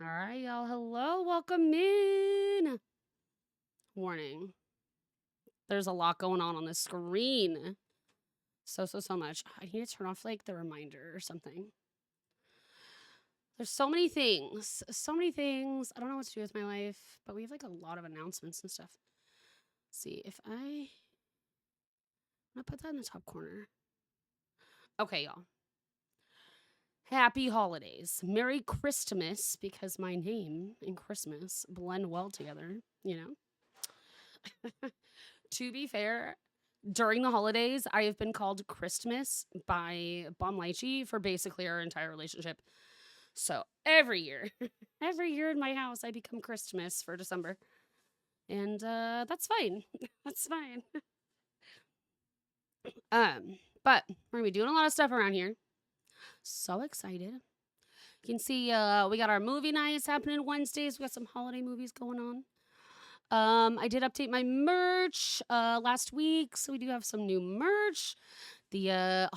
All right, y'all. Hello, welcome in. Warning. There's a lot going on the screen. So much. I need to turn off like the reminder or something. There's so many things. So many things. I don't know what to do with my life, but we have like a lot of announcements and stuff. Let's see if I'm gonna put that in the top corner. Okay, y'all. Happy holidays. Merry Christmas, because my name and Christmas blend well together, To be fair, during the holidays, I have been called Christmas by Bum Lychee for basically our entire relationship. So every year, every year in my house, I become Christmas for December. And that's fine. That's fine. But we're gonna be doing a lot of stuff around here. So excited. You can see we got our movie nights happening Wednesdays. We got some holiday movies going on. I did update my merch last week, so we do have some new merch. The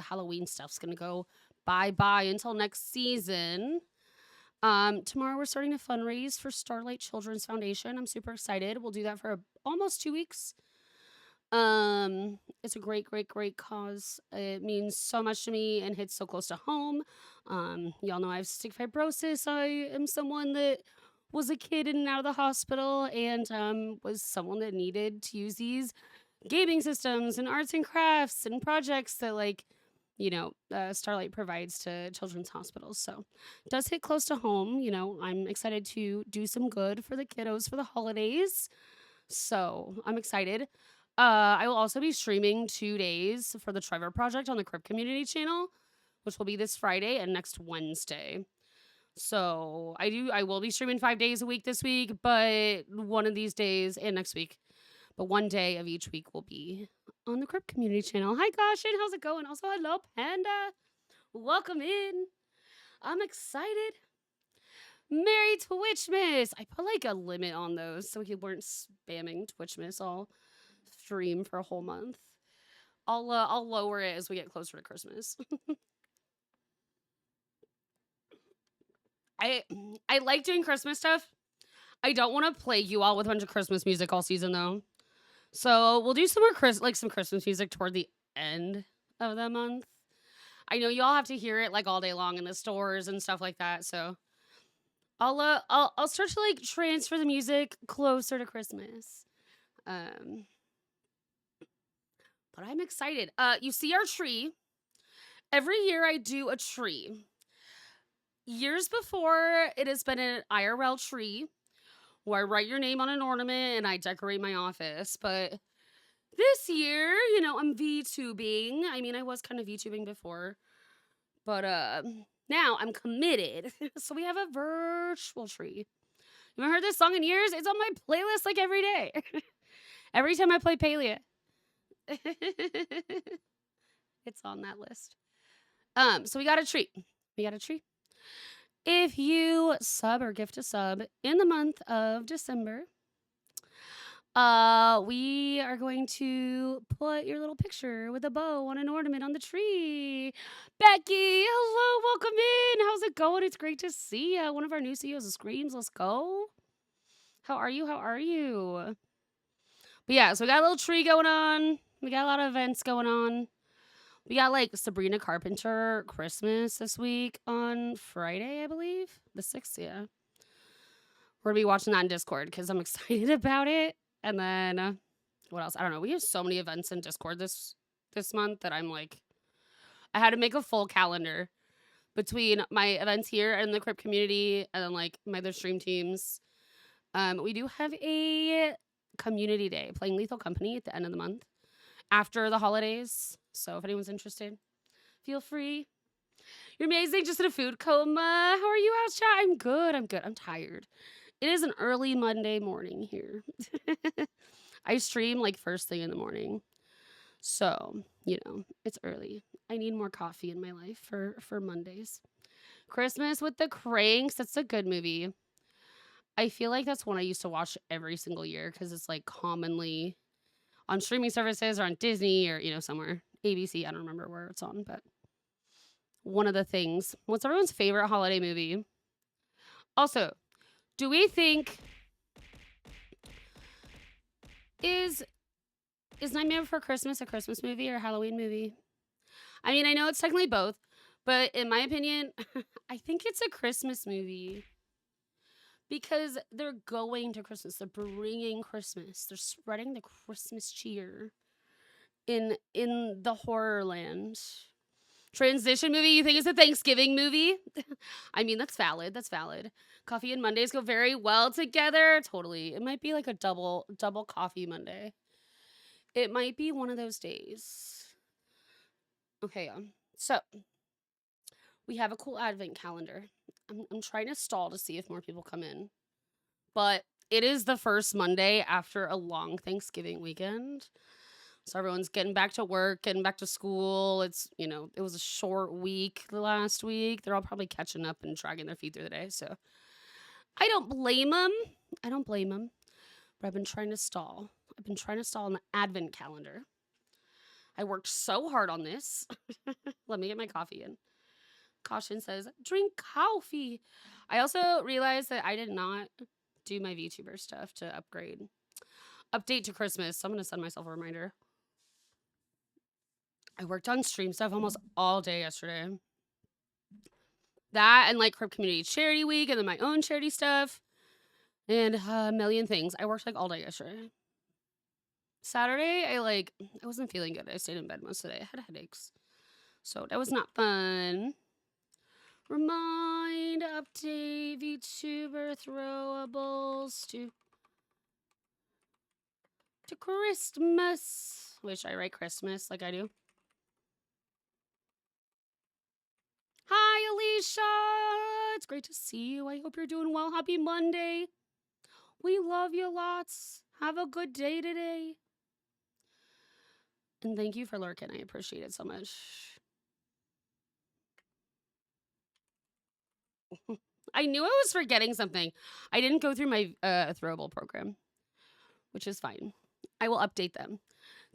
Halloween stuff's gonna go bye until next season. Tomorrow we're starting to fundraise for Starlight Children's Foundation. I'm super excited. We'll do that for almost 2 weeks. It's a great cause. It means so much to me and hits so close to home. Y'all know I have cystic fibrosis. I am someone that was a kid in and out of the hospital and was someone that needed to use these gaming systems and arts and crafts and projects that Starlight provides to children's hospitals. So it does hit close to home. I'm excited to do some good for the kiddos for the holidays. So I'm excited. I will also be streaming 2 days for the Trevor Project on the Crypt Community channel, which will be this Friday and next Wednesday. So I will be streaming 5 days a week this week, but one of these days and next week. But one day of each week will be on the Crypt Community channel. Hi Goshen, how's it going? Also, hello Panda. Welcome in. I'm excited. Merry Twitchmas. I put like a limit on those so we weren't spamming Twitchmas all stream for a whole month. I'll lower it as we get closer to Christmas. I like doing Christmas stuff. I don't want to plague you all with a bunch of Christmas music all season though. So we'll do some more some Christmas music toward the end of the month. I know y'all have to hear it like all day long in the stores and stuff like that. So I'll start to like transfer the music closer to Christmas. But I'm excited. You see our tree. Every year I do a tree. Years before, it has been an IRL tree where I write your name on an ornament and I decorate my office. But this year, I'm VTubing. I mean, I was kind of VTubing before. But now I'm committed. So we have a virtual tree. You haven't heard this song in years? It's on my playlist like every day. Every time I play Palea. It's on that list. So we got a tree. If you sub or gift a sub in the month of December, we are going to put your little picture with a bow on an ornament on the tree. Becky, hello, welcome in. How's it going? It's great to see you. One of our new CEOs of Screams. Let's go. How are you? But yeah, so we got a little tree going on. We got a lot of events going on. We got like Sabrina Carpenter Christmas this week on Friday, I believe. The 6th, yeah. We're gonna be watching that in Discord because I'm excited about it. And then what else? I don't know. We have so many events in Discord this month that I'm like, I had to make a full calendar between my events here and the Crypt community and then like my other stream teams. We do have a community day playing Lethal Company at the end of the month after the holidays. So if anyone's interested, feel free. You're amazing. Just in a food coma. How are you, house chat? I'm good. I'm tired. It is an early Monday morning here. I stream like first thing in the morning. So, it's early. I need more coffee in my life for Mondays. Christmas with the Cranks. That's a good movie. I feel like that's one I used to watch every single year because it's like commonly on streaming services or on Disney or, somewhere. ABC, I don't remember where it's on, but one of the things. What's everyone's favorite holiday movie? Also, do we think is Nightmare Before Christmas a Christmas movie or a Halloween movie? I mean, I know it's technically both, but in my opinion, I think it's a Christmas movie because they're going to Christmas. They're bringing Christmas. They're spreading the Christmas cheer in the horror land. Transition movie, you think it's a Thanksgiving movie? I mean, that's valid. That's valid. Coffee and Mondays go very well together. Totally. It might be like a double coffee Monday. It might be one of those days. Okay, so we have a cool advent calendar. I'm trying to stall to see if more people come in. But it is the first Monday after a long Thanksgiving weekend. So everyone's getting back to work, getting back to school. It's, it was a short week last week. They're all probably catching up and dragging their feet through the day. So I don't blame them. I don't blame them. But I've been trying to stall. I've been trying to stall on the advent calendar. I worked so hard on this. Let me get my coffee in. Caution says, drink coffee. I also realized that I did not do my VTuber stuff to update to Christmas. So I'm going to send myself a reminder. I worked on stream stuff almost all day yesterday. That and like Crypt Community Charity Week and then my own charity stuff and a million things. I worked like all day yesterday. Saturday, I wasn't feeling good. I stayed in bed most of the day. I had headaches. So that was not fun. Remind, update, VTuber throwables to Christmas. Wish I write Christmas like I do. Hi, Alicia. It's great to see you. I hope you're doing well. Happy Monday. We love you lots. Have a good day today. And thank you for lurking. I appreciate it so much. I knew I was forgetting something. I didn't go through my throwable program, which is fine. I will update them.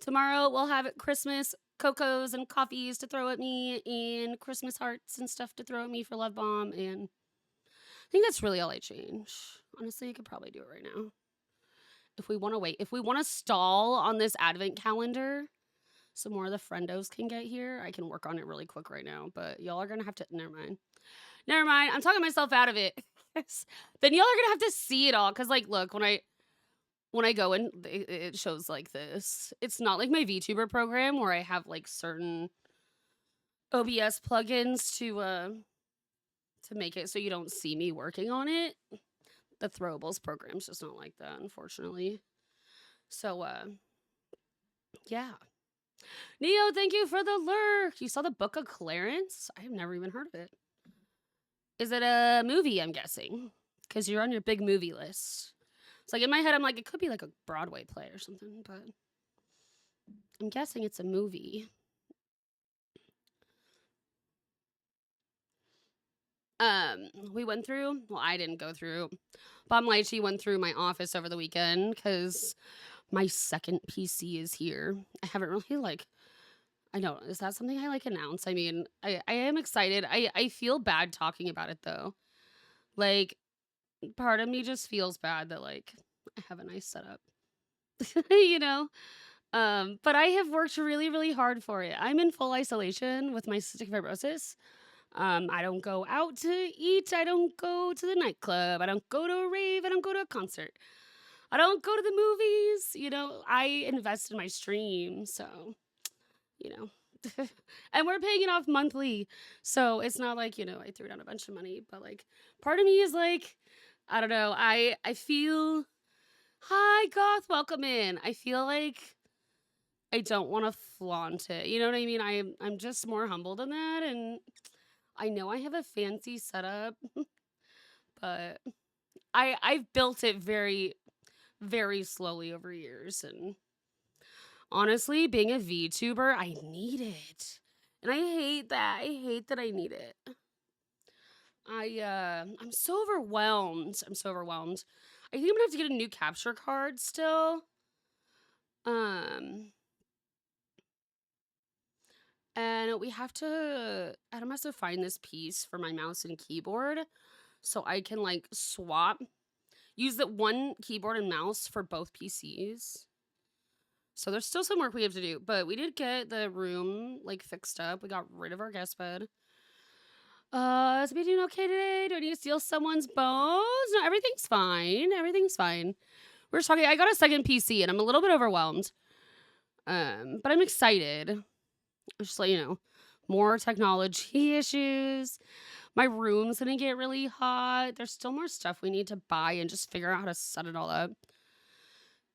Tomorrow we'll have Christmas cocos and coffees to throw at me and Christmas hearts and stuff to throw at me for Love Bomb. And I think that's really all I change. Honestly, I could probably do it right now. If we want to wait, if we want to stall on this advent calendar so more of the friendos can get here, I can work on it really quick right now. But y'all are going to have to, never mind. I'm talking myself out of it. Then y'all are going to have to see it all. Because look, when I go in, it shows like this. It's not like my VTuber program where I have certain OBS plugins to make it so you don't see me working on it. The throwables program's just not like that, unfortunately. So yeah. Neo, thank you for the lurk. You saw the Book of Clarence? I have never even heard of it. Is it a movie, I'm guessing? Because you're on your big movie list. It's in my head, I'm like, it could be like a Broadway play or something, but I'm guessing it's a movie. We went through, well, I didn't go through. Bomb Lychee went through my office over the weekend because my second PC is here. I haven't really I know, is that something I announce? I mean, I am excited. I feel bad talking about it though. Part of me just feels bad that I have a nice setup. But I have worked really, really hard for it. I'm in full isolation with my cystic fibrosis. I don't go out to eat. I don't go to the nightclub. I don't go to a rave. I don't go to a concert. I don't go to the movies. I invest in my stream. So, and we're paying it off monthly. So it's not I threw down a bunch of money. But part of me is I don't know. I feel, hi, Goth, welcome in. I feel I don't want to flaunt it. You know what I mean? I'm just more humble than that. And I know I have a fancy setup, but I've built it very, very slowly over years. And honestly, being a VTuber, I need it. And I hate that. I hate that I need it. I'm so overwhelmed. I think I'm gonna have to get a new capture card still. And we have to, Adam has to find this piece for my mouse and keyboard. so I can like use the one keyboard and mouse for both PCs. So there's still some work we have to do, but we did get the room like fixed up. We got rid of our guest bed. Is we doing okay today? Do I need to steal someone's bones? No, everything's fine. Everything's fine. We're just talking. I got a second PC and I'm a little bit overwhelmed. But I'm excited. Just let you know, more technology issues. My room's gonna get really hot. There's still more stuff we need to buy and just figure out how to set it all up.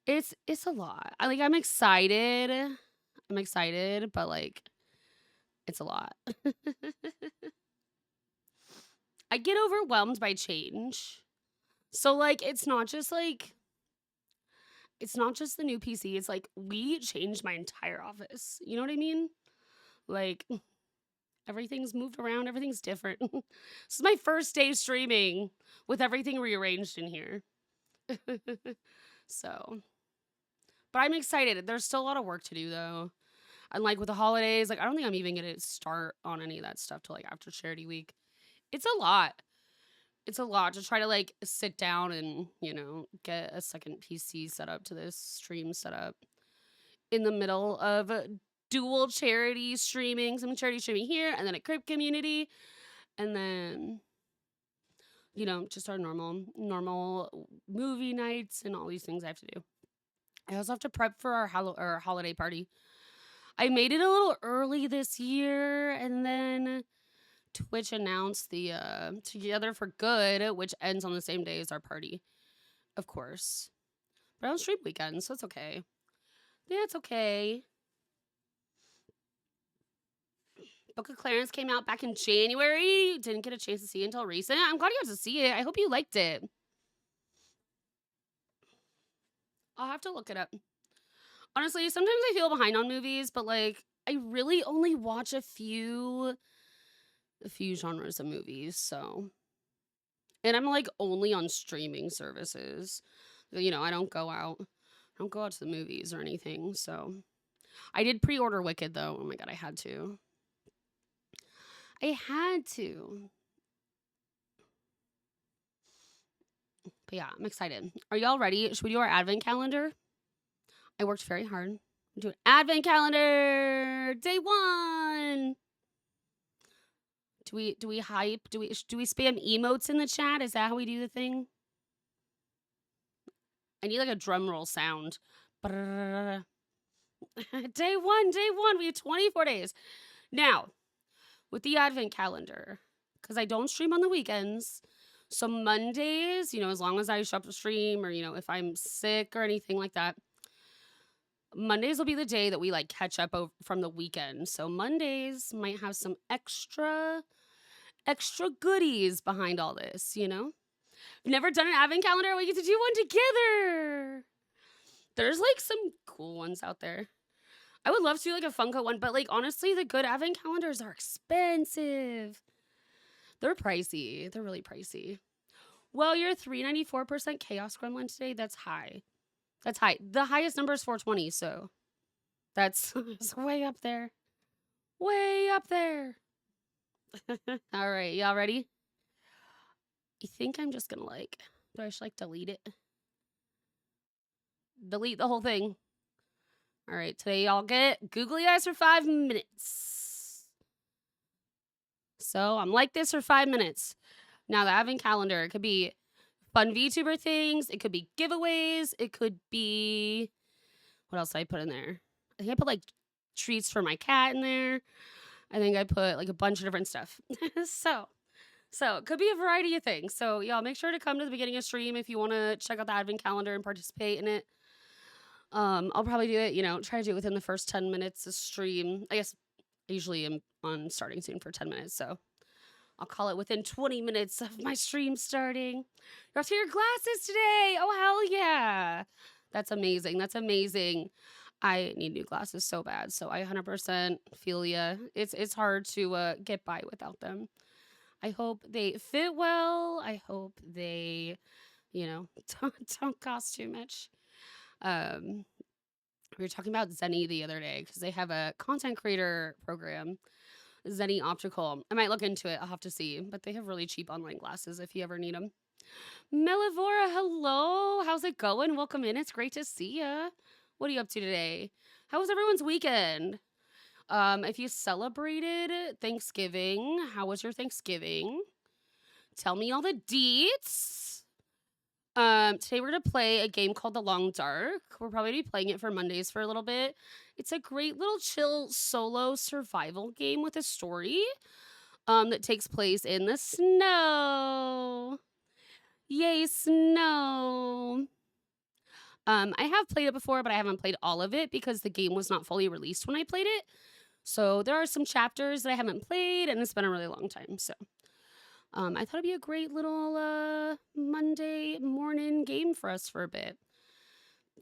It's a lot. I'm excited. I'm excited, but like it's a lot. I get overwhelmed by change. So like it's not just the new PC. It's like we changed my entire office. You know what I mean? Like everything's moved around, everything's different. This is my first day streaming with everything rearranged in here. So, but I'm excited. There's still a lot of work to do though. And like with the holidays, like I don't think I'm even gonna start on any of that stuff till like after charity week. It's a lot. It's a lot to try to like sit down and, get a second PC set up to this stream setup in the middle of dual charity streaming, some charity streaming here, and then a Crip community, and then just our normal movie nights and all these things I have to do. I also have to prep for our holiday party. I made it a little early this year, and then Twitch announced the Together for Good, which ends on the same day as our party, of course. But I don't stream weekends, so it's okay. Yeah, it's okay. Book of Clarence came out back in January. Didn't get a chance to see it until recent. I'm glad you got to see it. I hope you liked it. I'll have to look it up. Honestly, sometimes I feel behind on movies, but like I really only watch a few genres of movies, so. And I'm like only on streaming services. I don't go out. I don't go out to the movies or anything, so. I did pre-order Wicked though. Oh my god, I had to. But yeah, I'm excited. Are y'all ready? Should we do our advent calendar? I worked very hard. Do an advent calendar. Day 1. Do we hype? Do we spam emotes in the chat? Is that how we do the thing? I need like a drum roll sound. Day 1. We have 24 days. Now, with the advent calendar, because I don't stream on the weekends. So Mondays, as long as I show up to stream or, if I'm sick or anything like that, Mondays will be the day that we like catch up from the weekend. So Mondays might have some extra goodies behind all this, I've never done an advent calendar. We get to do one together. There's like some cool ones out there. I would love to do like a Funko one, but like honestly, the good advent calendars are expensive. They're pricey. They're really pricey. Well, you're 394% Chaos Gremlin today. That's high. That's high. The highest number is 420, so that's way up there. Way up there. All right, y'all ready? I think I'm just gonna do I just delete it? Delete the whole thing. All right, today y'all get googly eyes for 5 minutes. So I'm like this for 5 minutes. Now the advent calendar, it could be fun VTuber things. It could be giveaways. It could be, what else did I put in there? I think I put like treats for my cat in there. I think I put like a bunch of different stuff. So it could be a variety of things. So y'all make sure to come to the beginning of stream if you want to check out the advent calendar and participate in it. I'll probably do it, try to do it within the first 10 minutes of stream. I guess I usually am on starting soon for 10 minutes, so I'll call it within 20 minutes of my stream starting. You're off to your glasses today. Oh, hell yeah. That's amazing. That's amazing. I need new glasses so bad, so I 100% feel ya. It's hard to get by without them. I hope they fit well. I hope they, don't cost too much. We were talking about Zenny the other day because they have a content creator program Zenny Optical. I might look into it. I'll have to see. But they have really cheap online glasses if you ever need them. Melivora, hello. How's it going? Welcome in. It's great to see ya. What are you up to today? How was everyone's weekend? If you celebrated Thanksgiving, how was your Thanksgiving? Tell me all the deets. Today we're gonna play a game called The Long Dark. We'll probably be playing it for Mondays for a little bit. It's a great little chill solo survival game with a story that takes place in the snow. Yay, snow. I have played it before, but I haven't played all of it because the game was not fully released when I played it. So there are some chapters that I haven't played, and it's been a really long time. So I thought it'd be a great little Monday morning game for us for a bit.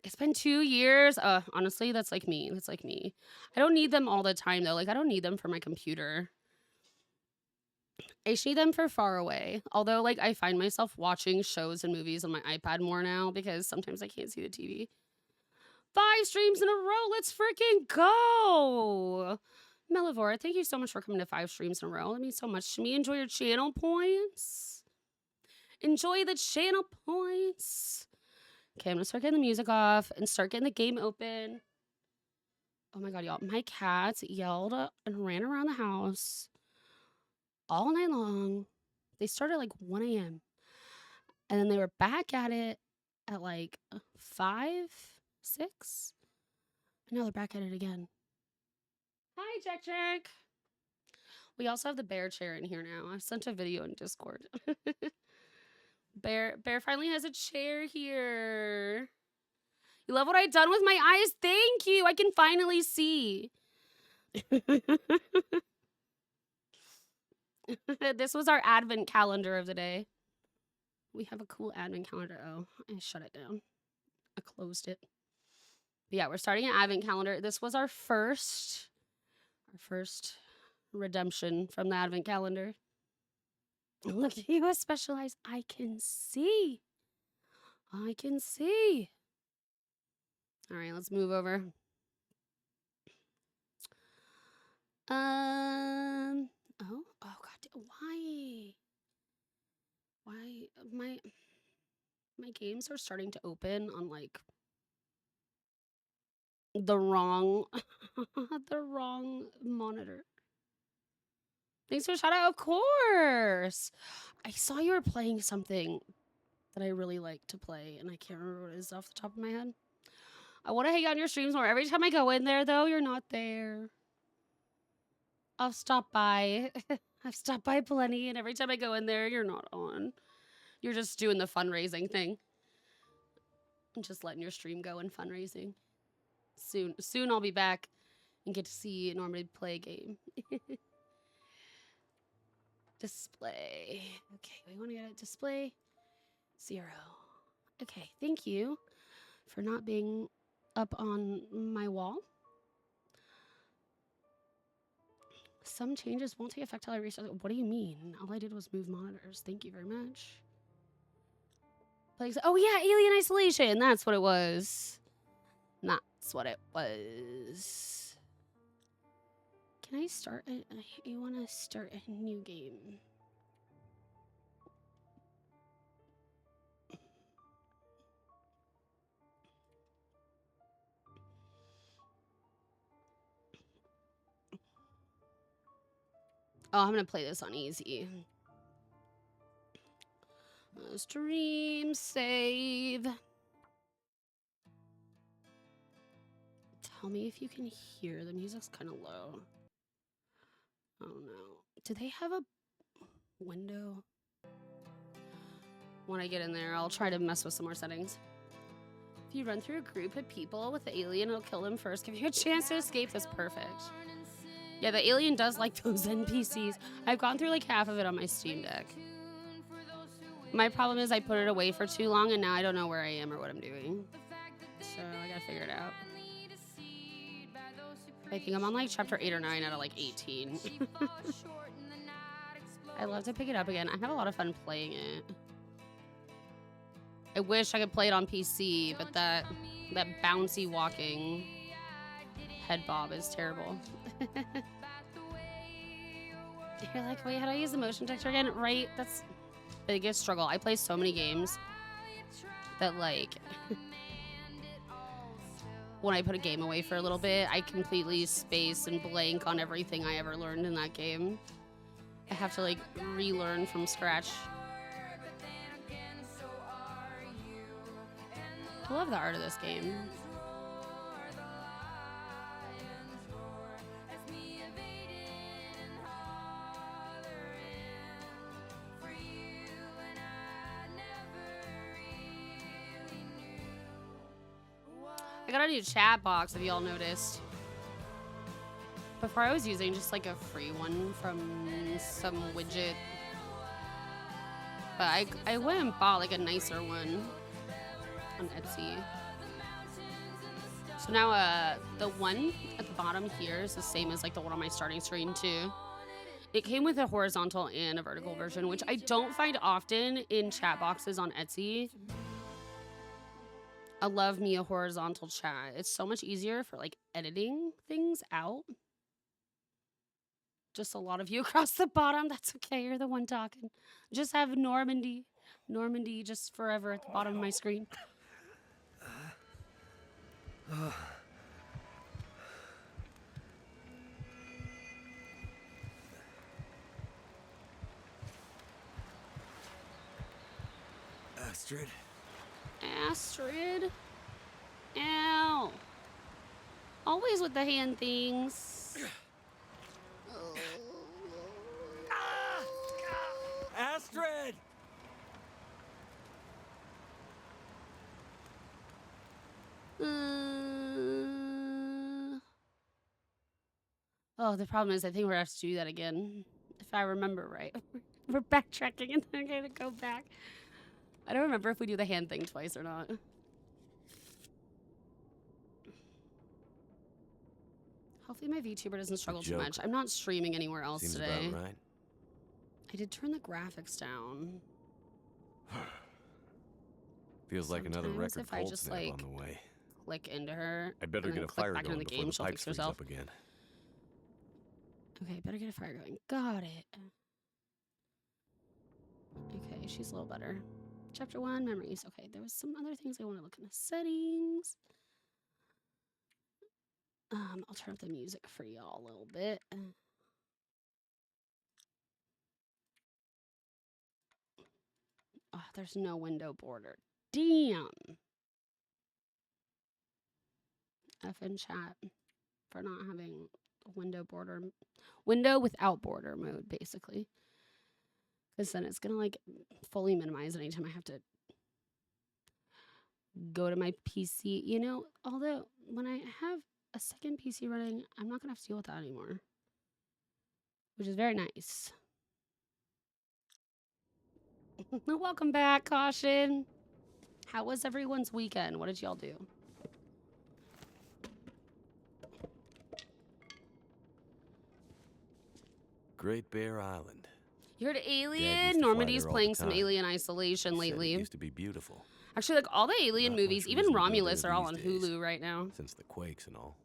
It's been 2 years. Honestly, that's like me. That's like me. I don't need them all the time, though. Like, I don't need them for my computer. I just need them for far away. Although, like, I find myself watching shows and movies on my iPad more now because sometimes I can't see the TV. 5 streams in a row. Let's freaking go. Melivora, thank you so much for coming to 5 streams in a row. That means so much to me. Enjoy your channel points. Enjoy the channel points. Okay, I'm going to start getting the music off and start getting the game open. Oh my god, y'all. My cats yelled and ran around the house all night long. They started at like 1 a.m. And then they were back at it at like 5, 6. And now they're back at it again. Hi, Jack Jack. We also have the bear chair in here now. I sent a video in Discord. Bear finally has a chair here. You love what I've done with my eyes? Thank you. I can finally see. This was our advent calendar of the day. We have a cool advent calendar. Oh, I shut it down. I closed it. But yeah, we're starting an advent calendar. This was our first redemption from the advent calendar. Look at you, Specialized. I can see. I can see. All right, let's move over. Oh god, why my games are starting to open on like the wrong the wrong monitor. Thanks for shout out, of course. I saw you were playing something that I really like to play, and I can't remember what it is off the top of my head. I want to hang out on your streams more. Every time I go in there, though, you're not there. I'll stop by. I've stopped by plenty, and every time I go in there, you're not on. You're just doing the fundraising thing. I'm just letting your stream go and fundraising. Soon I'll be back and get to see Norman play a game. Display. Okay, we want to get a display. 0. Okay, thank you for not being up on my wall. Some changes won't take effect till I restart. What do you mean? All I did was move monitors. Thank you very much. Oh yeah, Alien Isolation. That's what it was. That's what it was. Can I start I want to start a new game. Oh, I'm going to play this on easy. Stream save. Tell me if you can hear. The music's kind of low. Oh no. Do they have a window? When I get in there, I'll try to mess with some more settings. If you run through a group of people with the alien, it'll kill them first. Give you a chance to escape. That's perfect. Yeah, the alien does like those NPCs. I've gone through like half of it on my Steam Deck. My problem is I put it away for too long and now I don't know where I am or what I'm doing. So I gotta figure it out. I think I'm on like chapter 8 or 9 out of like 18. I'd love to pick it up again. I have a lot of fun playing it. I wish I could play it on PC, but that bouncy walking head bob is terrible. You're like, wait, how do I use the motion detector again? Right? That's biggest struggle. I play so many games that, like, when I put a game away for a little bit, I completely space and blank on everything I ever learned in that game. I have to, like, relearn from scratch. I love the art of this game. I got a new chat box, if y'all noticed. Before I was using just like a free one from some widget. But I went and bought like a nicer one on Etsy. So now the one at the bottom here is the same as like the one on my starting screen too. It came with a horizontal and a vertical version, which I don't find often in chat boxes on Etsy. I love me a horizontal chat. It's so much easier for like editing things out. Just a lot of you across the bottom. That's okay. You're the one talking. Just have Normandy just forever at the bottom of my screen. Astrid. Ow. Always with the hand things. Astrid! Oh, the problem is I think we're gonna have to do that again. If I remember right. We're backtracking and then I'm gonna go back. I don't remember if we do the hand thing twice or not. Hopefully my VTuber doesn't struggle too much. I'm not streaming anywhere else Seems today. about right. I did turn the graphics down. Feels like another Sometimes record if I cold just, snap like, on the way. Click into her. I'd better and get then a click fire back into going the before game. the She'll pipe fix freeze herself. up again. Okay, better get a fire going. Got it. Okay, she's a little better. Chapter 1, memories. Okay, there was some other things I want to look in the settings. I'll turn up the music for y'all a little bit. Oh, there's no window border. Damn. F in chat for not having window without border mode, basically. Because then it's going to like fully minimize anytime I have to go to my PC. You know, although when I have a second PC running, I'm not going to have to deal with that anymore. Which is very nice. Welcome back, Caution. How was everyone's weekend? What did y'all do? Great Bear Island. You heard Dad used Alien? to fly Normandy's there all playing the some time. Alien Isolation He said lately. it used to be beautiful. Actually, like all the Alien Not movies, much even reason to go Romulus there are all on these days, Hulu right now. since the quakes and all.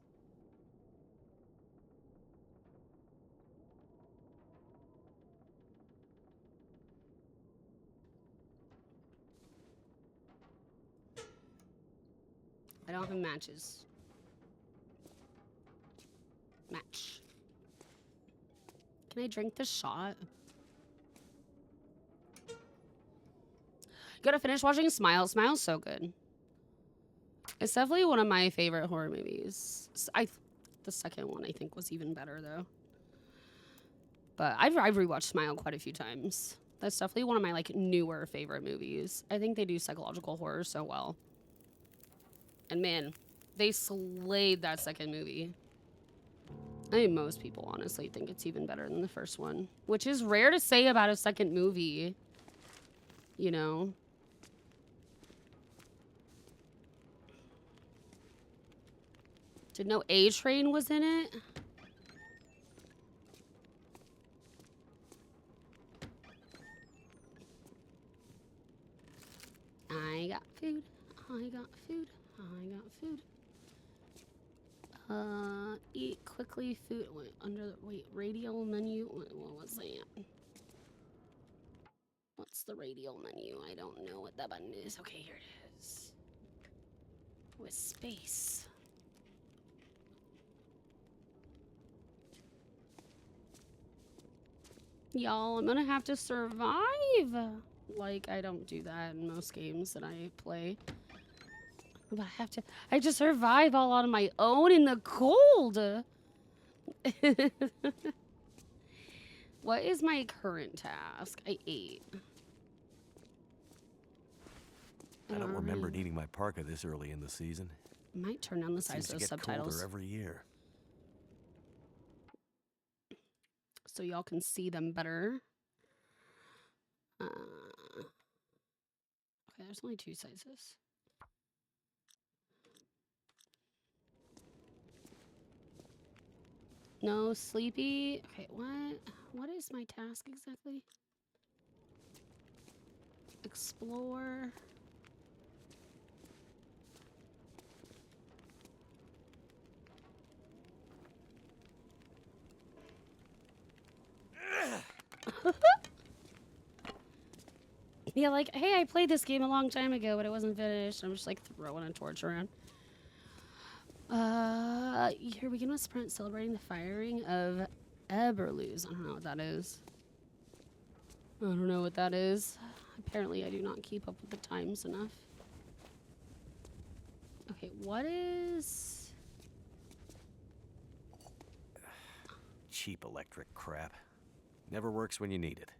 I don't have matches. Match. Can I drink the shot? Gotta finish watching Smile. Smile's so good. It's definitely one of my favorite horror movies. The second one I think was even better though. But I've rewatched Smile quite a few times. That's definitely one of my like newer favorite movies. I think they do psychological horror so well. And man, they slayed that second movie. I think most people honestly think it's even better than the first one, which is rare to say about a second movie. You know? Did know A-Train was in it? I got food. I got food. I got food. Eat quickly food. Wait, radial menu. What was that? What's the radial menu? I don't know what that button is. Okay, here it is. With space. Y'all, I'm gonna have to survive. Like, I don't do that in most games that I play. But I have to survive all on my own in the cold. What is my current task? I ate. I don't remember needing my parka this early in the season. Might turn down the size of those subtitles. Colder every year. So y'all can see them better. Okay, there's only 2 sizes. No, sleepy. Okay, what is my task exactly? Explore. Yeah, like, hey, I played this game a long time ago, but it wasn't finished. I'm just like throwing a torch around. Here we begin with sprint celebrating the firing of Eberluz. I don't know what that is. I don't know what that is. Apparently, I do not keep up with the times enough. Okay, what is... Cheap electric crap. Never works when you need it.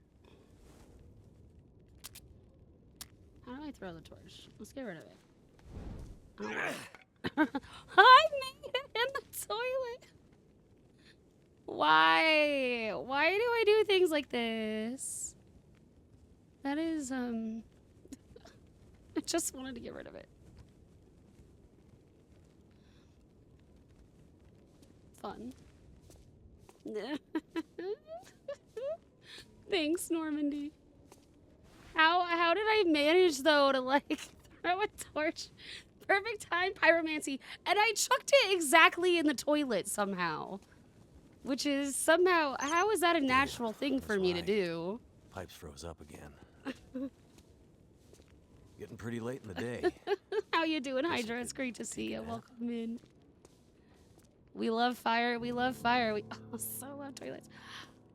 How do I throw the torch? Let's get rid of it. I made it in the toilet. Why? Why do I do things like this? That is, I just wanted to get rid of it. Fun. Thanks, Normandy. How did I manage, though, to, like, throw a torch? Perfect time, pyromancy. And I chucked it exactly in the toilet somehow. Which is somehow... How is that a natural thing for me to do? Pipes froze up again. Getting pretty late in the day. How you doing, Hydra? It's great to see you. Welcome in. We love fire. We love fire. We so love toilets.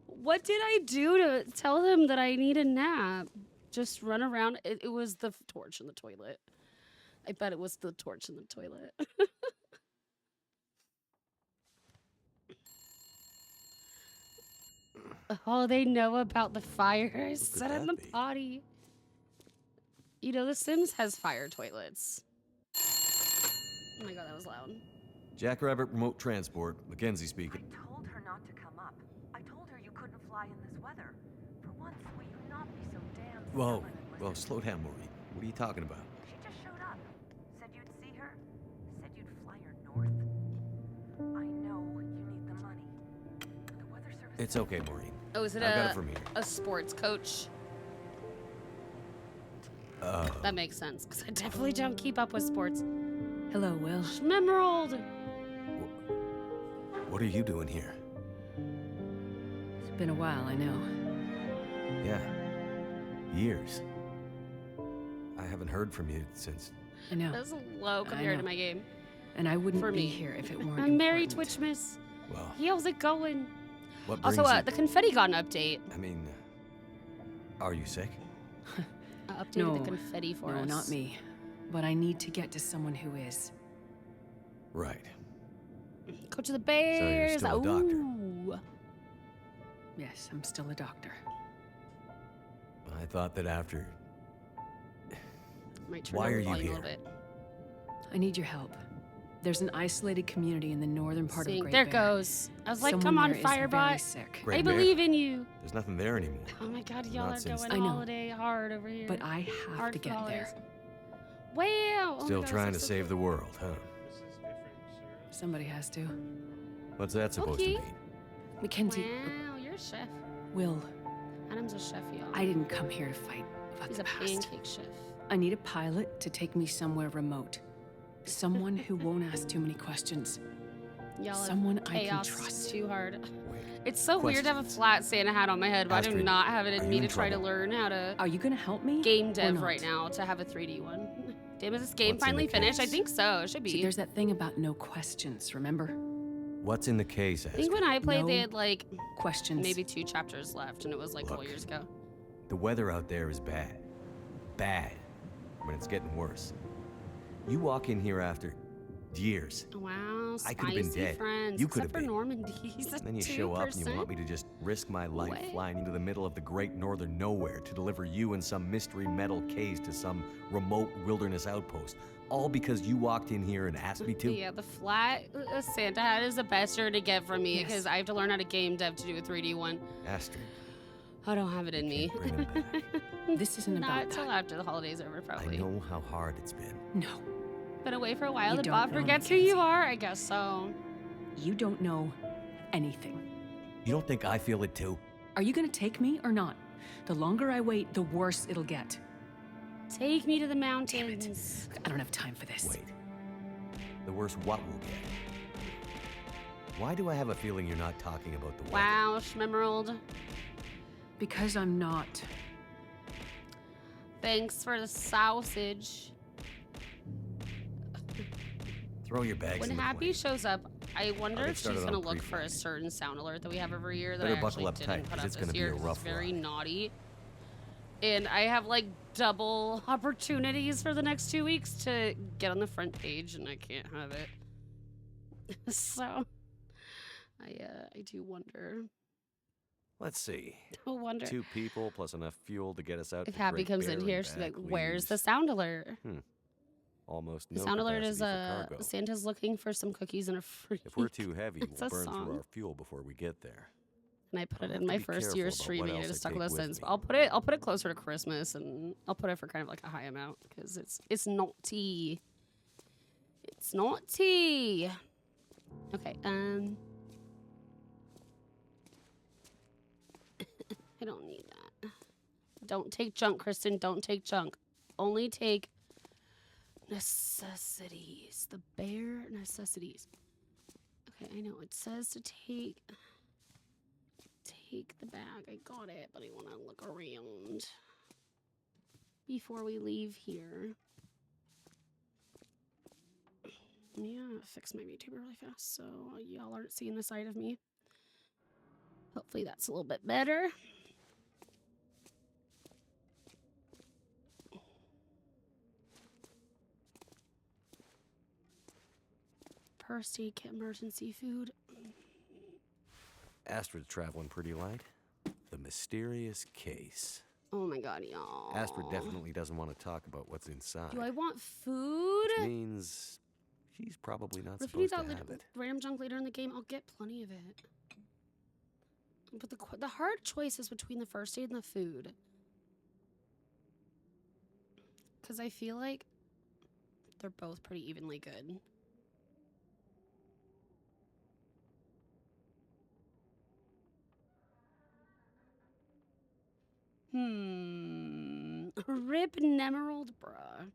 What did I do to tell them that I need a nap? Just run around. It was the torch in the toilet. I bet it was the torch in the toilet. Oh, they know about the fire set in the potty. You know, The Sims has fire toilets. Oh my god, that was loud. Jackrabbit Remote Transport, Mackenzie speaking. I told her not to come up. I told her you couldn't fly in this weather. For once, will you not be so damn Whoa, stubborn and whoa, listen? slow down, Maureen. What are you talking about? She just showed up. Said you'd see her. Said you'd fly her north. I know you need the money. The weather service... It's okay, Maureen. Oh, is it I've got it from here. a sports coach? That makes sense, because I definitely don't keep up with sports. Hello, Will. Schmemerald! What are you doing here? It's been a while, I know. Yeah. Years. I haven't heard from you since... I know. That's low compared to my game. And I wouldn't For be me. here if it weren't I'm Mary important. Twitchmas. Well, How's it going? what brings Also, you... the confetti got an update. I mean, are you sick? Updated No, the confetti for no, us. not me. But I need to get to someone who is. Right. Go to the Bears. still a doctor? Ooh. Yes, I'm still a doctor. I thought that after... Might turn Why down are the you volume here? a little bit. I need your help. There's an isolated community in the northern part of See, Great there Bear. goes. I was like, Someone come on, there is very Firebot. sick. Great I Bear. believe in you. There's nothing there anymore. Oh my god, y'all Not are since going I know. holiday hard over here. But I have Hard to for get holidays. there. Wow. Oh my Still God, trying to this is so save the cool. world, huh? Somebody has to. What's that supposed Okay. to mean? Mackenzie, Wow, you're a chef. Will, Adam's a chef, y'all. I didn't come here to fight about He's the a past. pancake chef. I need a pilot to take me somewhere remote. Someone who won't ask too many questions. Y'all have Someone I can chaos trust. too hard. Wait. It's so weird to have a Questions. flat Santa hat on my head, but I do Astrid, not have it are in you me in to try to trouble? learn how to Are you gonna help me? game or dev not? right now to have a 3D one. Damn, is this game What's in the finally finished? I case? think so. It should be. See, there's that thing about no questions, remember? What's in the case, I think Astrid? when I played, they No had like Questions. maybe 2 chapters left, and it was like a couple Look. years ago. The weather out there is bad. Bad. When it's getting worse. You walk in here after years. Wow, I could've been spicy dead. friends. You Except could've for been. Normandy. He's a And then you show up and you 2%. want me to just risk my life What? flying into the middle of the great northern nowhere to deliver you in some mystery metal case to some remote wilderness outpost. All because you walked in here and asked me to? Yeah, the flat Santa hat is the best you're to get from me Yes. because I have to learn how to game dev to do a 3D one. Astrid, I don't have it in me. can't bring 'em back. This isn't Not about until that. after the holidays are over, I probably. know how hard it's been. No, Been away for a while, You the don't Bob know forgets who Mackenzie. you are. I guess so. you don't know anything. You don't think I feel it too? Are you gonna take me or not? The longer I wait, the worse it'll get. Take me to the Damn it. mountains. I don't have time for this. Wait. The worst what will get? Why do I have a feeling you're not talking about the weather? Wow, Schmemerald. Because I'm not. Thanks for the sausage. Throw your bags When in the Happy plane. shows up, I wonder get if she's started gonna on look for a pre-planning. certain sound alert that we have every year that Better I buckle actually up didn't tight, put 'cause up it's this gonna be year a 'cause rough it's very ride. naughty. And I have like double opportunities for the next 2 weeks to get on the front page, and I can't have it. So I do wonder. Let's see. I wonder 2 people plus enough fuel to get us out if to Happy Great comes Bear in and here. She's like, back "Where's the leaves sound alert?" almost The no sound alert is capacity for cargo. Santa's looking for some cookies and a freak. If we're too heavy, It's we'll a burn song. through our fuel before we get there. And I put I'll it have in to my be first careful year about what streaming. I else just I stuck with take a with sense. me. I'll put it closer to Christmas, and I'll put it for kind of like a high amount because it's naughty. It's naughty. Okay. I don't need that. Don't take junk, Kristen. Don't take junk. Only take necessities. The bare necessities. Okay, I know it says to take the bag. I got it, but I want to look around before we leave here. Yeah, fix my VTuber really fast so y'all aren't seeing the side of me. Hopefully that's a little bit better. First aid kit, emergency food. Astrid's traveling pretty light. The mysterious case. Oh my god, y'all. Astrid definitely doesn't want to talk about what's inside. Do I want food? Which means she's probably not What if we need supposed that to have it. random junk later in the game? I'll get plenty of it. But the hard choice is between the first aid and the food. Because I feel like they're both pretty evenly good. Rip Nemerald, bruh.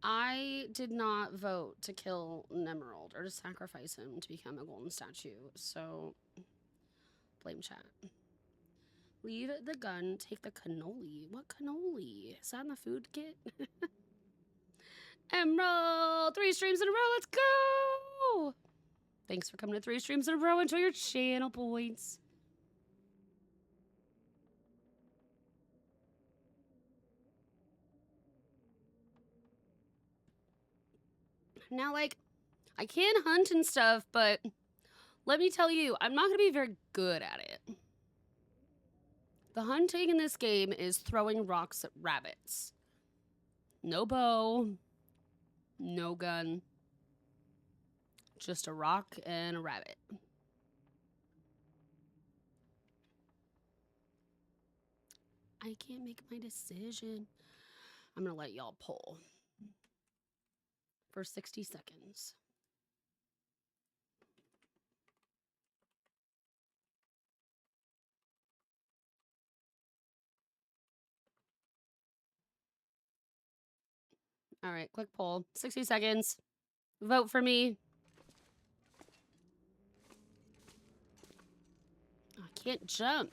I did not vote to kill Nemerald or to sacrifice him to become a golden statue, so blame chat. Leave the gun, take the cannoli. What cannoli? Is that in the food kit? Emerald! 3 streams in a row, let's go! Thanks for coming to 3 streams in a row. Enjoy your channel points. Now, like, I can hunt and stuff, but let me tell you, I'm not going to be very good at it. The hunting in this game is throwing rocks at rabbits. No bow, no gun, just a rock and a rabbit. I can't make my decision. I'm going to let y'all poll for 60 seconds. All right, click poll. 60 seconds. Vote for me. I can't jump.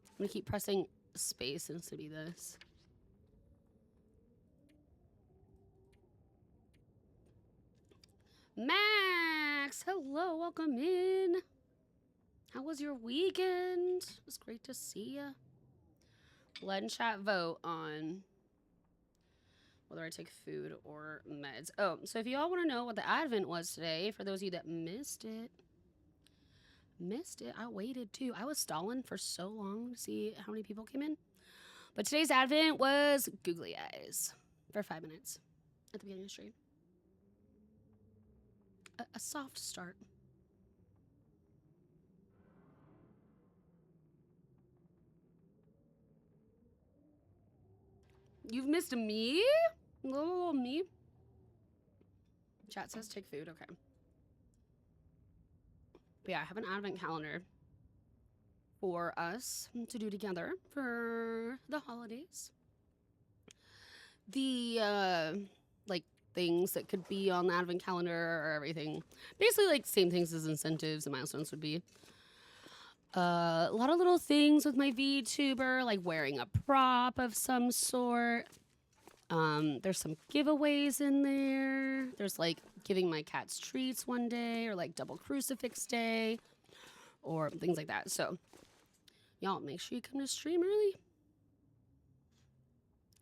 I'm gonna keep pressing space and it's gonna be this. Max, hello, welcome in. How was your weekend? It was great to see ya. Let in chat vote on whether I take food or meds. Oh, so if you all want to know what the Advent was today, for those of you that missed it, I waited too. I was stalling for so long to see how many people came in. But today's Advent was googly eyes for 5 minutes at the beginning of the stream. A soft start. You've missed me? Little me? Chat says take food, okay. But yeah, I have an advent calendar for us to do together for the holidays. The, like, things that could be on the advent calendar or everything. Basically, like, same things as incentives and milestones would be. A lot of little things with my VTuber, like wearing a prop of some sort. There's some giveaways in there. There's like giving my cats treats one day, or like double crucifix day, or things like that. So, y'all make sure you come to stream early.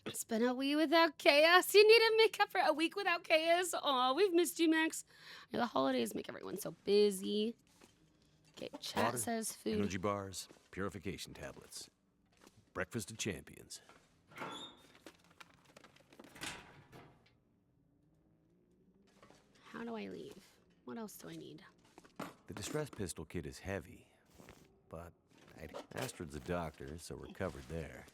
It's been a week without chaos. You need to make up for a week without chaos. Oh, we've missed you, Max. The holidays make everyone so busy. Okay, chat Water, says food. energy bars, purification tablets. Breakfast of champions. How do I leave? What else do I need? The distress pistol kit is heavy, but Astrid's a doctor, so we're covered there.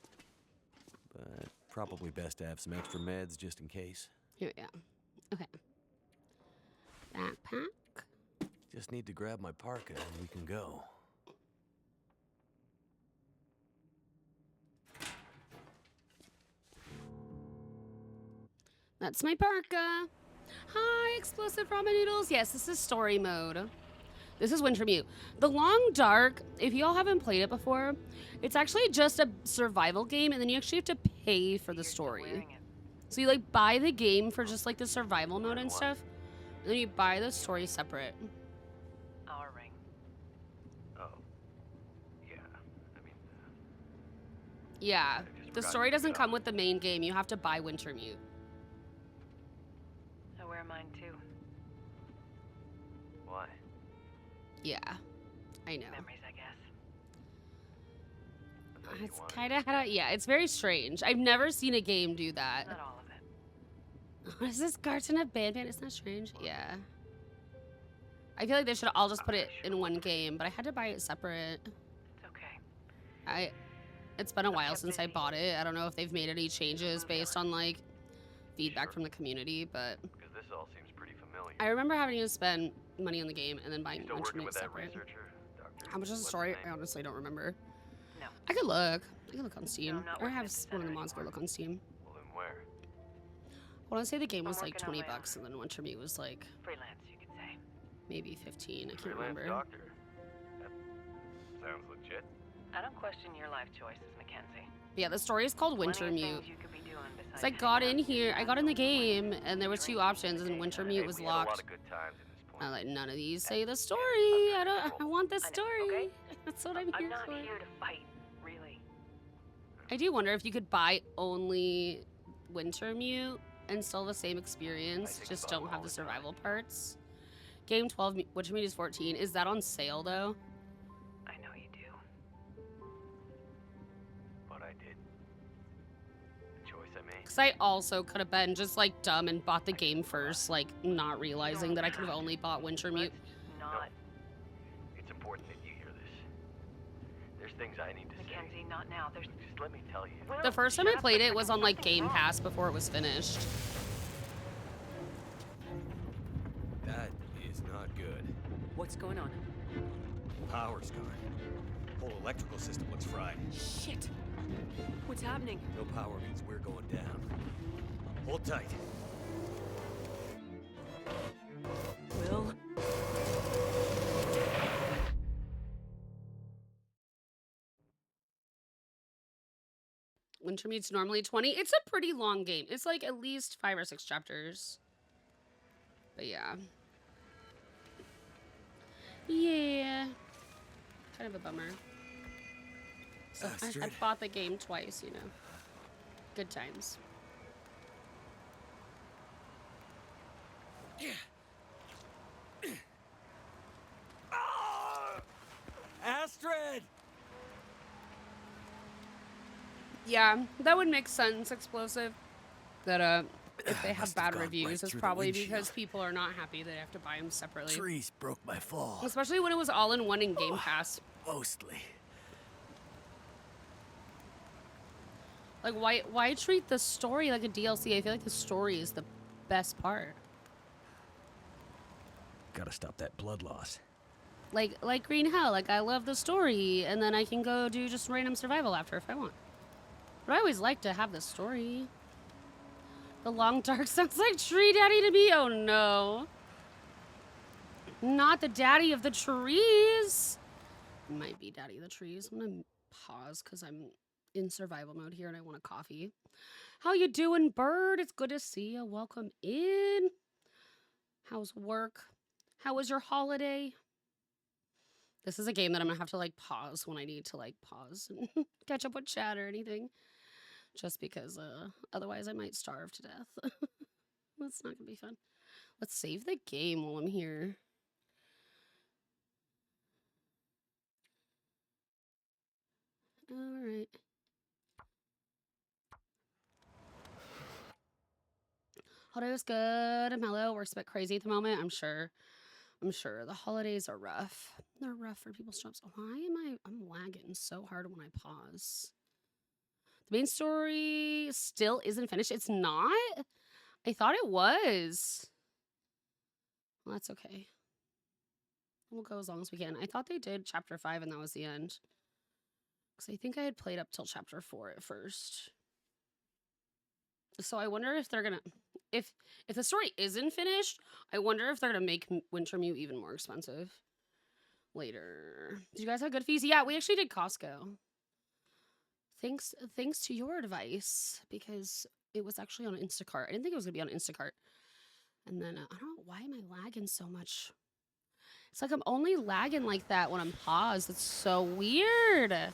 But probably best to have some extra meds just in case. Here we go. Okay. Backpack. Just need to grab my parka and we can go. That's my parka. Hi, explosive ramen noodles. Yes, this is story mode. This is Winter Mute. The Long Dark, if y'all haven't played it before, it's actually just a survival game, and then you actually have to pay for the story. So you like buy the game for just like the survival mode and stuff, and then you buy the story separate. Our ring. Oh. Yeah. I mean... Yeah, the story doesn't come with the main game. You have to buy Winter Mute. I wear mine too. Why? Yeah, I know. Memories, I guess. It's kind of how, yeah, it's very strange. I've never seen a game do that. Not all of it. What is this cartoon of Ban-Ban? Isn't that strange? Yeah. I feel like they should all just put it in one game, but I had to buy it separate. It's okay. It's been a while since I bought it. I don't know if they've made any changes based on like feedback from the community, but Because this all seems pretty familiar. I remember having to spend money on the game and then buying Still Winter working Mute with that separate. researcher, Doctor? How much is the story? I honestly don't remember. No. I could look. I could look on Steam. No, I'm not Or working have at the one of the center mods go anymore. look on Steam. Well, then where? I want to say the game I'm was like working on 20 my own. bucks and then Winter Mute was like Freelance, you could say. maybe 15. I can't Freelance remember. doctor. That sounds legit. I don't question your life choices, Mackenzie. But yeah, the story is called Winter Plenty of Mute. things you could be doing besides So I got in here, I got in the game, and there were two options, and Winter Mute was We had a lot locked. of good times at this point. I'm like, none of these say the story. I want the I know, story. okay? That's what I'm I'm here not for. here to fight, really. I do wonder if you could buy only Winter Mute and still the same experience, think just about don't it have all the the time. survival parts. Game 12, Winter Mute is 14. Is that on sale though? I know you do. But I did. The choice I made. Because I also could have been just like dumb and bought the game first, like not realizing that I could have only bought Winter Mute. Let's not, It's important that you hear this. There's things I need to say. Mackenzie, not now. There's... Just let me tell you. The first time I played it was on like Game Pass before it was finished. That is not good. What's going on? Power's gone. Whole electrical system looks fried. Shit! What's happening? No power means we're going down. Hold tight. Will? Wintermute's normally 20. It's a pretty long game. It's like at least 5 or 6 chapters. But yeah. Yeah. Kind of a bummer. So I bought the game twice, you know. Good times. Astrid! Yeah, that would make sense, Explosive. That if they have Must have bad gone reviews, right it's through the probably because windshield. people are not happy they have to buy them separately. Trees broke my fall. Especially when it was all in one in Game Pass. Mostly. Like, why treat the story like a DLC? I feel like the story is the best part. Gotta stop that blood loss. Like Green Hell. Like, I love the story, and then I can go do just random survival after if I want. But I always like to have the story. The long dark sounds like Tree Daddy to me. Oh no. Not the daddy of the trees. Might be daddy of the trees. I'm gonna pause because I'm in survival mode here and I want a coffee. How you doing, bird? It's good to see you. Welcome in. How's work? How was your holiday? This is a game that I'm gonna have to like pause when I need to like pause and catch up with chat or anything. Just because otherwise I might starve to death. That's not gonna be fun. Let's save the game while I'm here. All right. Holiday was good and mellow. Work's a bit crazy at the moment. I'm sure. The holidays are rough. They're rough for people's jobs. Why am I'm lagging so hard when I pause? The main story still isn't finished. It's not? I thought it was. Well, that's okay. We'll go as long as we can. I thought they did chapter 5 and that was the end. Because I think I had played up till chapter 4 at first. So I wonder if they're gonna... If the story isn't finished, I wonder if they're gonna make Wintermute even more expensive later. Did you guys have good fees? Yeah, we actually did Costco. Thanks to your advice, because it was actually on Instacart. I didn't think it was gonna be on Instacart. And then I don't know, why am I lagging so much? It's like I'm only lagging like that when I'm paused. It's so weird. That's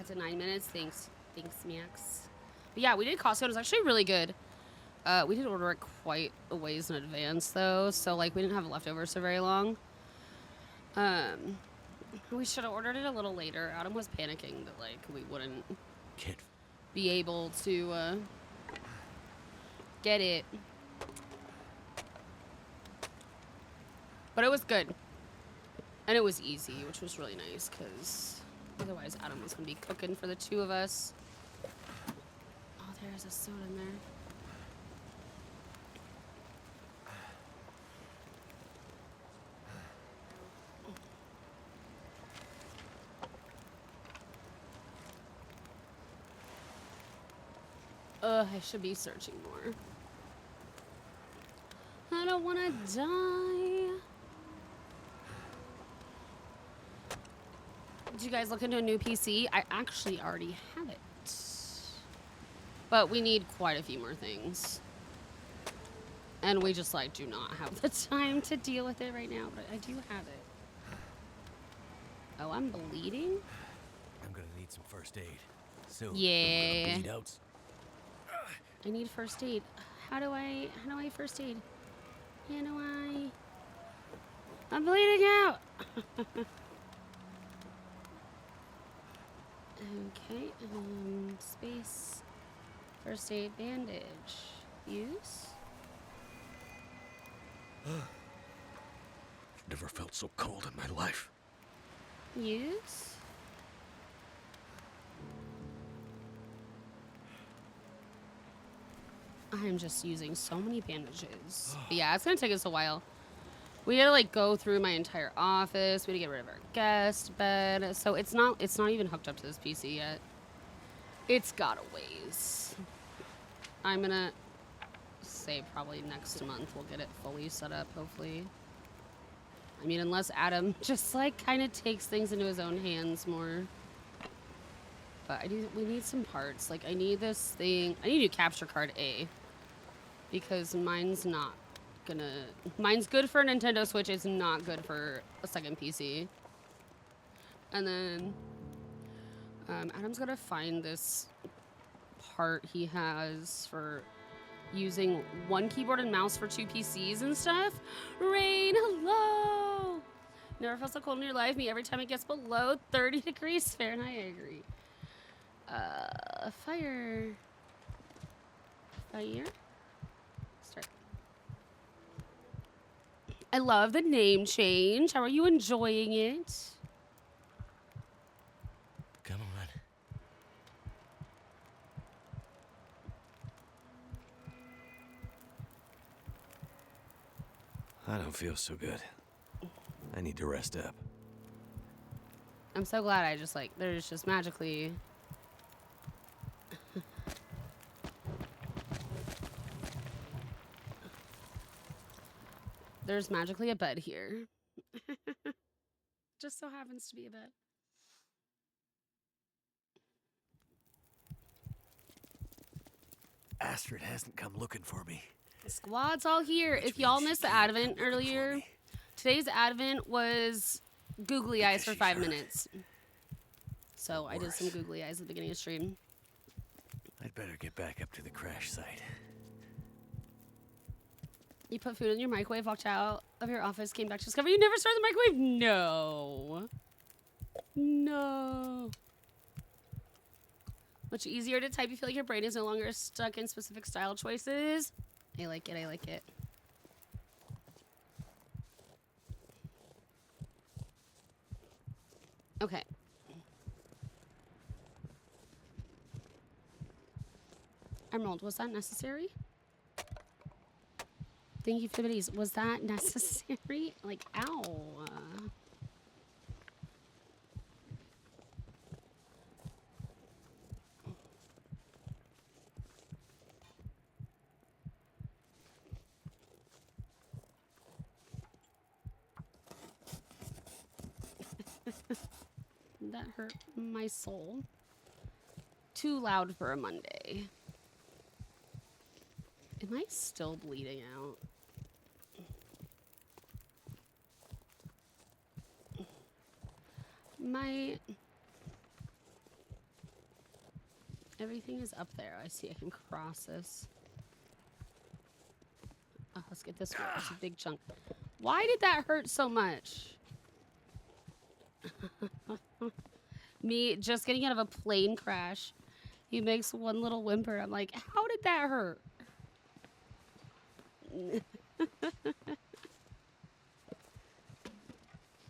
at 9 minutes. Thanks, Max. But yeah, we did Costco. It was actually really good. We did order it quite a ways in advance, though, so like we didn't have leftovers for very long. We should have ordered it a little later. Adam was panicking that like we wouldn't be able to get it, but it was good and it was easy, which was really nice because otherwise Adam was gonna be cooking for the two of us. Oh, there's a soda in there. I should be searching more. I don't want to die. Did you guys look into a new PC? I actually already have it. But we need quite a few more things. And we just, like, do not have the time to deal with it right now. But I do have it. Oh, I'm bleeding? I'm gonna need some first aid. So, yeah. bleed out. I need first aid. How do I first aid? I'm bleeding out. Okay, space. First aid bandage. Use. Never felt so cold in my life. Use. I'm just using so many bandages. But yeah, it's gonna take us a while. We had to like go through my entire office. We had to get rid of our guest bed. So it's not even hooked up to this PC yet. It's got a ways. I'm gonna say probably next month we'll get it fully set up, hopefully. I mean, unless Adam just like kind of takes things into his own hands more. But we need some parts. Like I need this thing. I need a capture card A. Because mine's not gonna... Mine's good for a Nintendo Switch. It's not good for a second PC. And then... Adam's gonna find this part he has for using one keyboard and mouse for 2 PCs and stuff. Rain, hello! Never felt so cold in your life. Me every time it gets below 30 degrees Fahrenheit. I agree. Fire. Fire. Start. I love the name change. How are you enjoying it? Come on. I don't feel so good. I need to rest up. I'm so glad I just like, there's just magically... There's magically a bed here. Just so happens to be a bed. Astrid hasn't come looking for me. The squad's all here. Which If y'all means missed she the can't advent come looking for earlier, me. today's advent was googly eyes for Because 5 she's hurt. minutes. So I did some Worse. googly eyes at the beginning of stream. I'd better get back up to the crash site. You put food in your microwave, walked out of your office, came back to discover you never started the microwave? No. No. Much easier to type. You feel like your brain is no longer stuck in specific style choices. I like it. I like it. Okay. Emerald, was that necessary? Thank you for the biddies. Was that necessary? Like, ow. That hurt my soul. Too loud for a Monday. Am I still bleeding out? Everything is up there. I see I can cross this. Oh, let's get this one. It's a big chunk. Why did that hurt so much? Me just getting out of a plane crash. He makes one little whimper. I'm like, how did that hurt?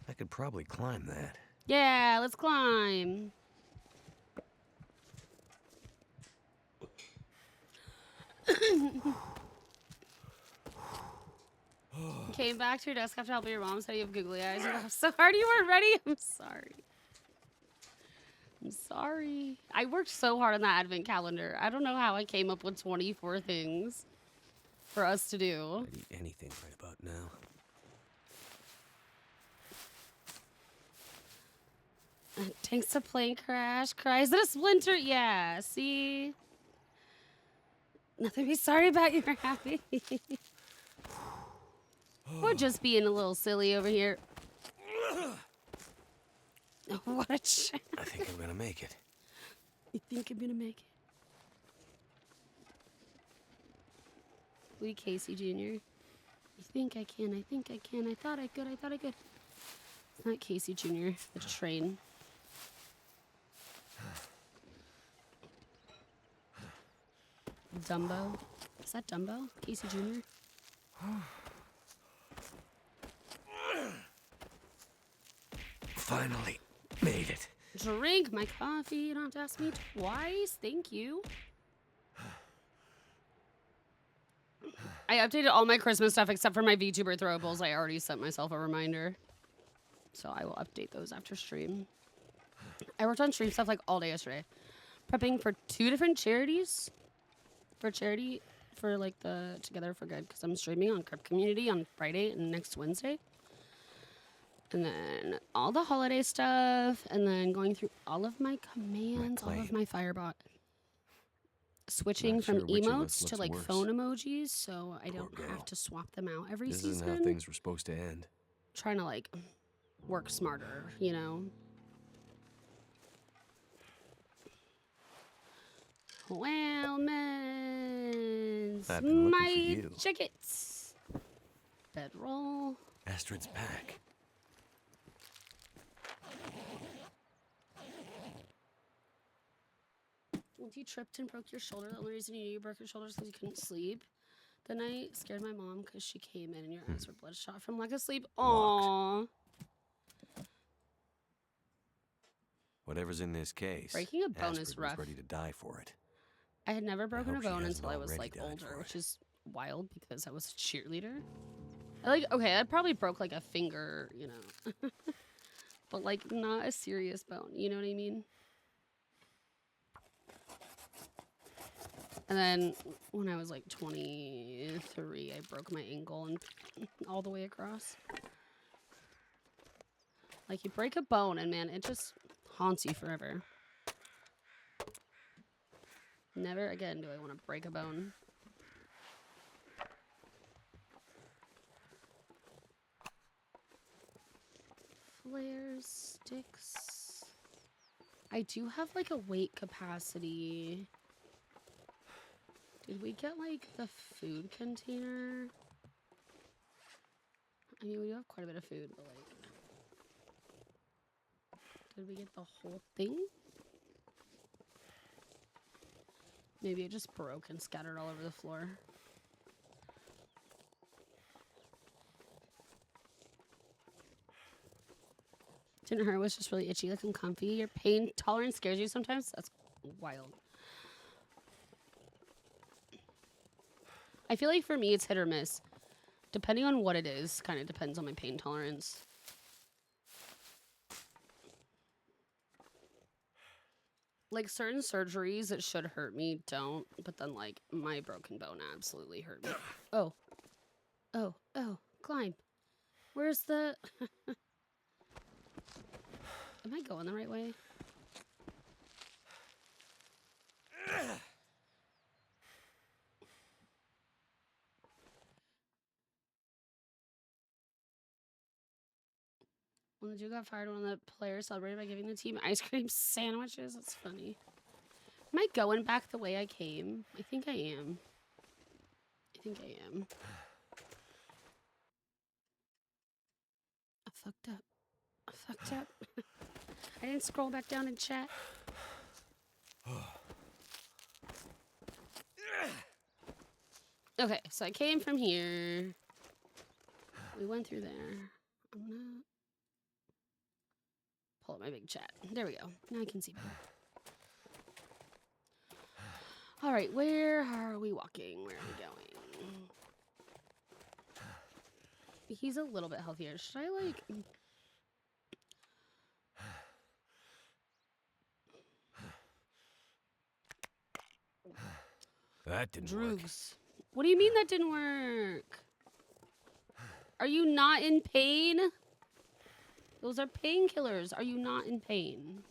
I could probably climb that. Yeah, let's climb. Came back to your desk after helping your mom say you have googly eyes. You laughed so hard you weren't ready. I'm sorry. I'm sorry. I worked so hard on that advent calendar. I don't know how I came up with 24 things for us to do. I'd eat anything right about now. Tanks a plane crash. Cries at a splinter. Yeah, see? Nothing to be sorry about. You're happy. We're just being a little silly over here. What a shame. I think I'm gonna make it. You think I'm gonna make it? Lee Casey Jr. You think I can? I think I can. I thought I could. I thought I could. It's not Casey Jr. The train. Dumbo. Is that Dumbo? Casey Jr.? Finally made it. Drink my coffee. You don't have to ask me twice. Thank you. I updated all my Christmas stuff except for my VTuber throwables. I already sent myself a reminder. So I will update those after stream. I worked on stream stuff like all day yesterday. Prepping for 2 different charities. for charity for like the Together for Good because I'm streaming on Crypt Community on Friday and next Wednesday. And then all the holiday stuff, and then going through all of my commands, all of my Firebot. Switching Not from sure which of us emotes to looks like worse. phone emojis, so I don't girl. have to swap them out every This season. isn't how things were supposed to end. Trying to like work smarter, you know? Well, man, I've been looking for my you. jackets. Bedroll. Astrid's pack. If you tripped and broke your shoulder, the only reason you knew you broke your shoulder is because you couldn't sleep. The night scared my mom because she came in and your eyes were bloodshot from lack of sleep. Aww. Whatever's in this case. Breaking a bone is Astrid rough. was ready to die for it. I had never broken a hope she bone hasn't until I was already like died older, for which it. is wild because I was a cheerleader. Okay, I probably broke like a finger, you know, but like not a serious bone. You know what I mean? And then when I was like 23, I broke my ankle and all the way across. Like you break a bone and man, it just haunts you forever. Never again do I want to break a bone. Flares, sticks. I do have like a weight capacity. Did we get like the food container? I mean, we do have quite a bit of food, but like, did we get the whole thing? Maybe it just broke and scattered all over the floor. Didn't hurt, it was just really itchy, like uncomfy. Your pain tolerance scares you sometimes? That's wild. I feel like for me, it's hit or miss. Depending on what it is, kind of depends on my pain tolerance. Like certain surgeries that should hurt me don't, but then like my broken bone absolutely hurt me. Oh. Oh, oh, climb. Where's the... Am I going the right way? When the Jew got fired, one of the players celebrated by giving the team ice cream sandwiches. That's funny. Am I going back the way I came? I think I am. I think I am. I fucked up. I fucked up. I didn't scroll back down and chat. Okay, so I came from here. We went through there. I'm gonna pull up my big chat. There we go. Now I can see better. All right, where are we walking? Where are we going? He's a little bit healthier. Should I like... That didn't work. Droogs. What do you mean that didn't work? Are you not in pain? Those are painkillers. Are you not in pain?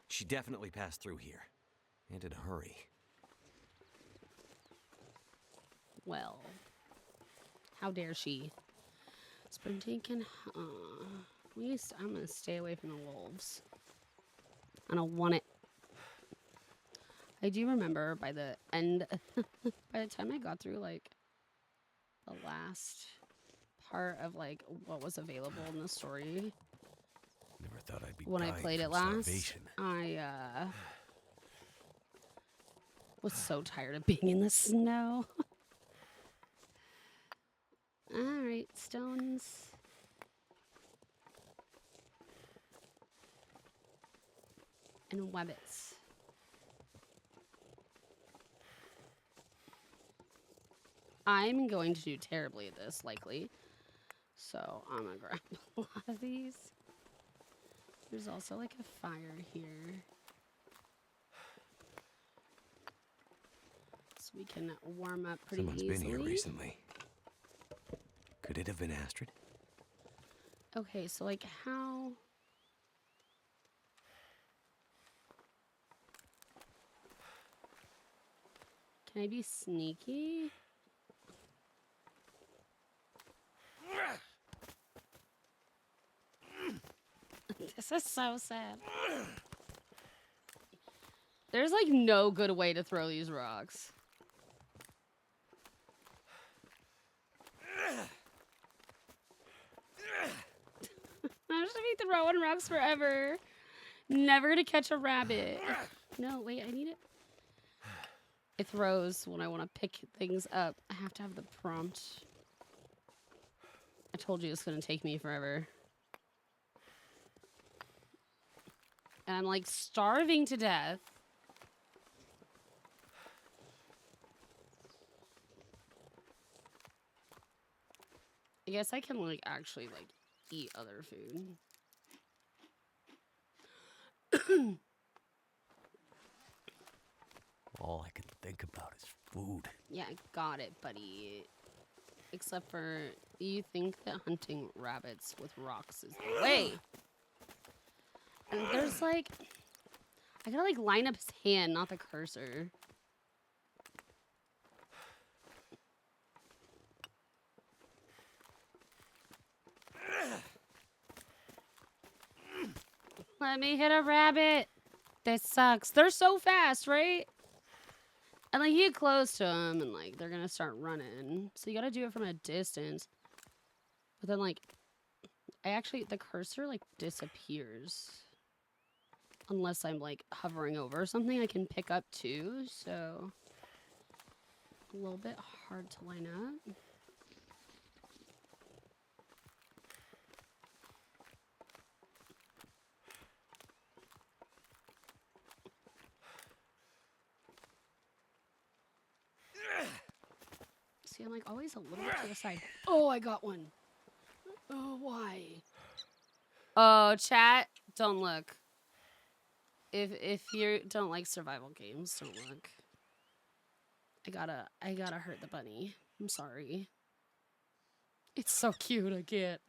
She definitely passed through here. And in a hurry. Well, how dare she? Sprinting can... I'm going to stay away from the wolves. I don't want it. I do remember by the end... by the time I got through, like, the last part of, like, what was available in the story... Never thought I'd be When I dying played it from last, starvation. I was so tired of being in the snow. Alright, stones. And wabbits. I'm going to do terribly at this, likely. So I'm gonna grab a lot of these. There's also like a fire here. we can warm up pretty Someone's easily. been here recently. Could it have been Astrid? Okay, so like how... Can I be sneaky? This is so sad. There's like no good way to throw these rocks. I'm just gonna be throwing rocks forever. Never gonna catch a rabbit. No, wait, I need it. It throws when I want to pick things up. I have to have the prompt. I told you it's gonna take me forever. And I'm like starving to death. I guess I can like actually like eat other food. All I can think about is food. Yeah, I got it, buddy. Except for you think that hunting rabbits with rocks is the way. And there's like, I gotta like line up his hand, not the cursor. Let me hit a rabbit. This sucks. They're so fast, right? And like you get close to them and like they're gonna start running. So you gotta do it from a distance. But then like, the cursor like disappears. Unless I'm like hovering over something I can pick up too. So a little bit hard to line up. See, I'm like always a little bit to the side. Oh, I got one. Oh, why? Oh, chat, don't look. If you don't like survival games, don't look. I gotta hurt the bunny. I'm sorry. It's so cute, I can't.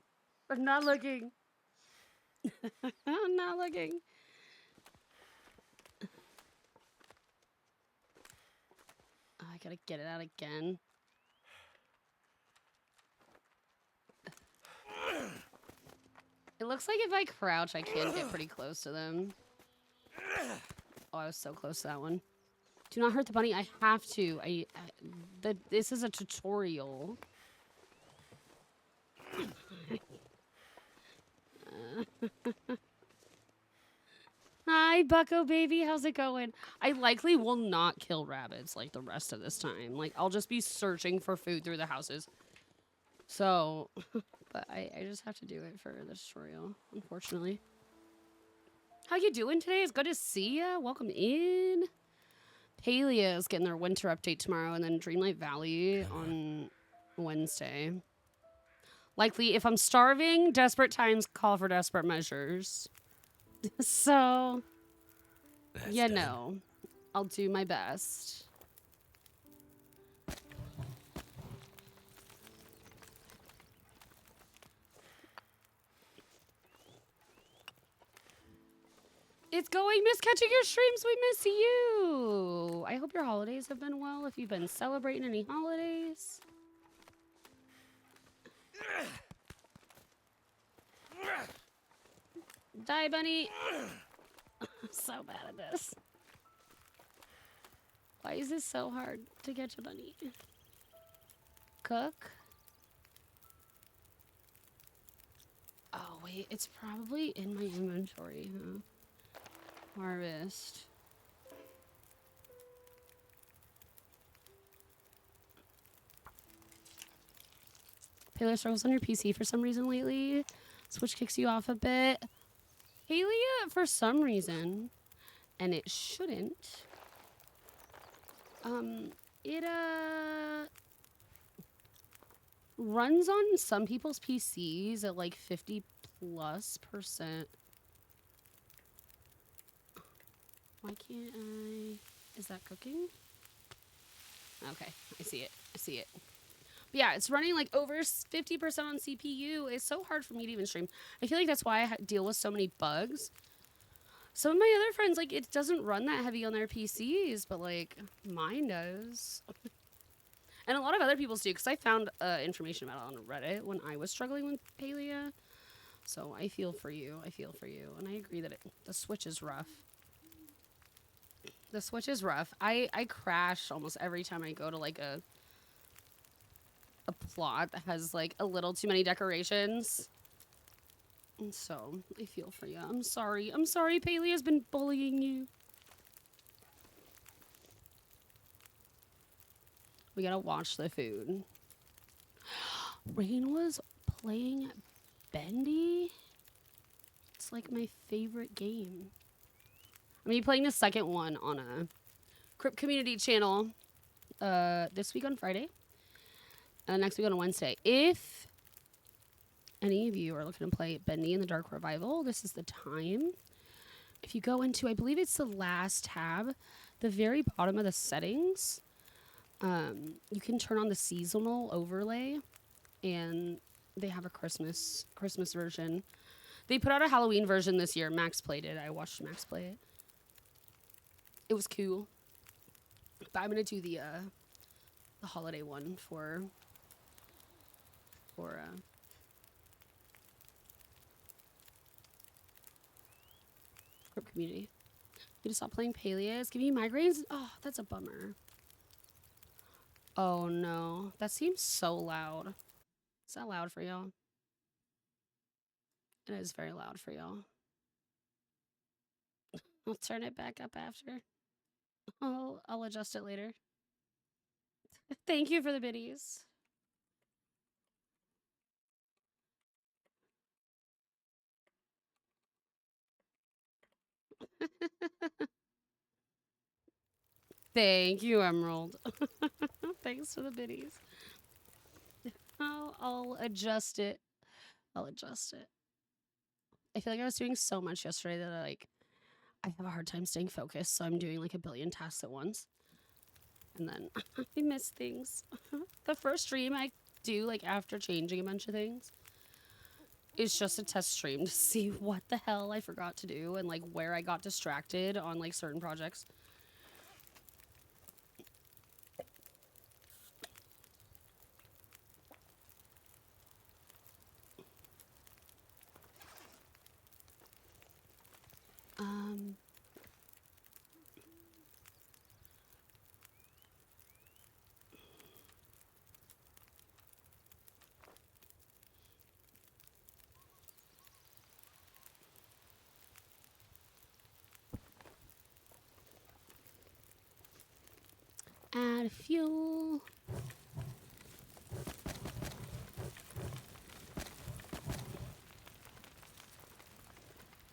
I'm not looking. I'm not looking. Oh, I gotta get it out again. It looks like if I crouch, I can get pretty close to them. Oh, I was so close to that one. Do not hurt the bunny. I have to. This is a tutorial. Hi, Bucko baby. How's it going? I likely will not kill rabbits like the rest of this time. Like, I'll just be searching for food through the houses. So, but I just have to do it for the tutorial, unfortunately. How you doing today? It's good to see ya. Welcome in. Palia is getting their winter update tomorrow, and then Dreamlight Valley on Wednesday. Likely, if I'm starving, desperate times call for desperate measures. So, you know, I'll do my best. It's going, miss catching your streams. We miss you. I hope your holidays have been well. If you've been celebrating any holidays. Die, bunny. I'm so bad at this. Why is this so hard to catch a bunny? Cook. Oh, wait. It's probably in my inventory, huh? Harvest. Paler struggles on your PC for some reason lately. Switch kicks you off a bit. Halia, for some reason, and it shouldn't. It runs on some people's PCs at like 50+%. Why can't I? Is that cooking? Okay, I see it. I see it. But yeah, it's running like over 50% on CPU. It's so hard for me to even stream. I feel like that's why I deal with so many bugs. Some of my other friends, like, it doesn't run that heavy on their PCs, but like mine does. And a lot of other people's do, because I found information about it on Reddit when I was struggling with Palia. So I feel for you. I feel for you. And I agree that the Switch is rough. The Switch is rough. I crash almost every time I go to like a plot that has like a little too many decorations. And so I feel for you. I'm sorry. I'm sorry Paley has been bullying you. We gotta watch the food. Rain was playing Bendy. It's like my favorite game. I'm gonna be playing the second one on a Crypt Community channel this week on Friday. Next week on Wednesday. If any of you are looking to play Bendy in the Dark Revival, this is the time. If you go into, I believe it's the last tab, the very bottom of the settings, you can turn on the seasonal overlay, and they have a Christmas version. They put out a Halloween version this year. Max played it. I watched Max play it. It was cool. But I'm gonna do the holiday one for Crypt Community. You just stop playing Palia. It's giving you migraines. Oh, that's a bummer. Oh no, that seems so loud. Is that loud for y'all? It is very loud for y'all. I'll turn it back up after. I'll adjust it later. Thank you for the biddies. Thank you, Emerald. Thanks for the biddies. I'll adjust it. I'll adjust it. I feel like I was doing so much yesterday that I have a hard time staying focused, so I'm doing like a billion tasks at once. And then I miss things. The first stream I do, like after changing a bunch of things, is just a test stream to see what the hell I forgot to do and like where I got distracted on like certain projects. Add fuel.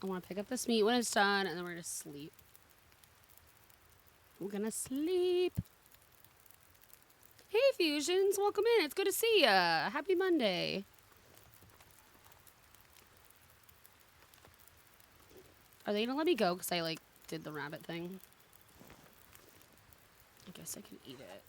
I want to pick up this meat when it's done, and then we're gonna sleep. We're gonna sleep. Hey, Fusions, welcome in. It's good to see ya. Happy Monday. Are they gonna let me go? Because I, like, did the rabbit thing. I guess I can eat it.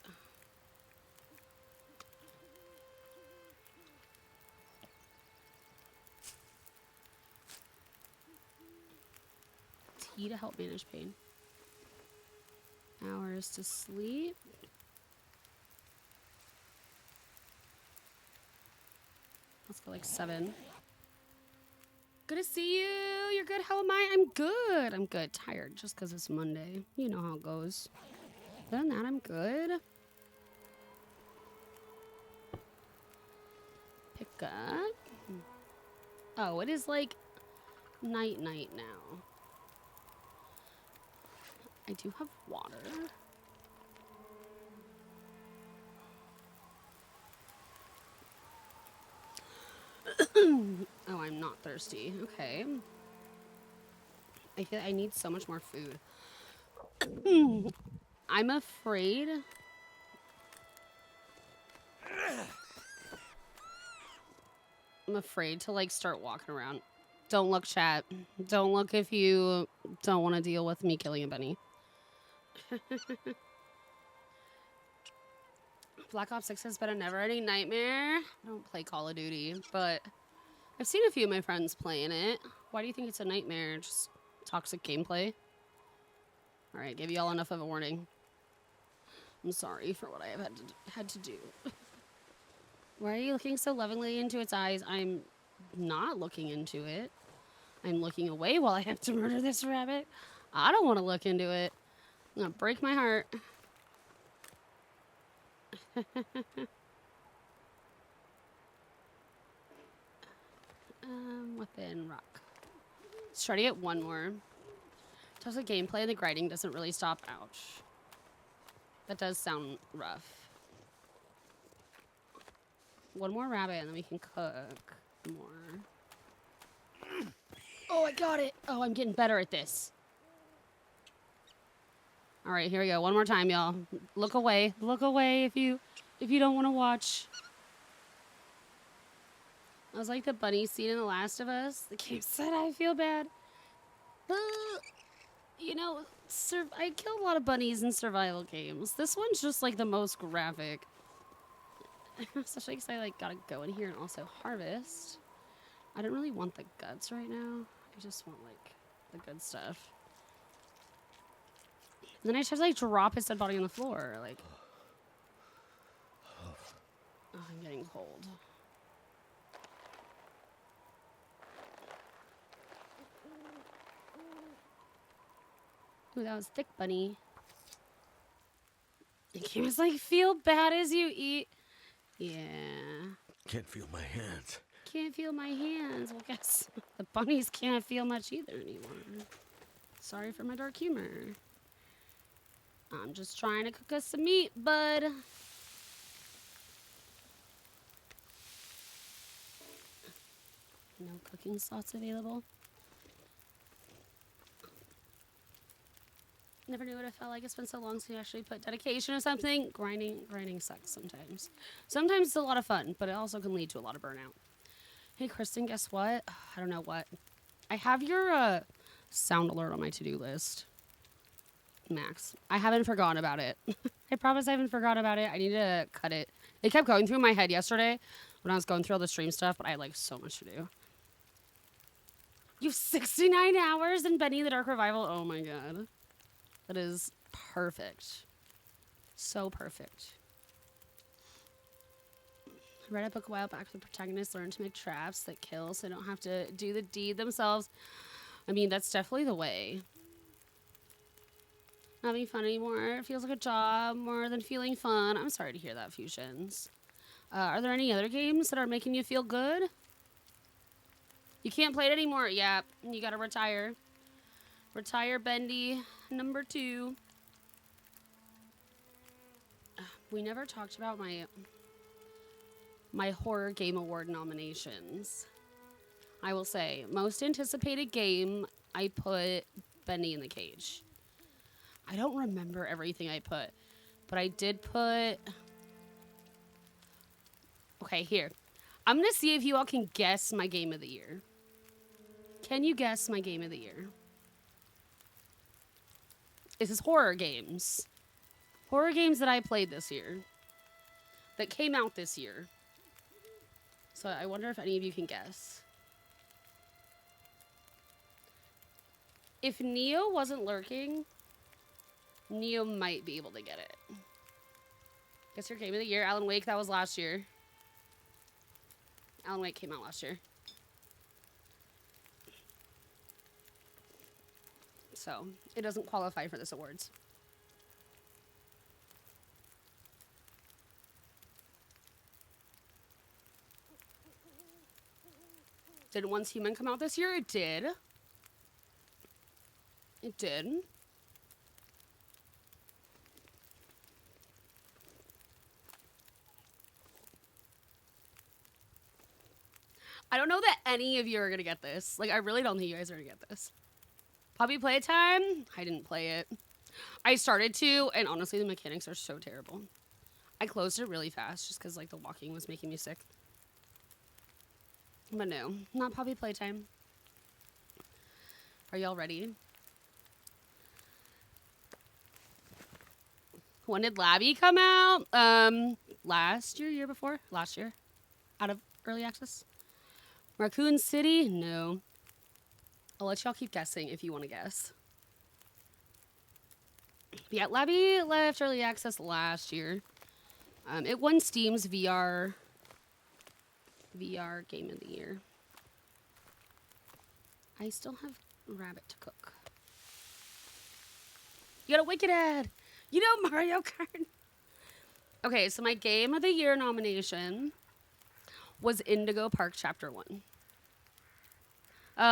Tea to help manage pain. Hours to sleep. Let's go like 7. Good to see you. You're good. How am I? I'm good. I'm good. Tired just because it's Monday. You know how it goes. Other than that, I'm good. Pick up. Oh, it is like night now. I do have water. Oh, I'm not thirsty. Okay. I feel like I need so much more food. I'm afraid. I'm afraid to like start walking around. Don't look, chat. Don't look if you don't want to deal with me killing a bunny. Black Ops 6 has been a never-ending nightmare. I don't play Call of Duty, but I've seen a few of my friends playing it. Why do you think it's a nightmare? Just toxic gameplay? All right, give you all enough of a warning. I'm sorry for what I have had to do. Why are you looking so lovingly into its eyes? I'm not looking into it. I'm looking away while I have to murder this rabbit. I don't want to look into it. I'm gonna break my heart. Weapon, rock. Let's try to get one more. Just the gameplay and the grinding doesn't really stop. Ouch. That does sound rough. One more rabbit and then we can cook more. Oh, I got it. Oh, I'm getting better at this. All right, here we go. One more time, y'all. Look away. Look away if you don't want to watch. I was like the bunny scene in The Last of Us. The game said I feel bad. You know, I killed a lot of bunnies in survival games. This one's just like the most graphic. Especially because I like gotta go in here and also harvest. I don't really want the guts right now. I just want like the good stuff. And then I just have to like drop his dead body on the floor. Like, oh, I'm getting cold. Ooh, that was thick, bunny. The game is like, feel bad as you eat. Yeah. Can't feel my hands. Can't feel my hands. Well, guess the bunnies can't feel much either anymore. Sorry for my dark humor. I'm just trying to cook us some meat, bud. No cooking sauce available. Never knew what it felt like. It's been so long since you actually put dedication to something. Grinding sucks sometimes. Sometimes it's a lot of fun, but it also can lead to a lot of burnout. Hey, Kristen, guess what? I don't know what. I have your sound alert on my to-do list. Max, I haven't forgotten about it. I promise I haven't forgotten about it. I need to cut it. It kept going through my head yesterday when I was going through all the stream stuff, but I had like so much to do. You have 69 hours in Benny the Dark Revival. Oh my god. That is perfect. So perfect. I read a book a while back where the protagonists learn to make traps that kill so they don't have to do the deed themselves. I mean, that's definitely the way. Not having fun anymore. It feels like a job more than feeling fun. I'm sorry to hear that, Fusions. Are there any other games that are making you feel good? You can't play it anymore. Yeah, you gotta retire. Retire Bendy number 2. We never talked about my horror game award nominations. I will say, most anticipated game, I put Bendy in the Cage. I don't remember everything I put, but I did put... Okay, here. I'm gonna see if you all can guess my game of the year. Can you guess my game of the year? This is horror games. Horror games that I played this year. That came out this year. So I wonder if any of you can guess. If Neo wasn't lurking, Neo might be able to get it. Guess your game of the year. Alan Wake, that was last year. Alan Wake came out last year. So, it doesn't qualify for this awards. Did Once Human come out this year? It did. It did. I don't know that any of you are going to get this. Like, I really don't think you guys are going to get this. Puppy Playtime? I didn't play it. I started to, and honestly, the mechanics are so terrible. I closed it really fast just because, like, the walking was making me sick. But no, not Puppy Playtime. Are y'all ready? When did Labby come out? Last year before? Last year. Out of early access. Raccoon City? No. I'll let y'all keep guessing if you want to guess. Yeah, Labby left early access last year. It won Steam's VR Game of the Year. I still have rabbit to cook. You got a Wicked ad. You know Mario Kart. Okay, so my Game of the Year nomination was Indigo Park Chapter 1.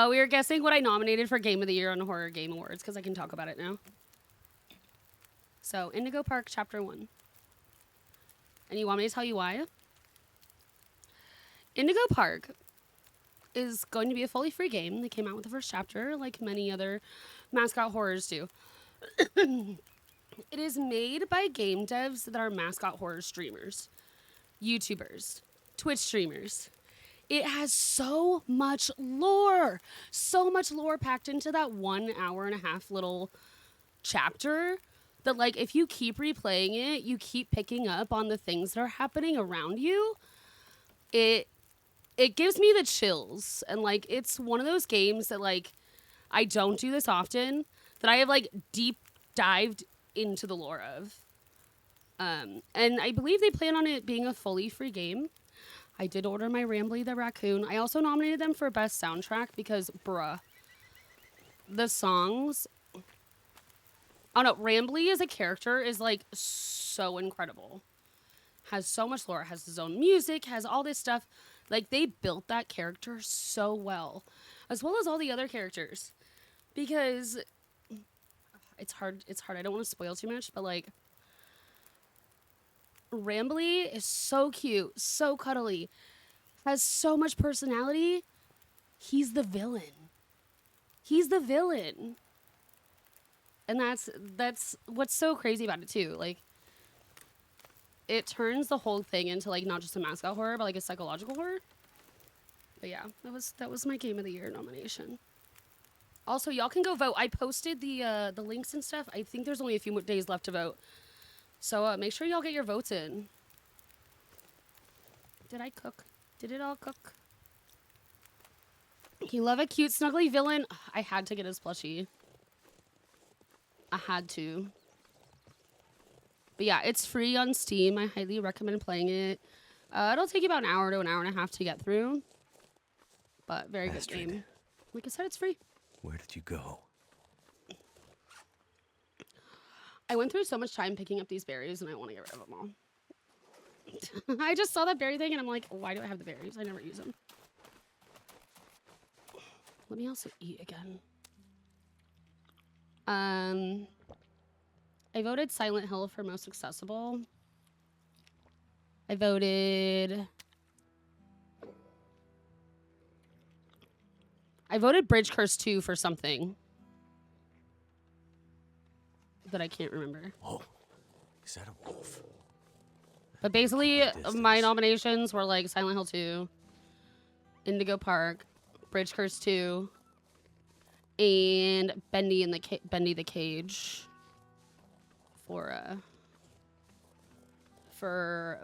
We were guessing what I nominated for Game of the Year on Horror Game Awards because I can talk about it now. So, Indigo Park Chapter 1. And you want me to tell you why? Indigo Park is going to be a fully free game. They came out with the first chapter, like many other mascot horrors do. It is made by game devs that are mascot horror streamers, YouTubers, Twitch streamers. It has so much lore packed into that 1 hour and a half little chapter that, like, if you keep replaying it, you keep picking up on the things that are happening around you. It gives me the chills. And, like, it's one of those games that, like, I don't do this often, that I have, like, deep dived into the lore of. And I believe they plan on it being a fully free game. I did order my Rambly the Raccoon. I also nominated them for Best Soundtrack because, bruh, the songs... Oh no, Rambly as a character is, like, so incredible. Has so much lore, has his own music, has all this stuff. Like, they built that character so well. As well as all the other characters. Because it's hard. I don't want to spoil too much, but, like, Rambly is so cute, so cuddly, has so much personality. He's the villain. And that's what's so crazy about it too. Like, it turns the whole thing into, like, not just a mascot horror, but, like, a psychological horror. But yeah, that was my Game of the Year nomination. Also, y'all can go vote. I posted the links and stuff. I think there's only a few more days left to vote. So make sure y'all get your votes in. Did I cook? Did it all cook? You love a cute, snuggly villain? I had to get his plushie. I had to. But yeah, it's free on Steam. I highly recommend playing it. It'll take you about an hour to an hour and a half to get through. But very good game. Like I said, it's free. Where did you go? I went through so much time picking up these berries, and I want to get rid of them all. I just saw that berry thing, and I'm like, why do I have the berries? I never use them. Let me also eat again. I voted Silent Hill for most accessible. I voted Bridge Curse 2 for something that I can't remember. Oh, is that a wolf? But basically, my nominations were, like, Silent Hill 2, Indigo Park, Bridge Curse 2, and Bendy the Cage for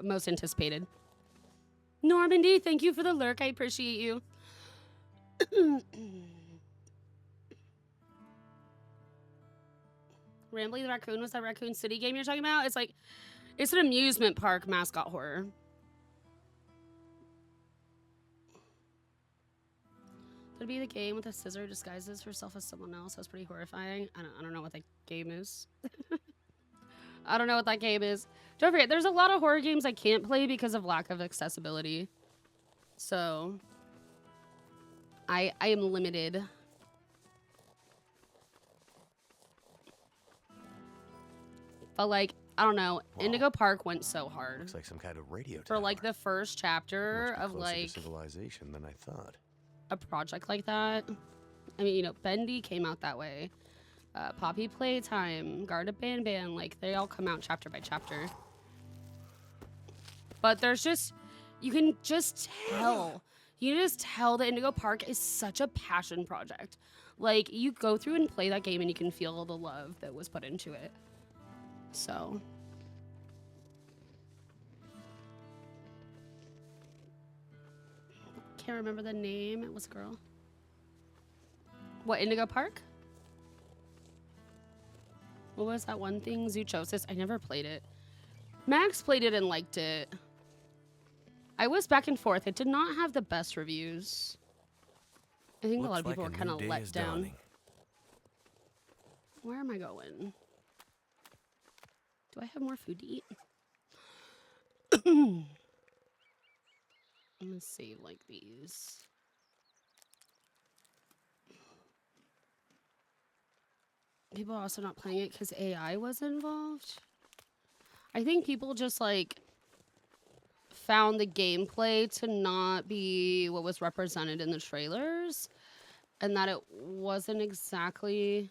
most anticipated. Normandy, thank you for the lurk. I appreciate you. Rambly the Raccoon was that Raccoon City game you're talking about? It's like, it's an amusement park mascot horror. That'd be the game with a scissor disguises herself as someone else. That's pretty horrifying. I don't know what that game is. I don't know what that game is. Don't forget, there's a lot of horror games I can't play because of lack of accessibility. So, I am limited. But, like, I don't know. Wow. Indigo Park went so hard. Looks like some kind of radio tower. For, like, the first chapter Much of, closer to like, civilization than I thought. a project like that. I mean, you know, Bendy came out that way. Poppy Playtime, Garda Ban, like, they all come out chapter by chapter. But there's just, you can just tell. You can just tell that Indigo Park is such a passion project. Like, you go through and play that game and you can feel the love that was put into it. So, can't remember the name. It was a girl. What, Indigo Park? What was that one thing? Zoochosis. I never played it. Max played it and liked it. I was back and forth. It did not have the best reviews. I think a lot of people were kind of let down. Where am I going? Do I have more food to eat? I'm gonna save like these. People are also not playing it because AI was involved. I think people just like found the gameplay to not be what was represented in the trailers, and that it wasn't exactly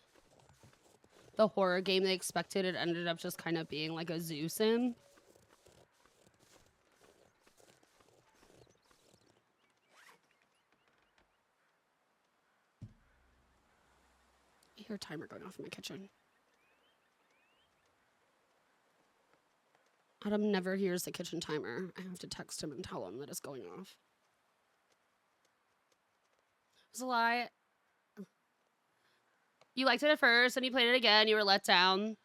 the horror game they expected. It ended up just kind of being like a zoo sim. I hear a timer going off in my kitchen. Adam never hears the kitchen timer. I have to text him and tell him that it's going off. It was a lie. You liked it at first, and you played it again. You were let down.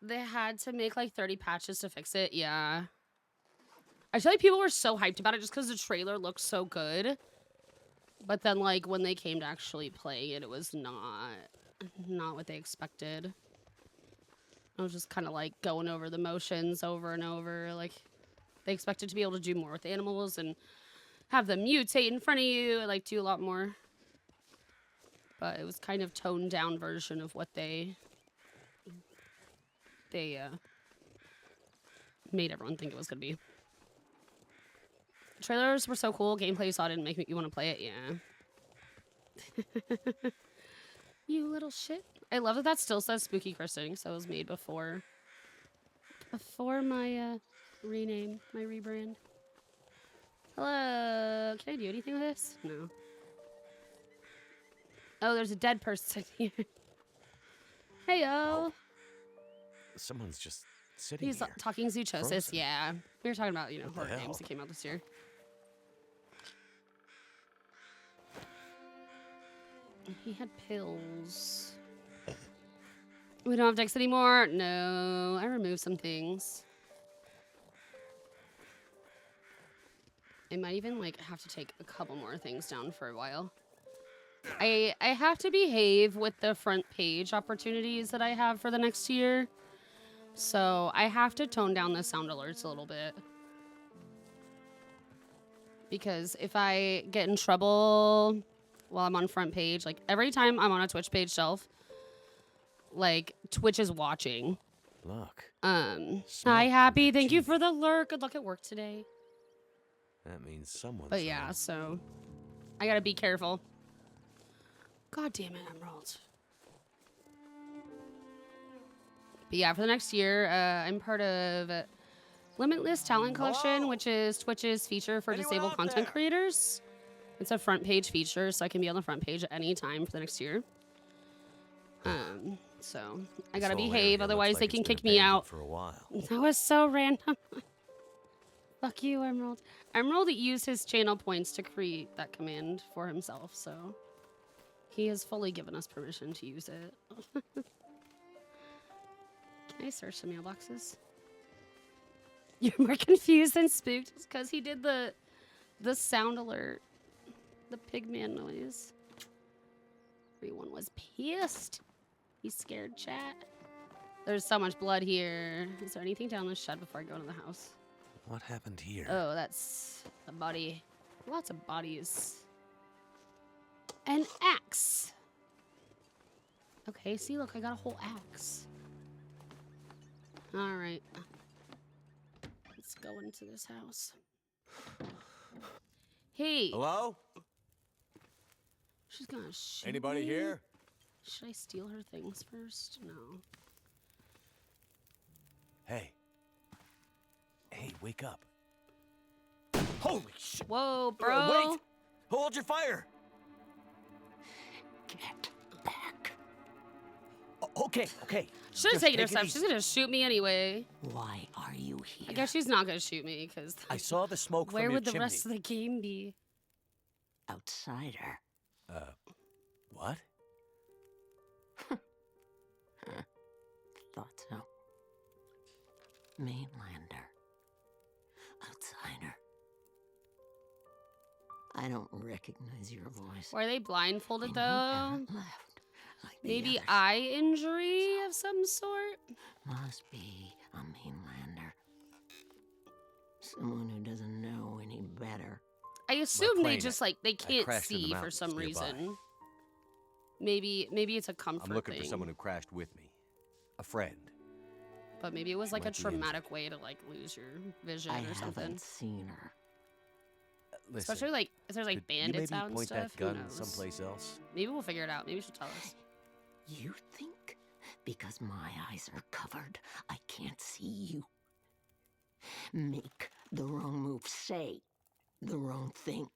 They had to make like 30 patches to fix it. Yeah. I feel like people were so hyped about it just because the trailer looked so good. But then, like, when they came to actually play it, it was not what they expected. I was just kind of like going over the motions over and over. Like, they expected to be able to do more with animals and have them mutate in front of you and like do a lot more. But it was kind of toned down version of what they made everyone think it was gonna be. The trailers were so cool. Gameplay you saw didn't make you want to play it. Yeah. You little shit. I love that that still says Spooky Kristyn, so it was made before my rename, my rebrand. Hello. Can I do anything with this? No. Oh, there's a dead person here. Hey, yo. Someone's just sitting He's here. talking zoochosis. Frozen. Yeah. We were talking about, you know, What the horror hell? games that came out this year. He had pills. We don't have decks anymore. No, I removed some things. I might even like have to take a couple more things down for a while. I have to behave with the front page opportunities that I have for the next year. So I have to tone down the sound alerts a little bit. Because if I get in trouble while I'm on front page, like every time I'm on a Twitch page shelf, like Twitch is watching. Look. Hi, Smoke Happy. from that Thank you chimney. for the lurk. Good luck at work today. That means someone's But yeah, home. so I gotta be careful. God damn it, Emerald. But yeah, for the next year, I'm part of Limitless Talent Collection, which is Twitch's feature for disabled content creators. It's a front page feature, so I can be on the front page at any time for the next year. So I gotta This whole behave, area otherwise looks they like can it's been kick me abandoned out. for a while. That was so random. Fuck you, Emerald. Emerald used his channel points to create that command for himself, so he has fully given us permission to use it. Can I search the mailboxes? You're more confused than spooked because he did the sound alert, the pigman noise. Everyone was pissed. He's scared, chat. There's so much blood here. Is there anything down the shed before I go into the house? What happened here? Oh, that's a body. Lots of bodies. An axe. Okay, see, look, I got a whole axe. All right. Let's go into this house. Hey. Hello? She's gonna shoot Anybody me? here? Should I steal her things first? No. Hey. Hey, wake up. Holy shit. Whoa, bro. Wait! Hold your fire! Get back. Okay. Should have Just taken her take it stuff. easy. She's gonna shoot me anyway. Why are you here? I guess she's not gonna shoot me because I saw the smoke where from your would the chimney. rest of the game be? outsider. What? Thought so. Mainlander. Outsider. I don't recognize your voice. Were they blindfolded And you though? haven't left like the Maybe others. eye injury of some sort? Must be a mainlander. Someone who doesn't know any better. I assume they plane, just like they can't crashed in the see for mountains some nearby. reason. Maybe it's a comfort I'm looking thing. for someone who crashed with me. A friend. But maybe it was like a might be injured. traumatic way to like lose your vision I or something. haven't seen her. Listen, Especially like if there's like could you bandits maybe out and point stuff. that gun Who knows? someplace else? Maybe we'll figure it out. Maybe she'll tell us. You think because my eyes are covered, I can't see you? Make the wrong move, say the wrong thing.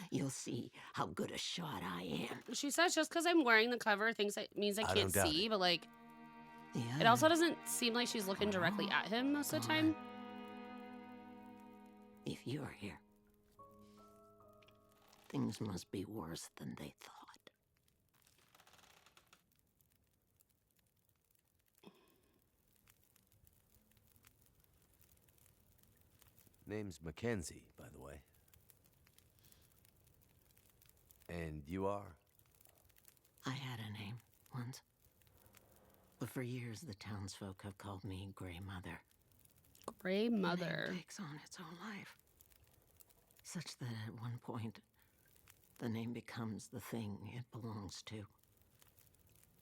You'll see how good a shot I am. She says just because I'm wearing the cover thinks it means I I can't don't doubt see, it. but like Yeah. it also doesn't seem like she's looking directly at him most of the time. If you're here, things must be worse than they thought. Name's Mackenzie, by the way. And you are? I had a name once. But for years, the townsfolk have called me Grey Mother. Grey The name Mother. takes on its own life. Such that at one point, the name becomes the thing it belongs to.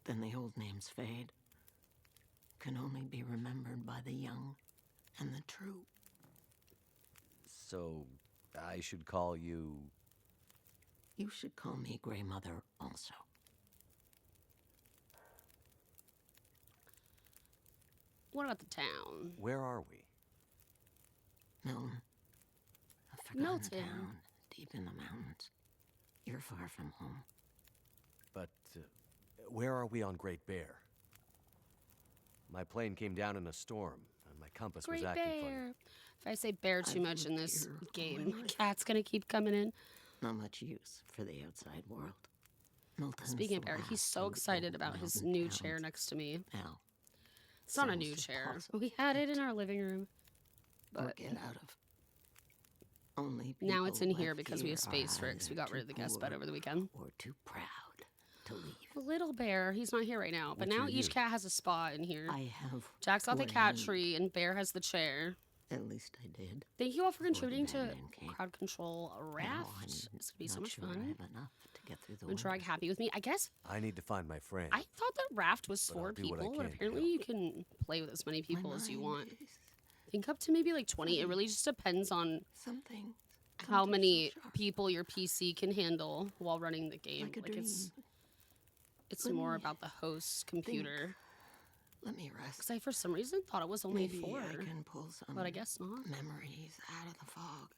Then the old names fade. Can only be remembered by the young and the true. So, I should call you... You should call me Grey Mother also. What about the town? Where are we? Milton. A forgotten Milton. town deep in the mountains. You're far from home. But, where are we on Great Bear? My plane came down in a storm, and my compass Great was acting funny. Bear. If I say bear too I've much in lived this here all my game, life. cat's gonna keep coming in. Not much use for the outside world. Milton's Speaking of the bear, he's last so of the excited old about his mountain new towns. chair next to me. Now, It's not a sounds new chair. impossible We had to it in our living room. or But get out of. Only now it's in people here left because we have here space are for it because we either got rid of the too guest bed poor over the weekend. or too proud to leave. Little bear, he's not here right now. But Which now are each you? cat has a spot in here. I have. Jack's got the what I cat need. tree and Bear has the chair. At least I did. Thank you all for Before the contributing to madman came. Crowd Control Now Raft. I'm It's gonna be so not much sure I fun. have enough to get through the And Drag winter. happy with me. I guess I need to find my friend. I thought that Raft was But 4 I'll do what I people, but can to apparently help. you can play with as many My people as you mind want. is I think up to maybe like 20. It really just depends on something. how many people your PC can handle while running the game. Like a Like it's Let more me about the host's computer. Let me rest. Because I for some reason thought it was only Maybe 4, I can pull some but I guess not. memories out of the fog.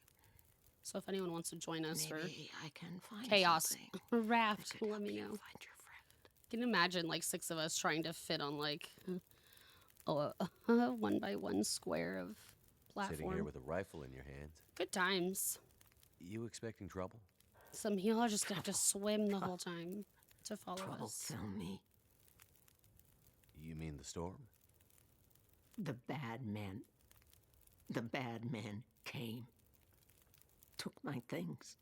So if anyone wants to join us for Maybe I can find chaos something that raft, could let help me you know. find your friend. I can imagine like 6 of us trying to fit on like a 1x1 square of Sitting here platform. with a rifle in your hands. Good times. You expecting trouble? Some y'all are just gonna have to swim the whole time to follow Trouble us. found me. You mean the storm? The bad men. The bad men came. Took my things.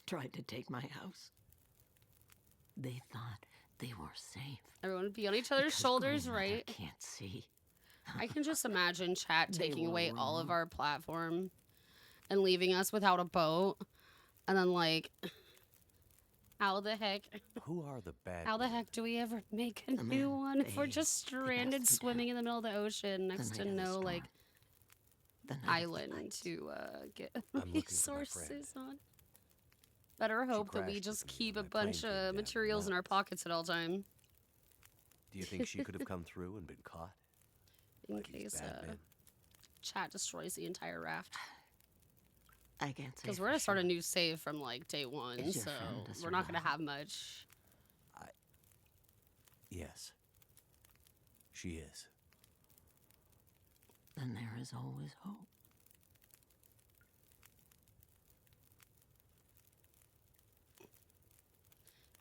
Tried to take my house. They thought they were safe. Everyone would be on each other's because shoulders, Grandmother right? Can't see. I can just imagine chat They taking were away all of wrong. our platform and leaving us without a boat. And then like, how the heck? Who are the bad How the men? heck do we ever make a The new man, one if we're they just stranded passed them swimming in down. the middle of the ocean next night to of the no storm. like The night of the island lights. to get I'm looking for my resources on? Better hope that we crashed just with me keep a when my plane bunch came down of in the materials in our mountains. pockets at all time Do you think she could have come through and been caught? in Like these case bad men? chat destroys the entire raft. I can't say Because for we're gonna start a sure. new save from like day 1, Is your so friend a we're not gonna survivor? have much. Yes. She is. Then there is always hope.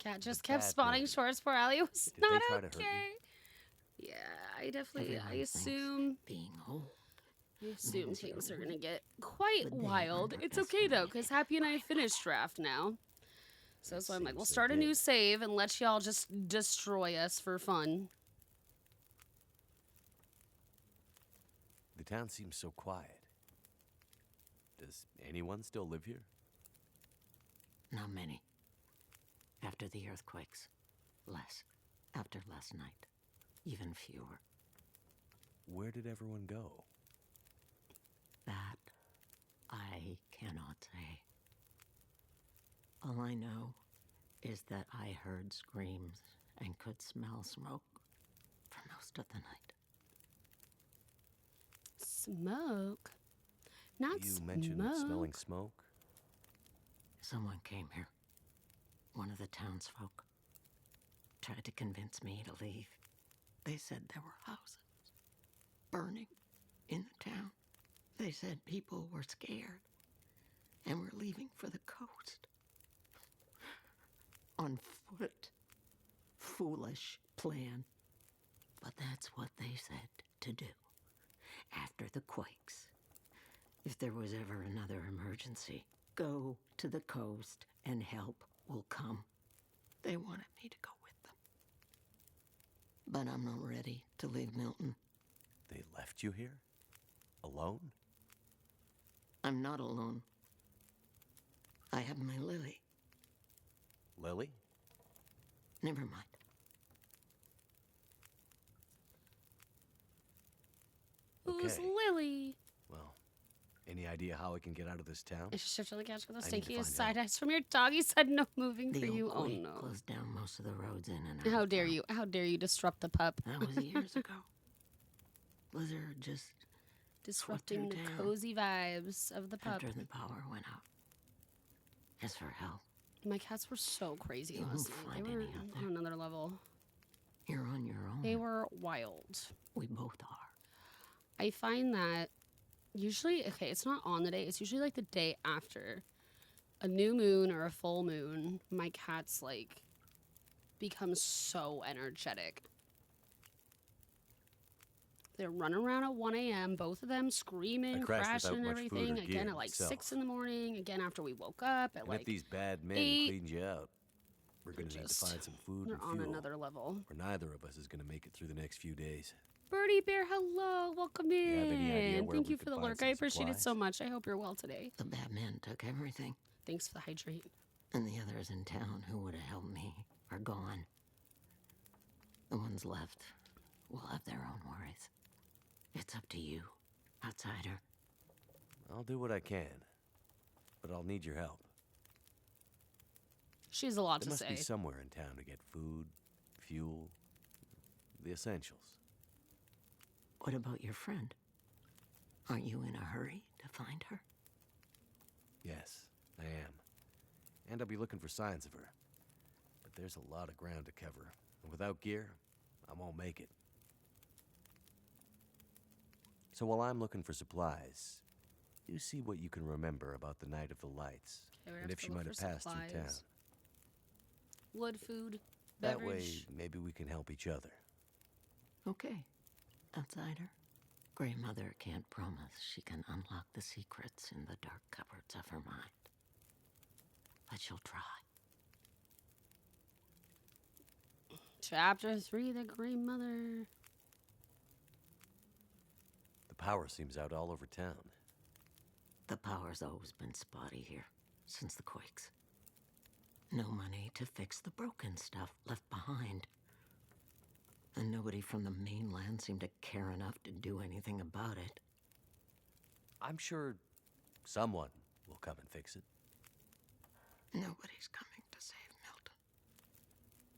Cat just The kept bad spawning men. shorts. Poor Allie was Did they not try to hurt you? okay. Yeah, I definitely, Everyone I thinks assume being old things you're are gonna weak, get quite but they wild. It's okay though, because underestimated Happy and I my finished draft now. So It that's why I'm like, seems we'll they start a new did. save and let y'all just destroy us for fun. The town seems so quiet. Does anyone still live here? Not many. After the earthquakes. Less. After last night. Even fewer. Where did everyone go? That I cannot say. All I know is that I heard screams and could smell smoke for most of the night. Smoke? Not You smoke. mentioned smelling smoke? Someone came here. One of the townsfolk. Tried to convince me to leave. They said there were houses burning in the town. They said people were scared and were leaving for the coast. On foot. Foolish plan. But that's what they said to do. After the quakes. If there was ever another emergency, go to the coast and help will come. They wanted me to go with them. But I'm not ready to leave Milton. They left you here? Alone? I'm not alone. I have my Lily. Lily? Never mind. Who's Okay. Lily? Well, any idea how I can get out of this town? I just shifted on the couch with the I need to stinkiest find side out. eyes from your dog. He said no moving The for old you. Oh quake no. closed down most of the roads in and out. How of dare town. you? How dare you disrupt the pup? That was years ago. Blizzard just Disrupting the town. cozy vibes of the pup. after the power went out. As for help, My cats were so crazy You won't last night. They find were any out on there. another level. you're on your own. They were wild. We both are. I find that usually, okay, it's not on the day, it's usually like the day after a new moon or a full moon. My cats like become so energetic. They're running around at 1 a.m., both of them screaming, crashed without crashing, and much food everything. or Again gear at like myself. 6 in the morning. Again after we woke up at And like if these bad men 8, cleaned you out, we're going to need to just- find some food they're and on fuel. another level. Or neither of us is going to make it through the next few days. Birdie Bear, hello, welcome in. You have any idea where Thank we you could for the find lurk. some I appreciate it so supplies? much. I hope you're well today. The bad men took everything, Thanks for the hydrate. and the others in town who would have helped me are gone. The ones left will have their own worries. It's up to you, outsider. I'll do what I can, but I'll need your help. She has a lot There to must say. be somewhere in town to get food, fuel, the essentials. What about your friend? Aren't you in a hurry to find her? Yes, I am. And I'll be looking for signs of her. But there's a lot of ground to cover, and without gear, I won't make it. So while I'm looking for supplies, you see what you can remember about the Night of the Lights, Okay, we're gonna and have if to she look might have for passed through town. supplies. Wood, food, That beverage. way, maybe we can help each other. Okay, outsider. Grandmother can't promise she can unlock the secrets in the dark cupboards of her mind. But she'll try. Chapter 3, the grandmother. The power seems out all over town. The power's always been spotty here, since the quakes. No money to fix the broken stuff left behind. And nobody from the mainland seemed to care enough to do anything about it. I'm sure someone will come and fix it. Nobody's coming to save Milton.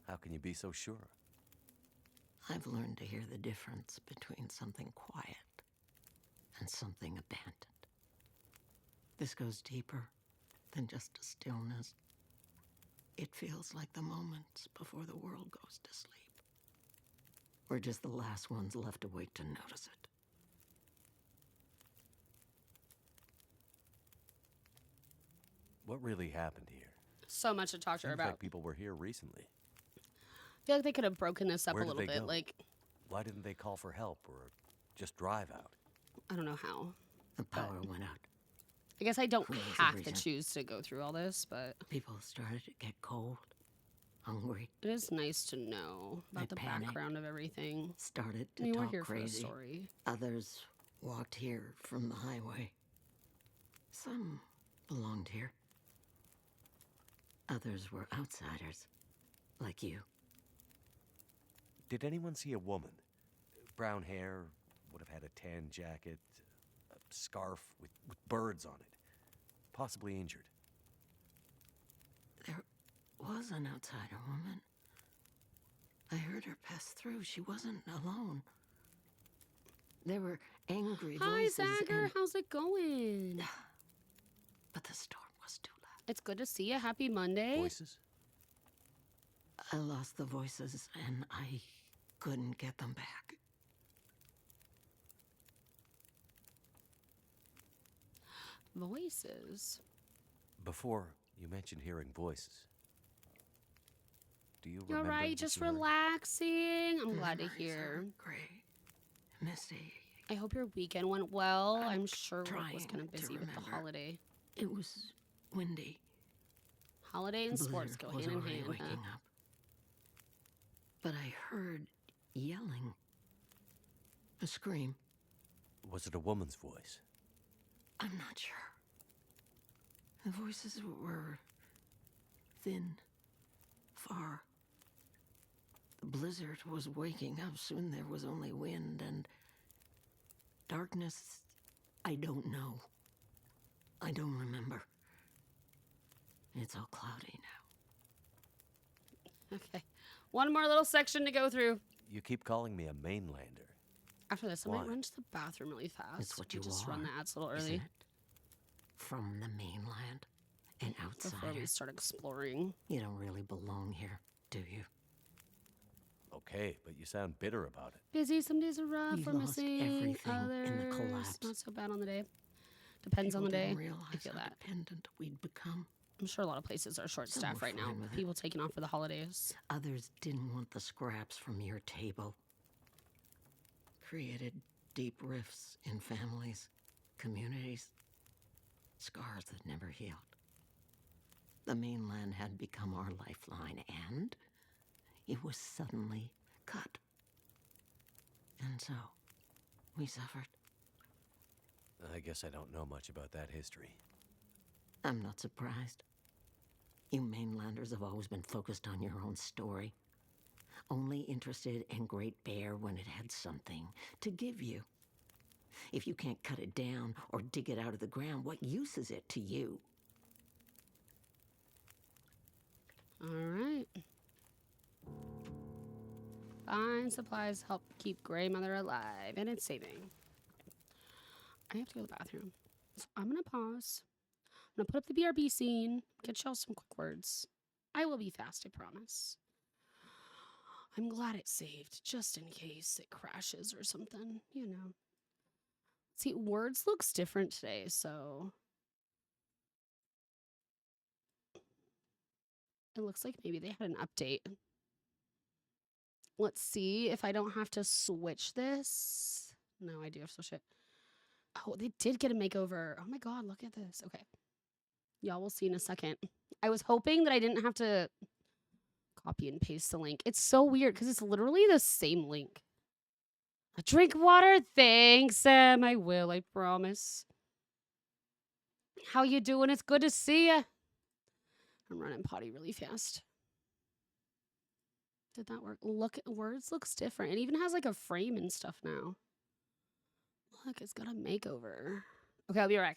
How can you be so sure? I've learned to hear the difference between something quiet and something abandoned. This goes deeper than just a stillness. It feels like the moments before the world goes to sleep. We're just the last ones left awake to notice it. What really happened here? So much to talk to her Seems about. like people were here recently. I feel like they could have broken this up Where a did little they bit. go? Like, Why didn't they call for help or just drive out? I don't know how. The power went out. I guess I don't Who knows the have to reason? choose to go through all this, but People started to get cold, hungry, it is nice to know about the panicked. background of everything. started I to mean, we're talk here for a crazy. story. Others walked here from the highway. Some belonged here. Others were outsiders, like you. Did anyone see a woman? Brown hair, would have had a tan jacket, a scarf with birds on it. Possibly injured. There was an outsider woman. I heard her pass through. She wasn't alone. There were angry Hi, voices, Zagger. How's it going? but the storm was too loud. It's good to see you. Happy Monday. Voices? I lost the voices, and I couldn't get them back. Voices. Before, you mentioned hearing voices. Do you You're remember right. what Just you heard? relaxing. I'm glad to Memories hear. are gray, misty. I hope your weekend went well. I'm sure work was trying kind of to busy with the remember. holiday. It was windy. Holiday and The sports blizzard go was hand in already hand. waking up. But I heard yelling. A scream. Was it a woman's voice? I'm not sure. The voices were thin, far. The blizzard was waking up. Soon there was only wind and darkness. I don't know. I don't remember. It's all cloudy now. Okay. One more little section to go through. You keep calling me a mainlander. After this, I might Why? run to the bathroom really fast. It's what you just are, run the ads a little isn't early it? From the mainland, an before we outsider. start exploring. You don't really belong here, do you? Okay, but you sound bitter about it. Busy. Some days are rough. We We're lost missing everything others. in the collapse. Not so bad on the day. Depends on the People day. didn't realize I feel how that. dependent we'd become. I'm sure a lot of places are short-staffed were right now. fine with it. People taking off for the holidays. Others didn't want the scraps from your table. Created deep rifts in families, communities, scars that never healed. The mainland had become our lifeline, and it was suddenly cut. And so, we suffered. I guess I don't know much about that history. I'm not surprised. You mainlanders have always been focused on your own story. Only interested in Great Bear when it had something to give you. If you can't cut it down or dig it out of the ground, what use is it to you? All right. Find supplies help keep Grey Mother alive, and it's saving. I have to go to the bathroom. So I'm going to pause. I'm going to put up the BRB scene, get y'all some quick words. I will be fast, I promise. I'm glad it saved, just in case it crashes or something, you know. See, words looks different today, so it looks like maybe they had an update. Let's see if I don't have to switch this. No, I do have to switch it. Oh, they did get a makeover. Oh my god, look at this. Okay. Y'all will see in a second. I was hoping that I didn't have to copy and paste the link. It's so weird because it's literally the same link. Drink water? Thanks, Sam. I will, I promise. How you doing? It's good to see ya. I'm running potty really fast. Did that work? Look, words looks different. It even has like a frame and stuff now. Look, it's got a makeover. Okay, I'll be right back.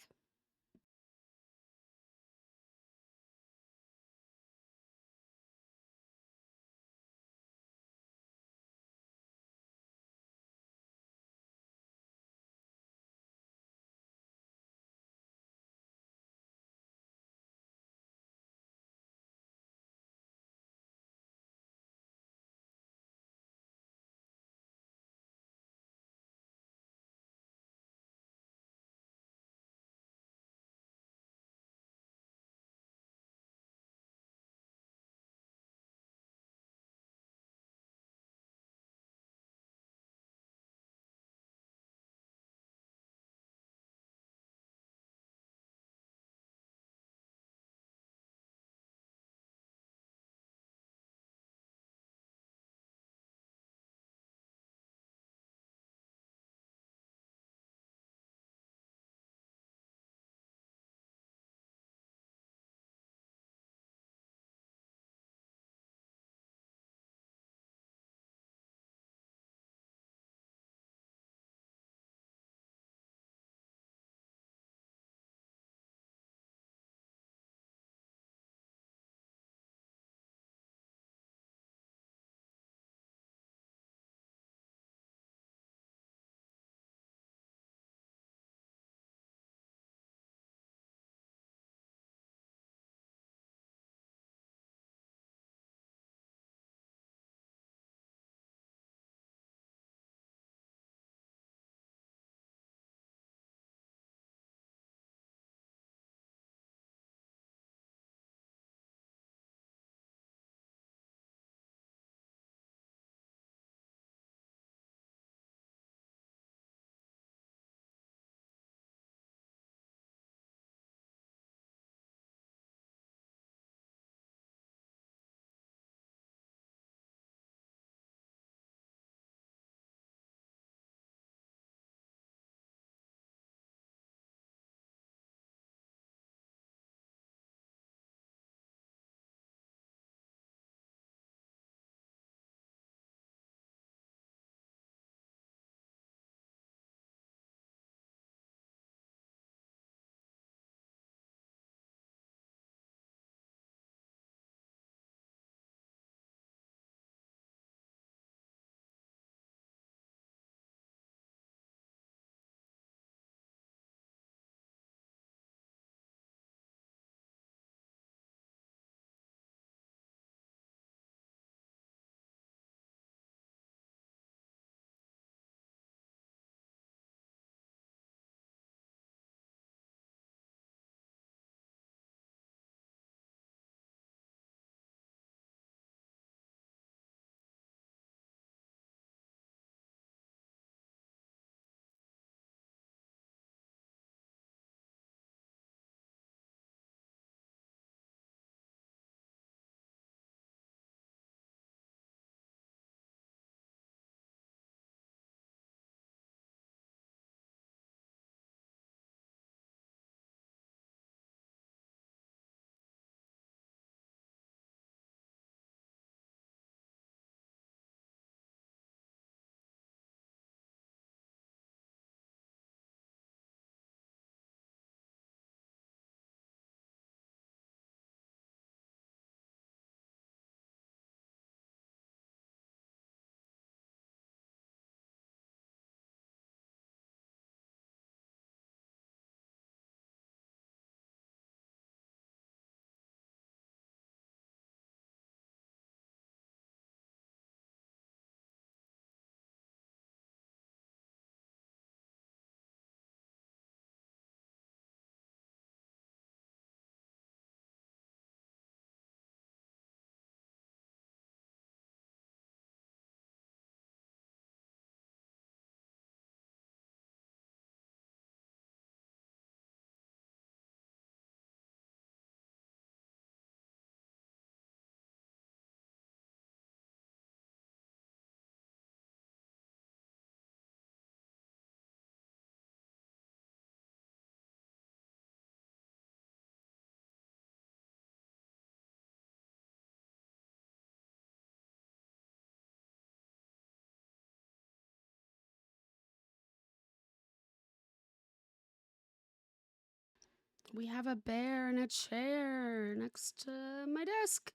We have a bear in a chair next to my desk.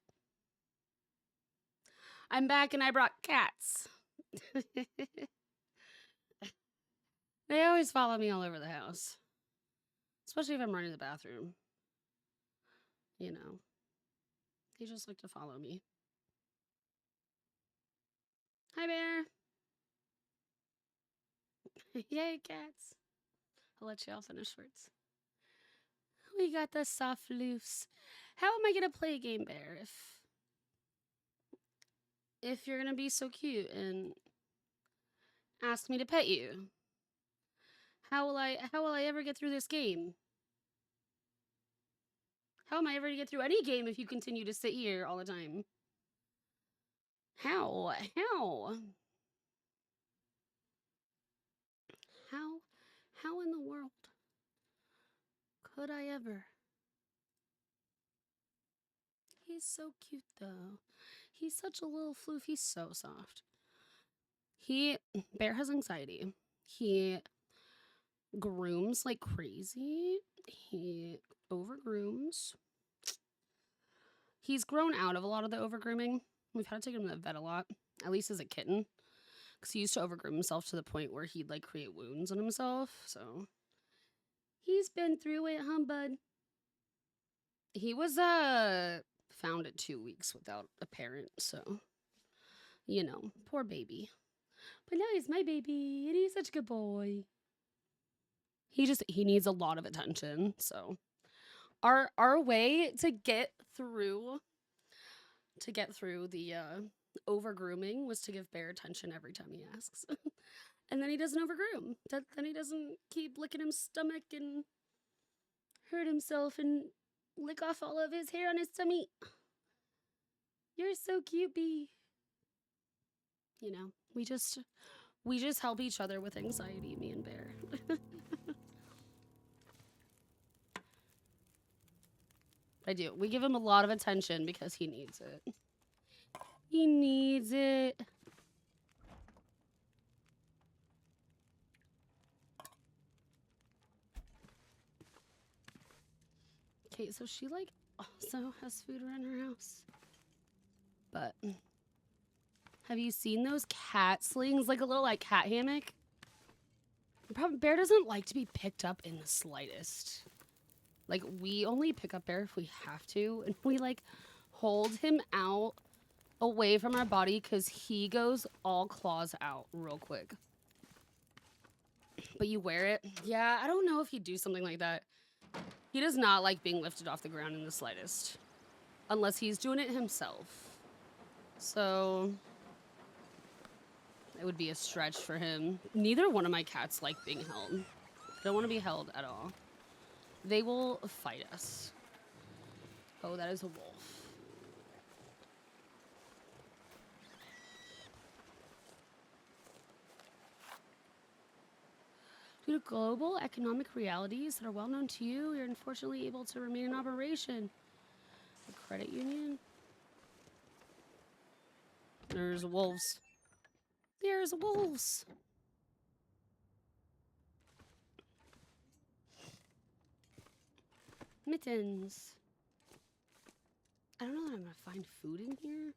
I'm back and I brought cats. They always follow me all over the house, especially if I'm running the bathroom. You know, they just like to follow me. Hi, bear. Yay, cats. I'll let y'all finish first. We got the soft loose. How am I gonna play a game, bear, if you're gonna be so cute and ask me to pet you? How will I ever get through this game? How am I ever gonna get through any game if you continue to sit here all the time? How? How in the world could I ever? He's so cute though. He's such a little floof. He's so soft. Bear has anxiety. He grooms like crazy. He overgrooms. He's grown out of a lot of the overgrooming. We've had to take him to the vet a lot, at least as a kitten, because he used to overgroom himself to the point where he'd like create wounds on himself. So he's been through it, huh, bud? He was found at 2 weeks without a parent, so you know, poor baby. But now he's my baby, and he's such a good boy. He needs a lot of attention. So our way to get through the over grooming was to give Bear attention every time he asks. And then he doesn't overgroom. Then he doesn't keep licking his stomach and hurt himself and lick off all of his hair on his tummy. You're so cute, bee. You know, we just help each other with anxiety, me and Bear. I do. We give him a lot of attention because he needs it. He needs it. Okay, so she like also has food around her house. But have you seen those cat slings? Like a little like cat hammock? Bear doesn't like to be picked up in the slightest. Like, we only pick up Bear if we have to, and we like hold him out away from our body because he goes all claws out real quick. But you wear it? Yeah, I don't know if he'd do something like that. He does not like being lifted off the ground in the slightest, unless he's doing it himself. So it would be a stretch for him. Neither one of my cats like being held. They don't want to be held at all. They will fight us. Oh, that is a wolf. Due to global economic realities that are well known to you, you're unfortunately able to remain in operation. The credit union. There's wolves. There's wolves. Mittens. I don't know that I'm gonna find food in here.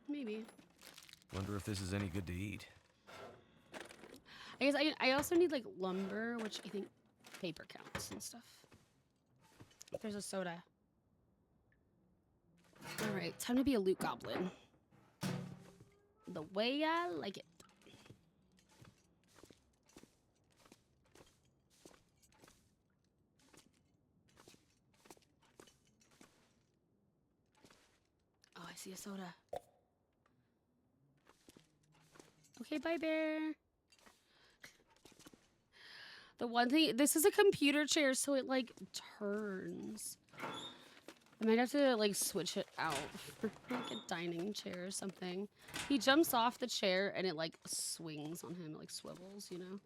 Maybe. Wonder if this is any good to eat. I guess I also need like lumber, which I think paper counts and stuff. There's a soda. All right, time to be a loot goblin. The way I like it. Oh, I see a soda. Okay, bye, Bear. The one thing, this is a computer chair, so it like turns. I might have to like switch it out for like a dining chair or something. He jumps off the chair and it like swings on him, it like swivels, you know?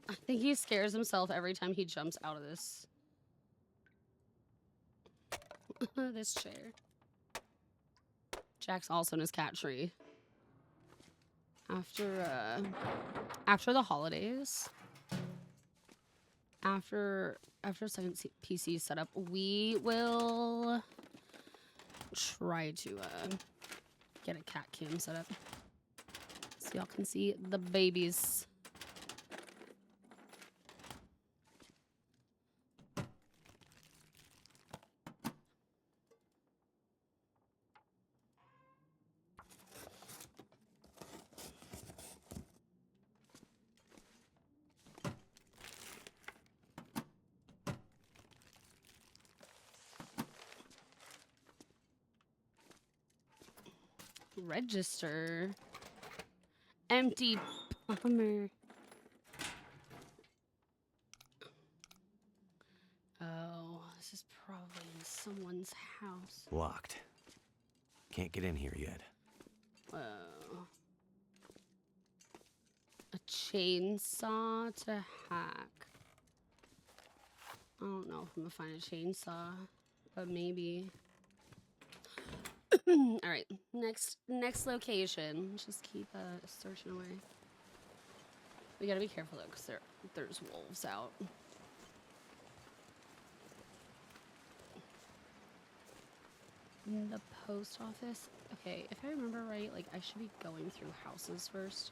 I think he scares himself every time he jumps out of this. This chair. Jack's also in his cat tree. After the holidays, after second PC setup, we will try to get a cat cam set up so y'all can see the babies. Register. Empty bummer. Oh, this is probably in someone's house. Locked. Can't get in here yet. Whoa. A chainsaw to hack. I don't know if I'm gonna find a chainsaw, but maybe. All right, next location. Just keep searching away. We gotta be careful though, because there's wolves out. The post office. Okay, if I remember right, like I should be going through houses first,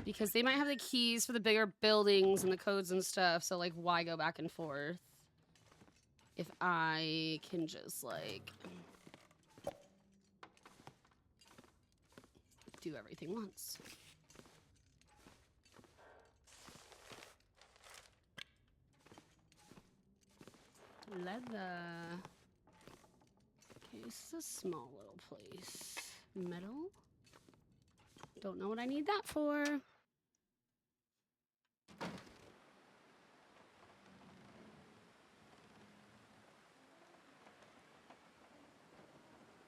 because they might have the keys for the bigger buildings and the codes and stuff. So like, why go back and forth if I can just like do everything once? Leather. Okay, this is a small little place. Metal. Don't know what I need that for.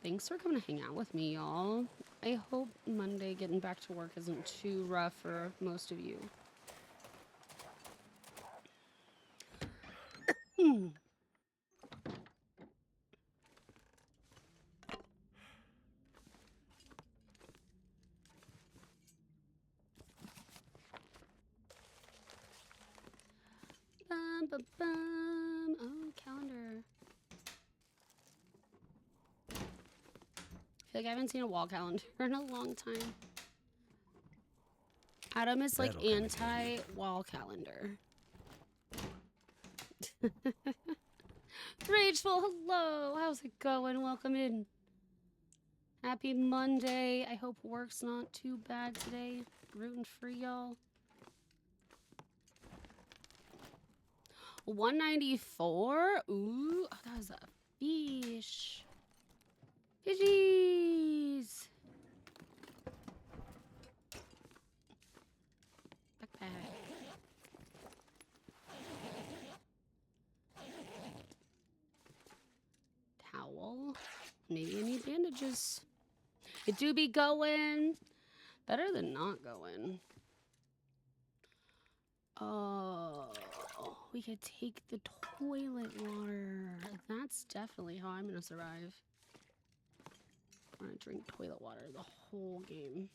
Thanks for coming to hang out with me, y'all. I hope Monday getting back to work isn't too rough for most of you. Bum, bum, bum. Oh, calendar. I feel like I haven't seen a wall calendar in a long time. Adam is like That'll come in handy. anti-wall calendar. Rageful, hello. How's it going? Welcome in. Happy Monday. I hope work's not too bad today. Rootin' for y'all. 194. Ooh, oh, that was a fish. Fishies. Backpack. Towel. Maybe I need bandages. It do be going. Better than not going. Oh, we could take the toilet water. That's definitely how I'm gonna survive. I'm gonna drink toilet water the whole game.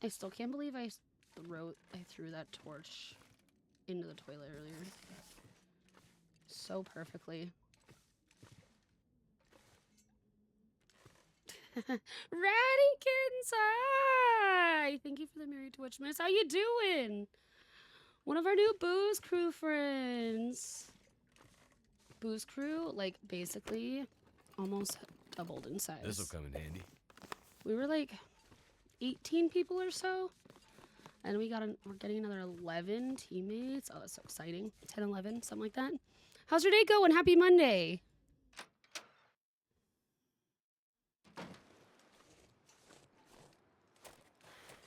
I still can't believe I threw that torch into the toilet earlier. So perfectly. Rattykins, hi! Thank you for the Married to Witch minutes. How you doing? One of our new Booze Crew friends. Booze Crew, like, basically almost doubled in size. This'll come in handy. We were like 18 people or so. And we're getting another 11 teammates. Oh, that's so exciting. 10, 11, something like that. How's your day going? Happy Monday.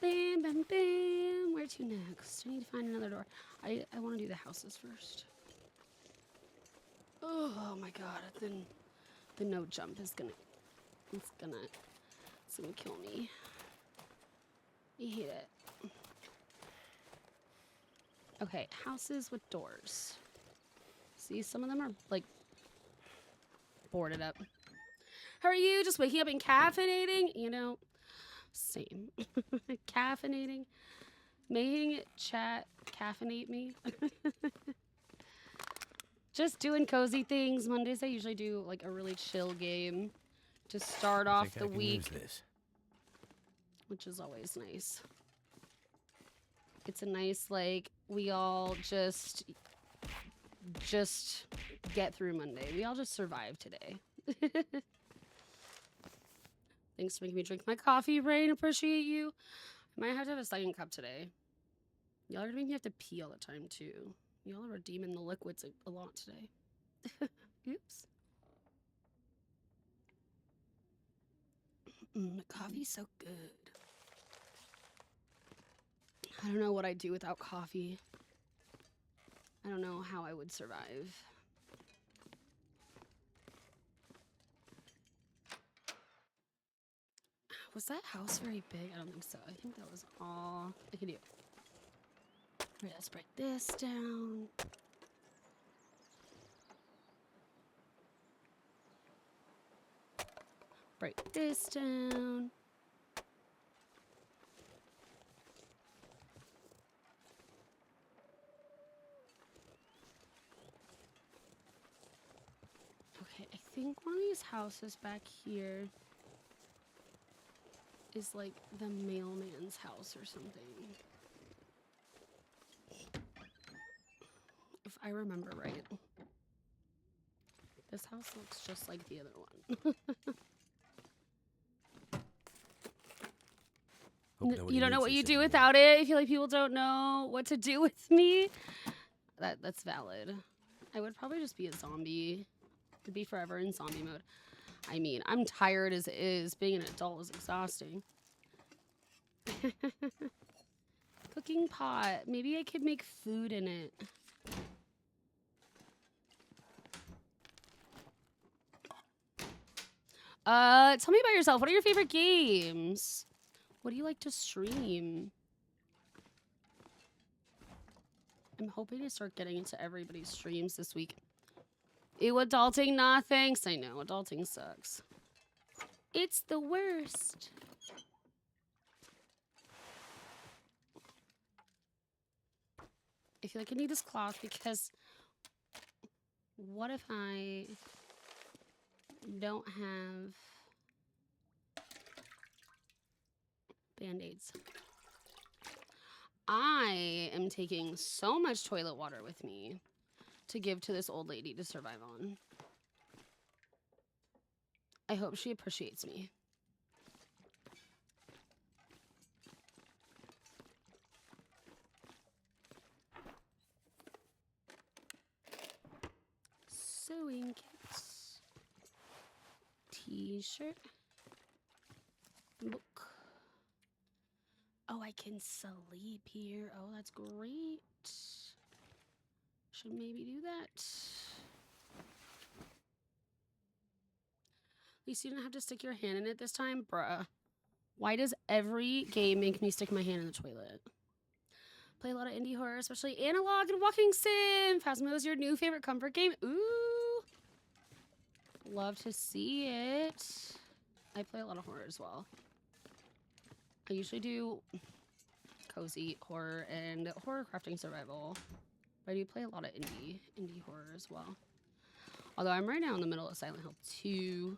Bam, bam, bam. Where to next? I need to find another door. I want to do the houses first. Oh my god. Then the no jump is gonna kill me. I hate it. Okay, houses with doors. See, some of them are like boarded up. How are you? Just waking up and caffeinating? You know, Same. Caffeinating. Making chat caffeinate me. Just doing cozy things. Mondays I usually do like a really chill game to start I off think the I can week, use this. which is always nice. It's a nice, like, we all just get through Monday. We all just survive today. Thanks for making me drink my coffee, Rain. Appreciate you. I might have to have a second cup today. Y'all are gonna make me have to pee all the time, too. Y'all are redeeming the liquids a lot today. Oops. The coffee's so good. I don't know what I'd do without coffee. I don't know how I would survive. Was that house very big? I don't think so. I think that was all I could do. Alright, let's break this down. Break this down. Okay, I think one of these houses back here is like the mailman's house or something. If I remember right. This house looks just like the other one. You don't know what you do without it. I feel like people don't know what to do with me. That's valid. I would probably just be a zombie. I'd be forever in zombie mode. I mean, I'm tired as it is. Being an adult is exhausting. Cooking pot. Maybe I could make food in it. Tell me about yourself. What are your favorite games? What do you like to stream? I'm hoping to start getting into everybody's streams this week. Ew, adulting? Nah, thanks. I know, adulting sucks. It's the worst. I feel like I need this cloth because what if I don't have Band-Aids? I am taking so much toilet water with me to give to this old lady to survive on. I hope she appreciates me. Sewing kits. T-shirt. Book. Oh, I can sleep here. Oh, that's great. Should maybe do that. At least you didn't have to stick your hand in it this time, bruh. Why does every game make me stick my hand in the toilet? Play a lot of indie horror, especially Analog and Walking Sim. Phasmo is your new favorite comfort game. Ooh. Love to see it. I play a lot of horror as well. I usually do cozy horror and horror crafting survival. But I do play a lot of indie horror as well. Although I'm right now in the middle of Silent Hill 2.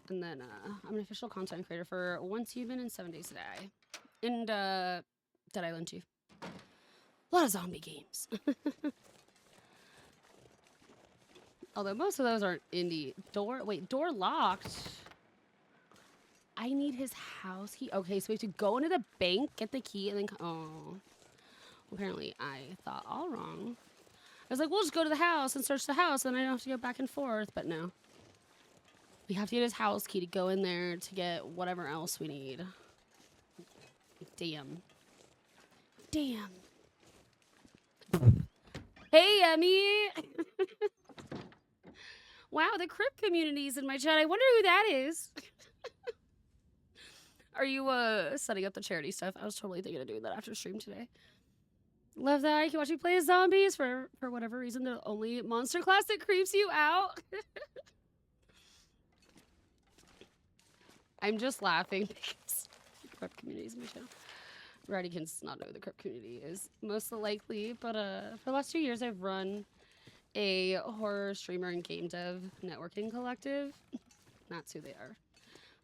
And then I'm an official content creator for Once Human and 7 Days to Die. And Dead Island 2. A lot of zombie games. Although most of those aren't indie. Door locked. I need his house key. Okay, so we have to go into the bank, get the key, and then... Oh. Apparently, I thought all wrong. I was like, we'll just go to the house and search the house, and I don't have to go back and forth. But no. We have to get his house key to go in there to get whatever else we need. Damn. Damn. Hey, Emmy! Wow, the Crip community's in my chat. I wonder who that is. Are you setting up the charity stuff? I was totally thinking of doing that after stream today. Love that. I can watch you play as zombies for whatever reason. The only monster class that creeps you out. I'm just laughing because the Crip community is my channel. Roddy can not know who the Crip community is, most likely. But for the last 2 years, I've run a horror streamer and game dev networking collective. That's who they are.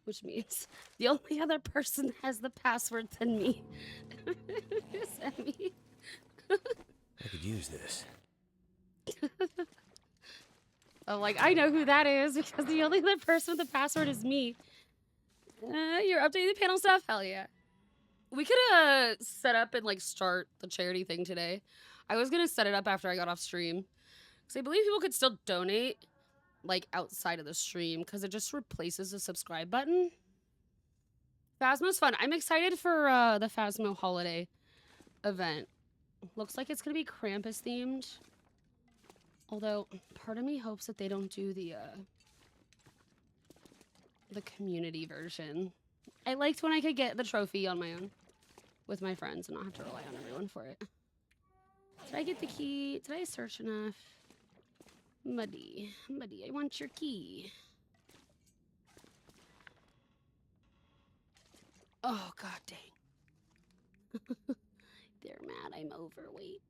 Which means the only other person that has the password than me is Emmy. I could use this. I'm like, I know who that is because the only other person with the password is me. You're updating the panel stuff? Hell yeah. We could set up and like start the charity thing today. I was gonna set it up after I got off stream. Because I believe people could still donate like outside of the stream because it just replaces the subscribe button. Phasmo's fun. I'm excited for the Phasmo holiday event. Looks like it's gonna be Krampus themed. Although part of me hopes that they don't do the community version. I liked when I could get the trophy on my own with my friends and not have to rely on everyone for it. Did I get the key? Did I search enough? Muddy, Muddy, I want your key. Oh, god dang. They're mad I'm overweight.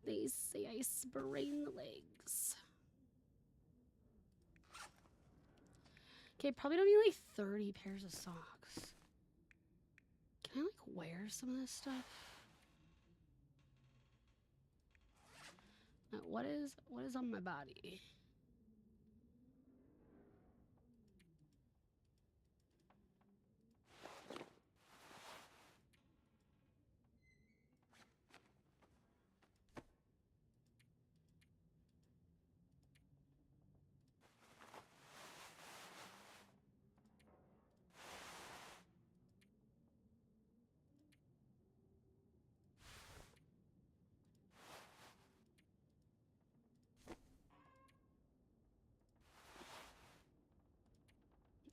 They say I sprain the legs. Okay, probably don't need like 30 pairs of socks. Can I like wear some of this stuff? What is on my body?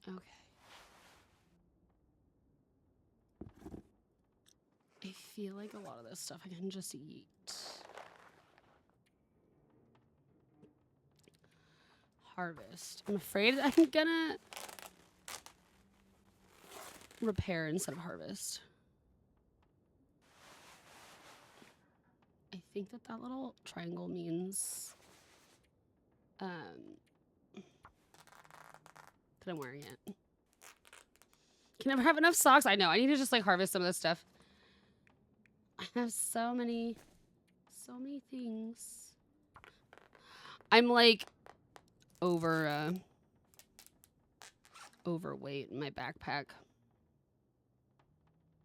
Okay. I feel like a lot of this stuff I can just eat. Harvest. I'm afraid I'm gonna repair instead of harvest. I think that little triangle means that I'm wearing it. Can never have enough socks. I know. I need to just like harvest some of this stuff. I have so many things. I'm like overweight in my backpack.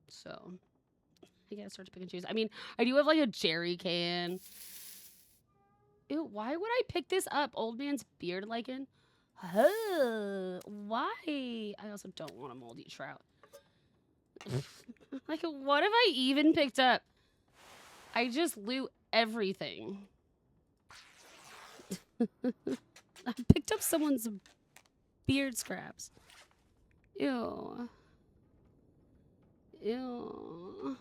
So I gotta start to pick and choose. I mean, I do have like a jerry can. Ew, why would I pick this up? Old man's beard lichen? Huh, why? I also don't want a moldy trout. Like, what have I even picked up? I just loot everything. I picked up someone's beard scraps. Ew. Ew.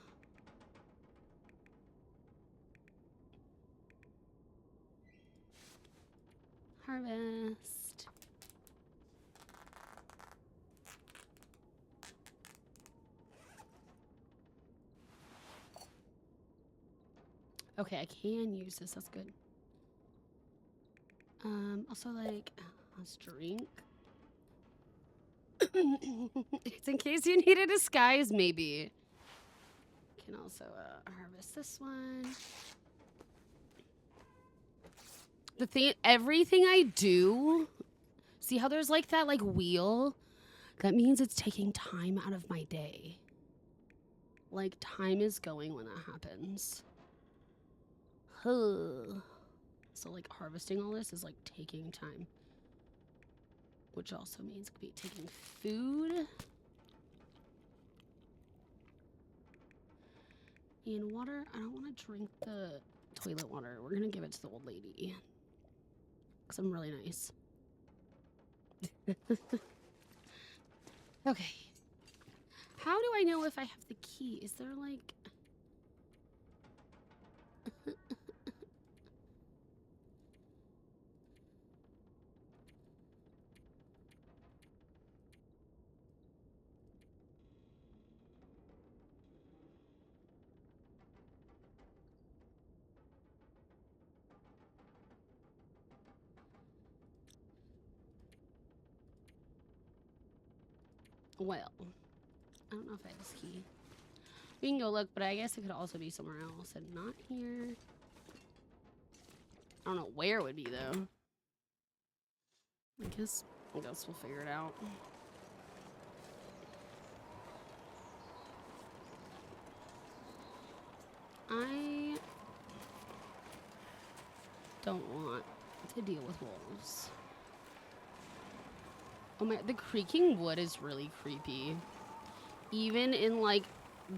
Harvest. Okay, I can use this. That's good. Also, like, let's drink. It's in case you need a disguise, maybe. Can also harvest this one. The thing, everything I do, see how there's like that like wheel? That means it's taking time out of my day. Like time is going when that happens. Huh. So like harvesting all this is like taking time. Which also means could be taking food. And water. I don't want to drink the toilet water. We're gonna give it to the old lady. Because I'm really nice. Okay. How do I know if I have the key? Is there like... Well, I don't know if I have this key. We can go look, but I guess it could also be somewhere else and not here. I don't know where it would be though. I guess we'll figure it out. I don't want to deal with wolves. Oh my, the creaking wood is really creepy. Even in like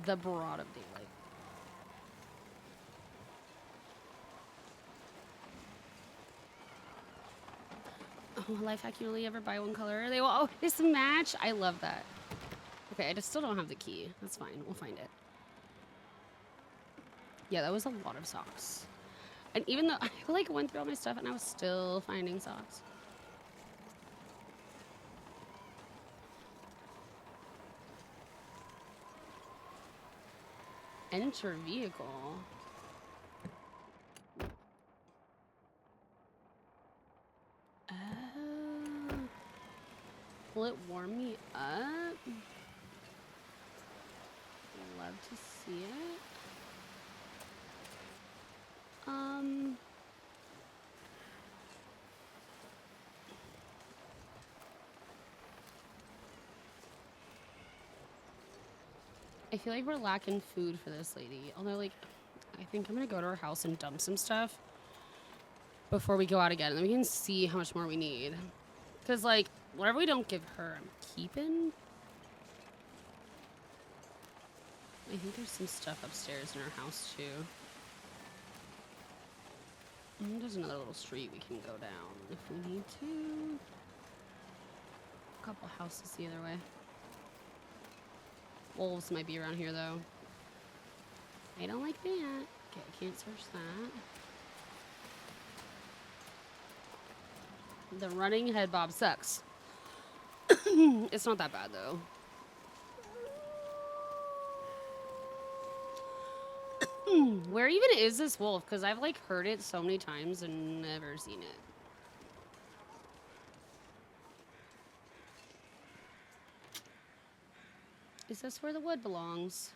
the broad of daylight. Oh, life hack, you only ever buy one color. They will always match. I love that. Okay, I just still don't have the key. That's fine. We'll find it. Yeah, that was a lot of socks. And even though I like went through all my stuff and I was still finding socks. Enter vehicle. Oh. Will it warm me up? Love to see it. I feel like we're lacking food for this lady. Although, like, I think I'm gonna go to her house and dump some stuff before we go out again. And then we can see how much more we need. Because, like, whatever we don't give her, I'm keeping. I think there's some stuff upstairs in her house, too. And there's another little street we can go down if we need to. A couple houses the other way. Wolves might be around here, though. I don't like that. Okay, I can't search that. The running head bob sucks. It's not that bad, though. Where even is this wolf? Because I've, like, heard it so many times and never seen it. Is this where the wood belongs?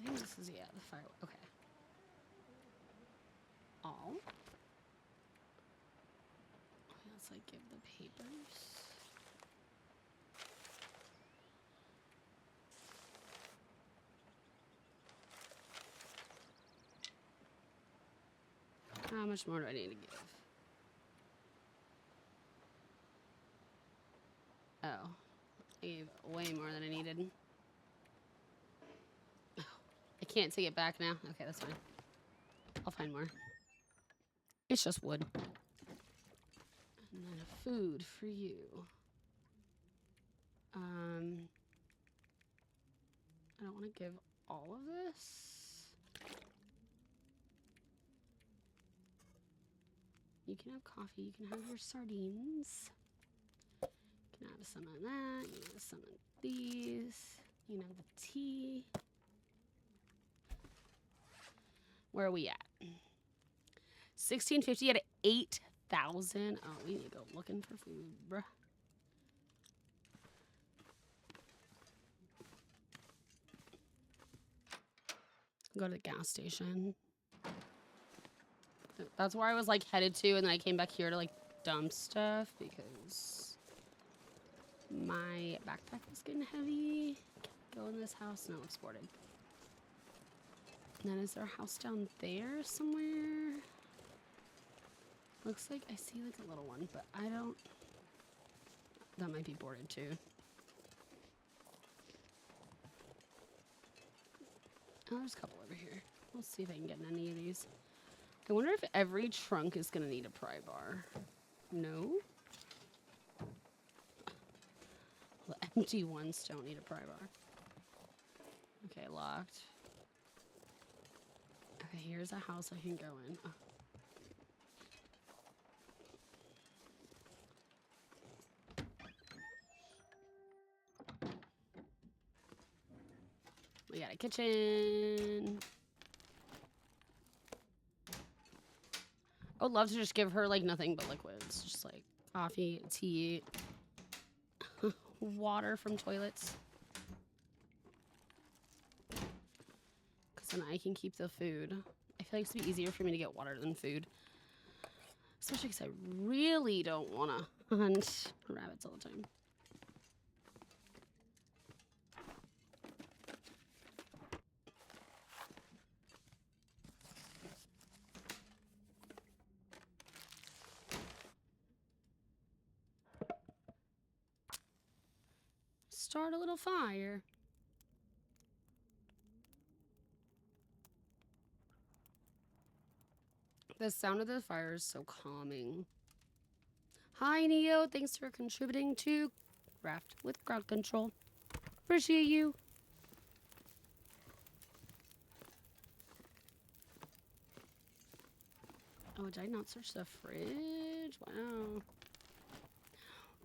I think this is, yeah, the fire. Okay. All. Okay, let's, like, give the papers. How much more do I need to give? Oh. I gave way more than I needed. Oh, I can't take it back now. Okay, that's fine. I'll find more. It's just wood. And then a food for you. I don't want to give all of this. You can have coffee. You can have your sardines. You can have some of that. You can have some of these. You can have the tea. Where are we at? 1650 at 8,000. Oh, we need to go looking for food, bruh. Go to the gas station. That's where I was like headed to, and then I came back here to like dump stuff because my backpack was getting heavy. Go in this house. No, it's boarded. And then is there a house down there somewhere? Looks like I see like a little one, but I don't. That might be boarded too. Oh, there's a couple over here. We'll see if I can get in any of these. I wonder if every trunk is gonna need a pry bar. No? The empty ones don't need a pry bar. Okay, locked. Okay, here's a house I can go in. Oh. We got a kitchen. I would love to just give her, like, nothing but liquids. Just, like, coffee, tea, water from toilets. Because then I can keep the food. I feel like it's be easier for me to get water than food. Especially because I really don't want to hunt rabbits all the time. Start a little fire. The sound of the fire is so calming. Hi, Neo. Thanks for contributing to Craft with Crowd Control. Appreciate you. Oh, did I not search the fridge? Wow.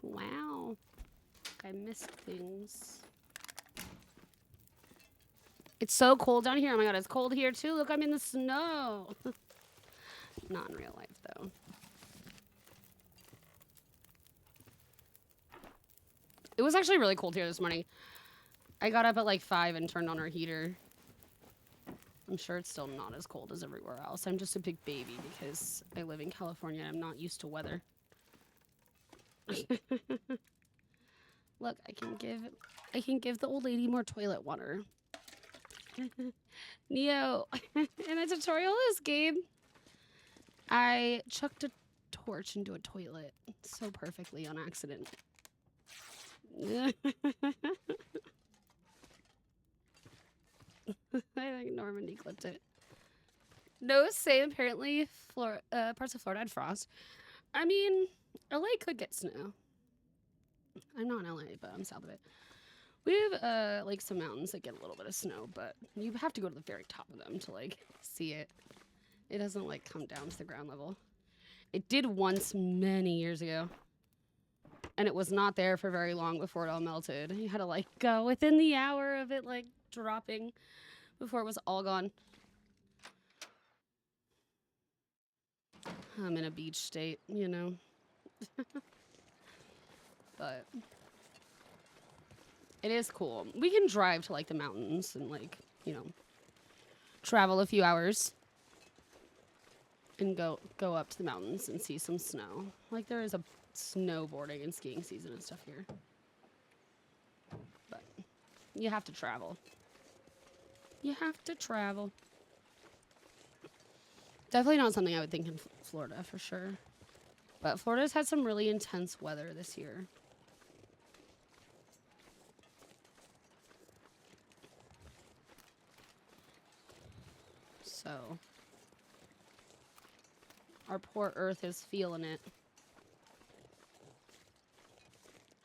Wow. I missed things. It's so cold down here. Oh my god, it's cold here too. Look, I'm in the snow. Not in real life, though. It was actually really cold here this morning. I got up at like 5 and turned on our heater. I'm sure it's still not as cold as everywhere else. I'm just a big baby because I live in California and I'm not used to weather. Look, I can give the old lady more toilet water. Neo, in a tutorial of this game, I chucked a torch into a toilet so perfectly on accident. I think Normandy clipped it. No, say apparently parts of Florida had frost. I mean, LA could get snow. I'm not in LA, but I'm south of it. We have like some mountains that get a little bit of snow, but you have to go to the very top of them to like see it. It doesn't like come down to the ground level. It did once many years ago. And it was not there for very long before it all melted. You had to like go within the hour of it like dropping before it was all gone. I'm in a beach state, you know. But it is cool. We can drive to like the mountains and like, you know, travel a few hours and go up to the mountains and see some snow. Like there is a snowboarding and skiing season and stuff here. But you have to travel. You have to travel. Definitely not something I would think in Florida for sure. But Florida's had some really intense weather this year. So our poor Earth is feeling it.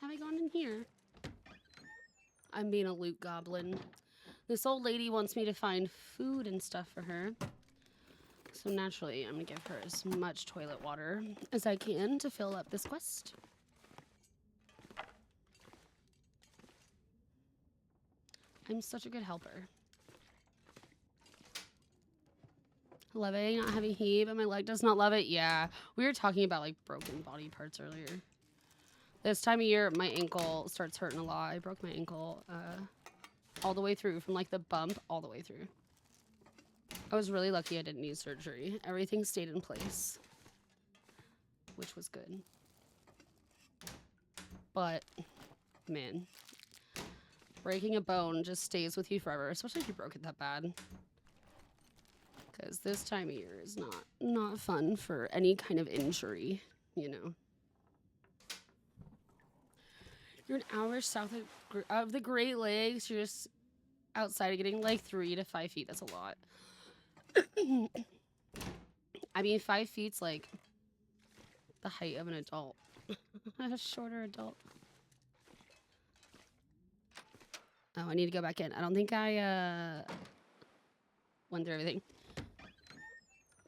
Have I gone in here? I'm being a loot goblin. This old lady wants me to find food and stuff for her. So naturally, I'm gonna give her as much toilet water as I can to fill up this quest. I'm such a good helper. Love it, not having heat, but my leg does not love it. Yeah, we were talking about like broken body parts earlier. This time of year, my ankle starts hurting a lot. I broke my ankle all the way through, from like the bump all the way through. I was really lucky I didn't need surgery. Everything stayed in place, which was good. But, man, breaking a bone just stays with you forever, especially if you broke it that bad. Because this time of year is not fun for any kind of injury, you know. You're an hour south of the Great Lakes. You're just outside getting like 3 to 5 feet. That's a lot. I mean, 5 feet's like the height of an adult. A shorter adult. Oh, I need to go back in. I don't think I went through everything.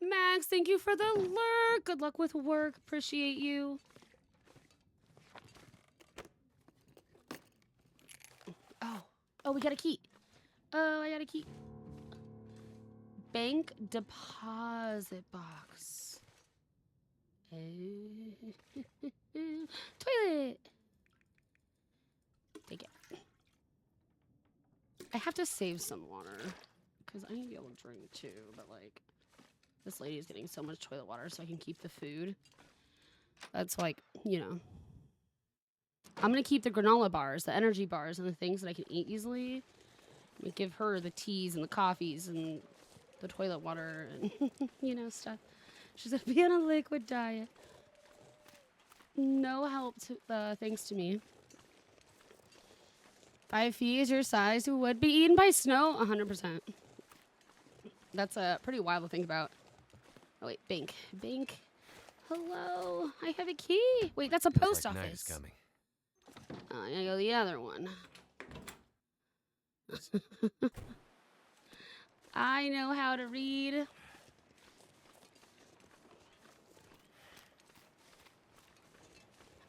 Max, thank you for the lurk. Good luck with work. Appreciate you. Oh, we got a key. Oh, I gotta keep bank deposit box. Toilet. Take it. I have to save some water because I need to be able to drink too. But like, this lady is getting so much toilet water so I can keep the food. That's like, you know. I'm gonna keep the granola bars, the energy bars, and the things that I can eat easily. I'm gonna give her the teas and the coffees and the toilet water and you know, stuff. She's gonna be on a liquid diet. No help to, thanks to me. 5 feet is your size who would be eaten by snow? 100%. That's pretty wild to think about. Oh wait, bank. Bank. Hello, I have a key. Wait, that's a Feels post like office. night is coming. Oh, I gotta go the other one. I know how to read.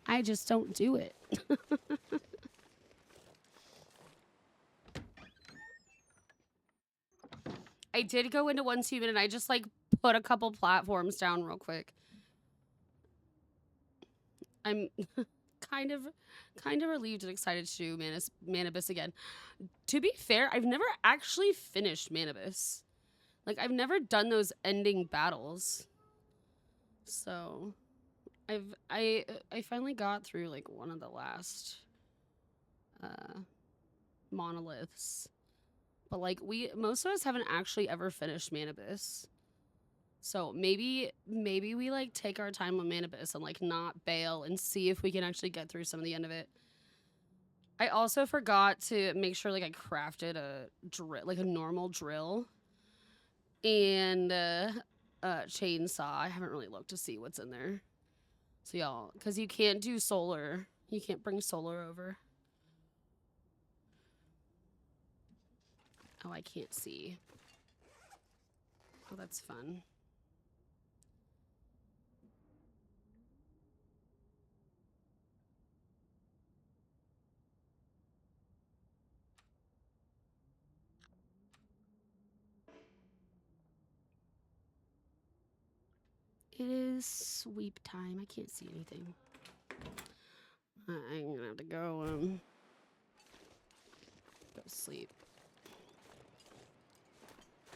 I just don't do it. I did go into one human and I just like put a couple platforms down real quick. I'm kind of relieved and excited to do Manibus again. To be fair, I've never actually finished Manibus. Like I've never done those ending battles. So I finally got through like one of the last monoliths. But like most of us haven't actually ever finished Manibus. So maybe we like take our time with Manibus and like not bail and see if we can actually get through some of the end of it. I also forgot to make sure like I crafted a drill, like a normal drill and chainsaw. I haven't really looked to see what's in there. So y'all, because you can't do solar. You can't bring solar over. Oh, I can't see. Oh, that's fun. It is sweep time. I can't see anything. I'm gonna have to go sleep.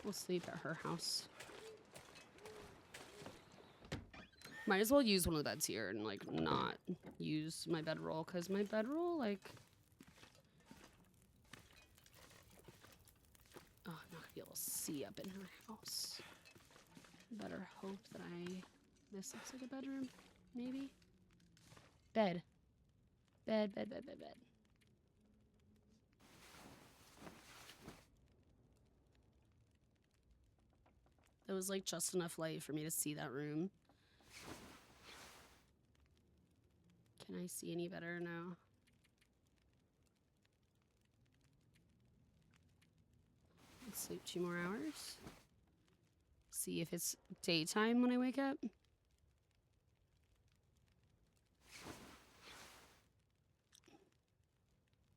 We'll sleep at her house. Might as well use one of the beds here and like not use my bedroll because my bedroll like I'm not gonna be able to see up in her house. Better hope that this looks like a bedroom, maybe. Bed. Bed. There was like just enough light for me to see that room. Can I see any better now? Let's sleep 2 more hours. See if it's daytime when I wake up.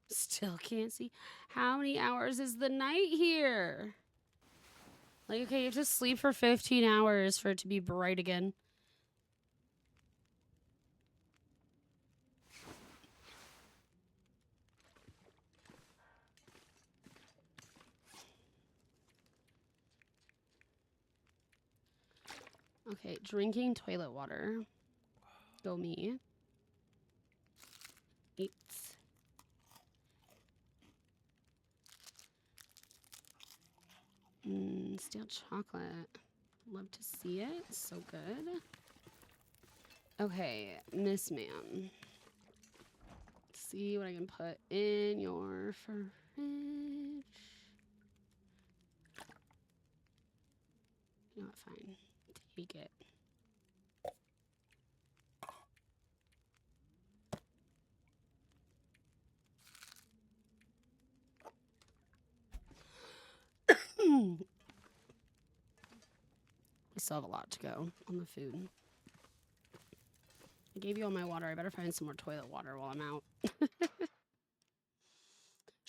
Still can't see. How many hours is the night here? Like, okay, you have to sleep for 15 hours for it to be bright again. Okay, drinking toilet water. Go me. 8. Stale chocolate. Love to see it. So good. Okay, Miss Ma'am. See what I can put in your fridge. You know what? Fine. Take it. We still have a lot to go on the food. I gave you all my water. I better find some more toilet water while I'm out.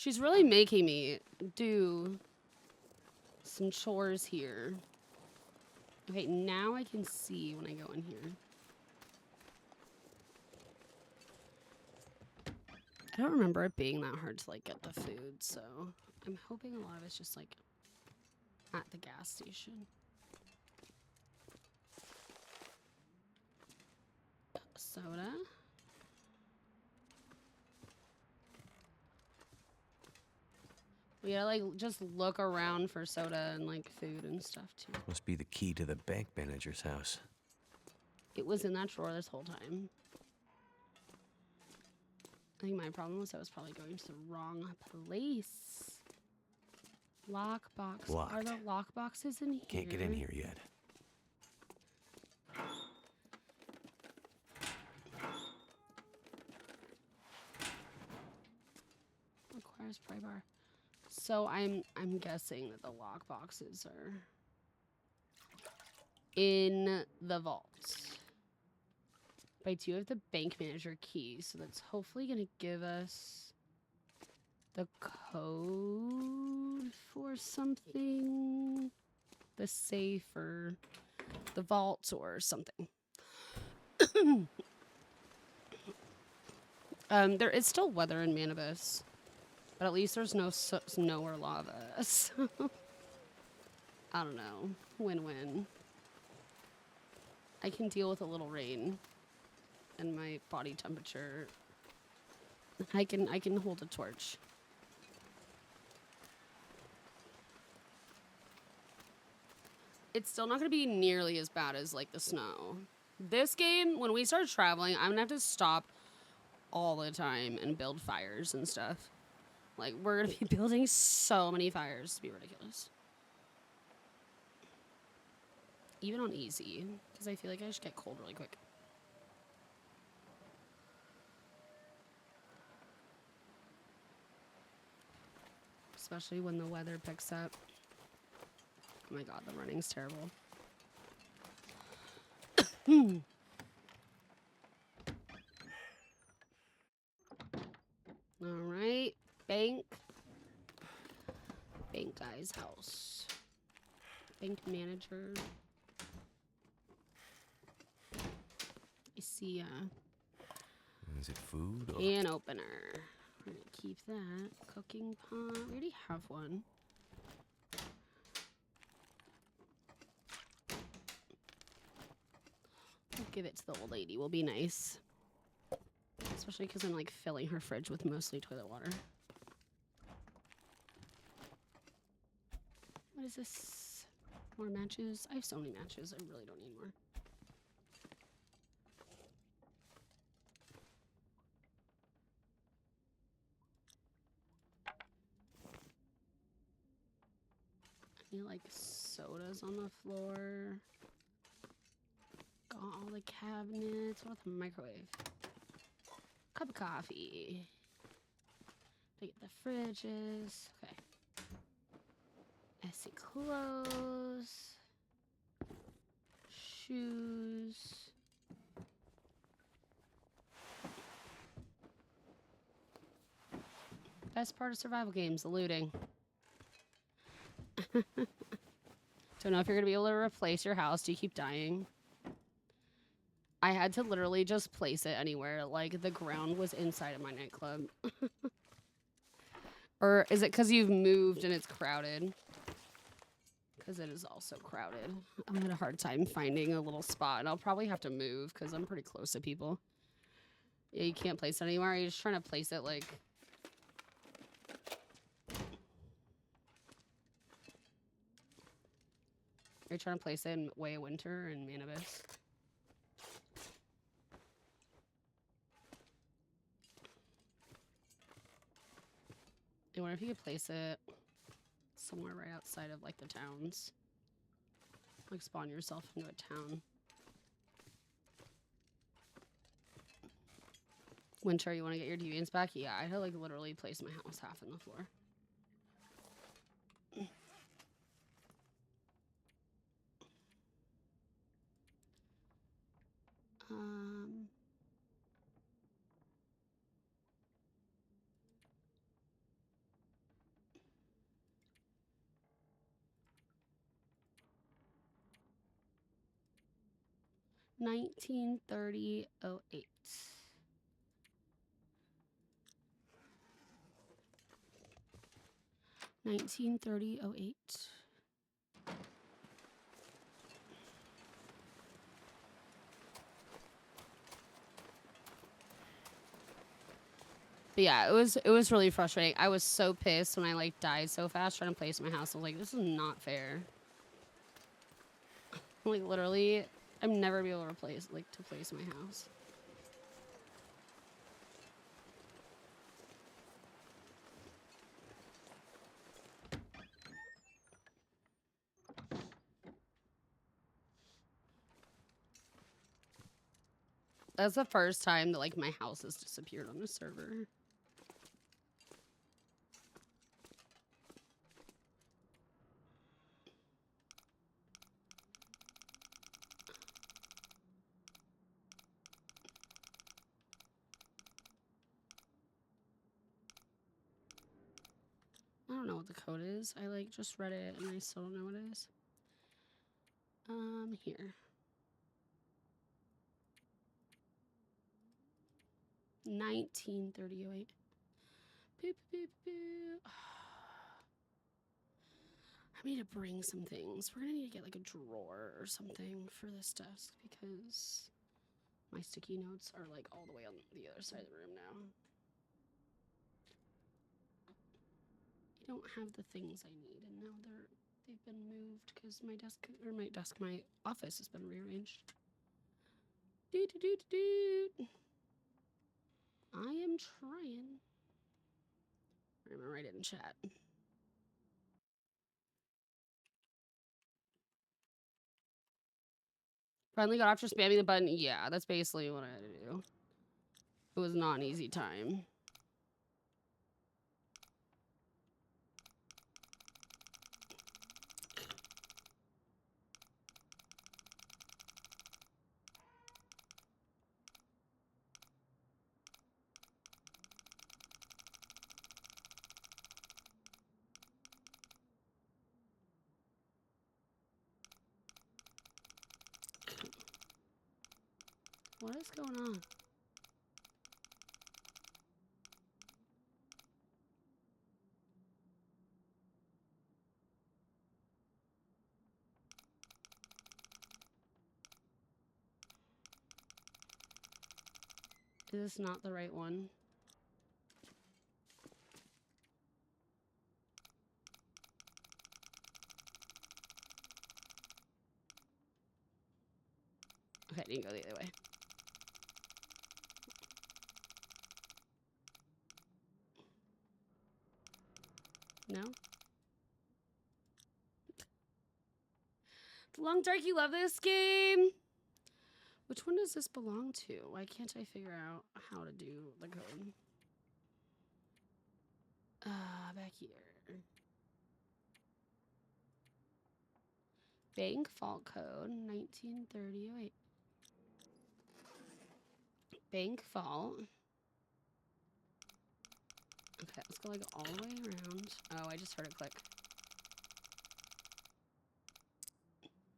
She's really making me do some chores here. Okay, now I can see when I go in here. I don't remember it being that hard to, like, get the food, so I'm hoping a lot of it's just, like, at the gas station. Soda. We gotta, like, just look around for soda and, like, food and stuff, too. Must be the key to the bank manager's house. It was in that drawer this whole time. I think my problem was I was probably going to the wrong place. Lockbox. Locked. Are there lock boxes in here? Can't get in here yet. Requires pry bar. So I'm guessing that the lock boxes are in the vault. But I do have the bank manager key, so that's hopefully gonna give us the code for something. The safe or the vault or something. There is still weather in Manibus, but at least there's no snow or lava. So I don't know. Win-win. I can deal with a little rain and my body temperature. I can hold a torch. It's still not going to be nearly as bad as, like, the snow. This game, when we start traveling, I'm going to have to stop all the time and build fires and stuff. Like, we're going to be building so many fires. It'll be ridiculous. Even on easy, because I feel like I just get cold really quick. Especially when the weather picks up. Oh my god, the running's terrible. Alright, bank. Bank guy's house. Bank manager. I see Is it food or... can opener. We're gonna keep that. Cooking pot. We already have one. We'll give it to the old lady. We'll be nice. Especially because I'm, like, filling her fridge with mostly toilet water. What is this? More matches? I have so many matches. I really don't need more. I need, like, sodas on the floor. Got all the cabinets. What about the microwave? Cup of coffee. To get the fridges. Okay. I see clothes. Shoes. Best part of survival games, the looting. Don't know if you're gonna be able to replace your house. Do you keep dying? I had to literally just place it anywhere. Like, the ground was inside of my nightclub. Or is it because you've moved and it's crowded? Because it is also crowded. I'm having a hard time finding a little spot, and I'll probably have to move because I'm pretty close to people. Yeah, you can't place it anywhere. You're just trying to place it, like... Are you trying to place it in Way of Winter and Manibus? I wonder if you could place it somewhere right outside of, like, the towns. Like, spawn yourself into a town. Winter, you want to get your deviants back? Yeah, I had to, like, literally place my house half on the floor. 1930-08. But yeah, it was really frustrating. I was so pissed when I like died so fast trying to place my house. I was like, this is not fair. Like literally, I'm never be able to place my house. That's the first time that like my house has disappeared on a server. I don't know what the code is. I like just read it and I still don't know what it is. Here. 1930-08. Boop, boop, boop. I need to bring some things. We're gonna need to get like a drawer or something for this desk because my sticky notes are like all the way on the other side of the room now. I don't have the things I need, and now they've been moved because my office has been rearranged. Doot doot doot doot. I am trying. I'm gonna write it in chat. Finally got after spamming the button. Yeah, that's basically what I had to do. It was not an easy time. What is going on? Is this not the right one? Okay, I didn't go the other way. No? Long Dark, you love this game? Which one does this belong to? Why can't I figure out how to do the code? Back here. Bank fault code 1930-08. Bank fault. Okay, let's go like all the way around. Oh, I just heard it click.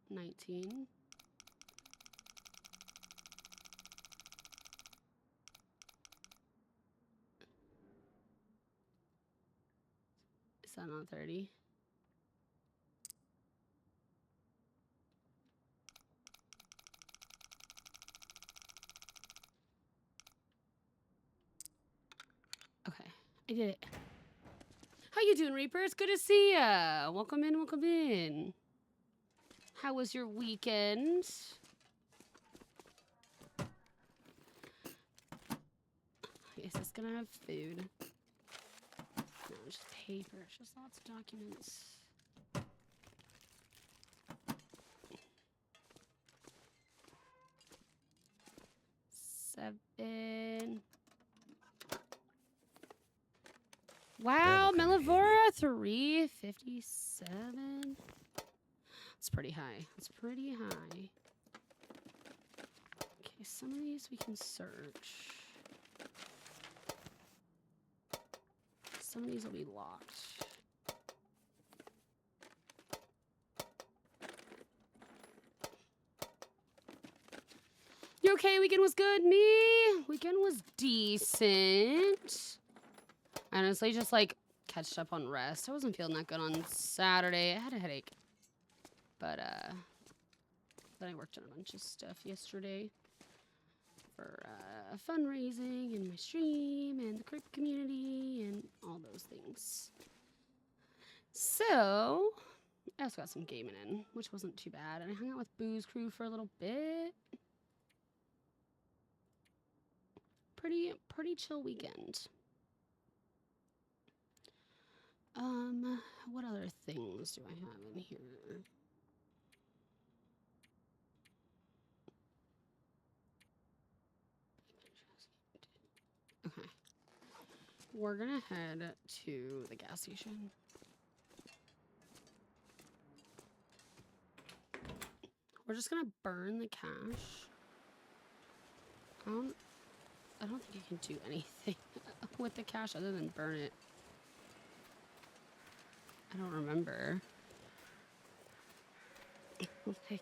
19. Is that not 30? Okay, I did it. How you doing, Reaper? It's good to see ya. Welcome in, welcome in. How was your weekend? Is this gonna have food? No, it's just paper. It's just lots of documents. Seven. Wow, Melivora 357. That's pretty high. That's pretty high. Okay, some of these we can search. Some of these will be locked. okay. Weekend was good. Me? Weekend was decent. I honestly just like catched up on rest. I wasn't feeling that good on Saturday. I had a headache. But then I worked on a bunch of stuff yesterday for fundraising and my stream and the Crip community and all those things. So I also got some gaming in, which wasn't too bad. And I hung out with Boo's crew for a little bit. Pretty chill weekend. What other things do I have in here? Okay. We're gonna head to the gas station. We're just gonna burn the cash. I don't think I can do anything with the cash other than burn it. I don't remember. Like,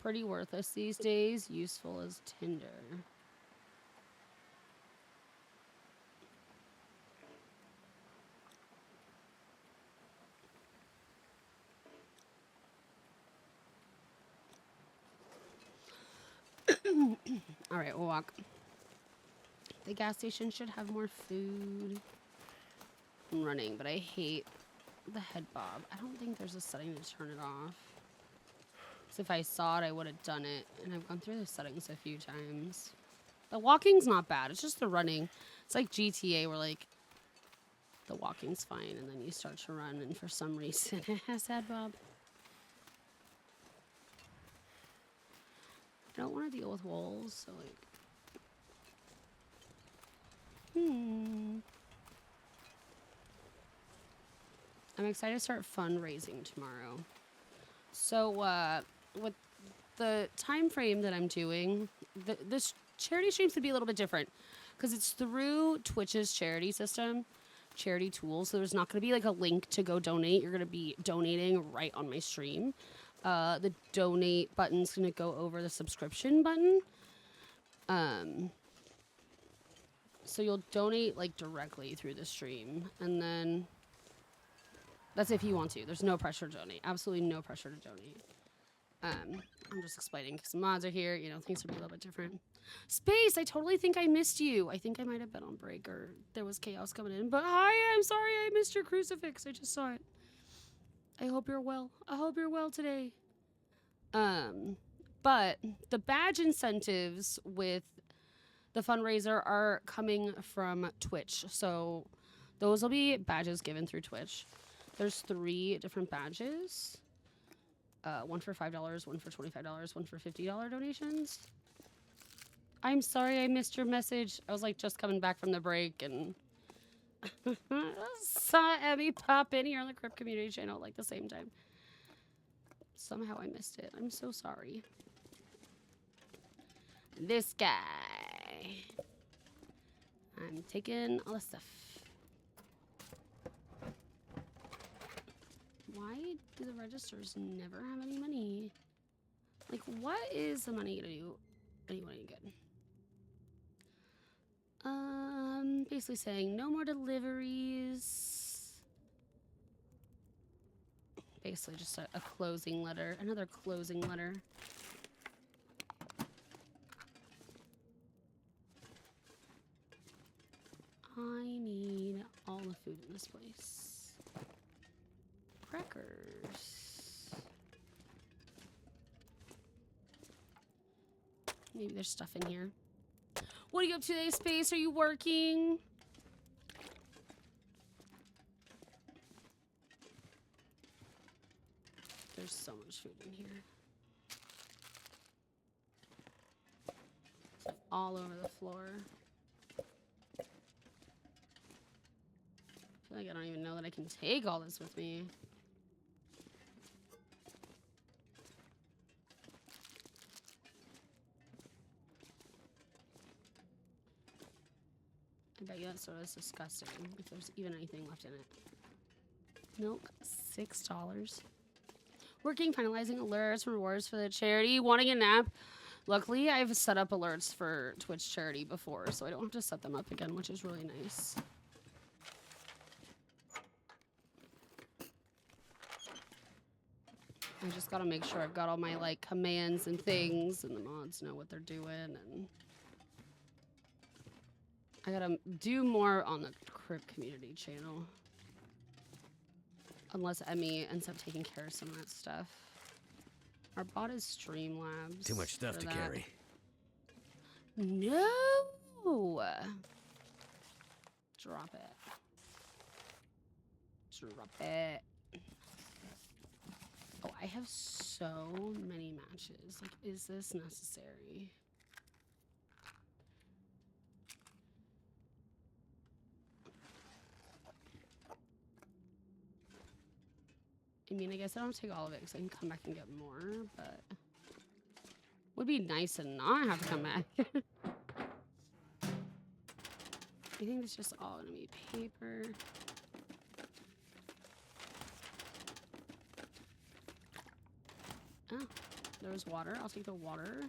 pretty worthless these days. Useful as Tinder. All right, we'll walk. The gas station should have more food. I'm running, but I hate the head bob. I don't think there's a setting to turn it off. Because if I saw it, I would have done it. And I've gone through the settings a few times. The walking's not bad. It's just the running. It's like GTA where, like, the walking's fine. And then you start to run. And for some reason, it has head bob. I don't want to deal with wolves. So, like... I'm excited to start fundraising tomorrow. So, with the time frame that I'm doing, this charity streams would be a little bit different because it's through Twitch's charity system, charity tools. So there's not going to be like a link to go donate. You're going to be donating right on my stream. The donate button's going to go over the subscription button. So you'll donate like directly through the stream, and then that's if you want to. There's no pressure to donate. Absolutely no pressure to donate. I'm just explaining because the mods are here. You know, things will be a little bit different. Space, I totally think I missed you. I think I might have been on break or there was chaos coming in. But hi, I'm sorry I missed your crucifix. I just saw it. I hope you're well. I hope you're well today. But the badge incentives with the fundraiser are coming from Twitch. So those will be badges given through Twitch. There's 3 different badges. One for $5, one for $25, one for $50 donations. I'm sorry I missed your message. I was like just coming back from the break and saw Emmy pop in here on the Crypt Community channel like the same time. Somehow I missed it. I'm so sorry. This guy. I'm taking all the stuff. Why do the registers never have any money? Like, what is the money gonna do anybody good? Basically saying no more deliveries. Basically just a closing letter. Another closing letter. I need all the food in this place. Crackers. Maybe there's stuff in here. What are you up to today, Space? Are you working? There's so much food in here. It's all over the floor. I feel like I don't even know that I can take all this with me. I bet you that soda is disgusting if there's even anything left in it. Milk, $6. Working, finalizing alerts, rewards for the charity, wanting a nap. Luckily, I've set up alerts for Twitch charity before, so I don't have to set them up again, which is really nice. I just gotta make sure I've got all my like commands and things, and the mods know what they're doing, and I gotta do more on the Crypt community channel. Unless Emmy ends up taking care of some of that stuff. Our bot is Streamlabs. Too much stuff for to that. carry. No! Drop it. Drop it. Oh, I have so many matches. Like, is this necessary? I mean, I guess I don't take all of it because I can come back and get more, but would be nice to not have to come back. I think it's just all gonna be paper. Oh, there was water. I'll take the water.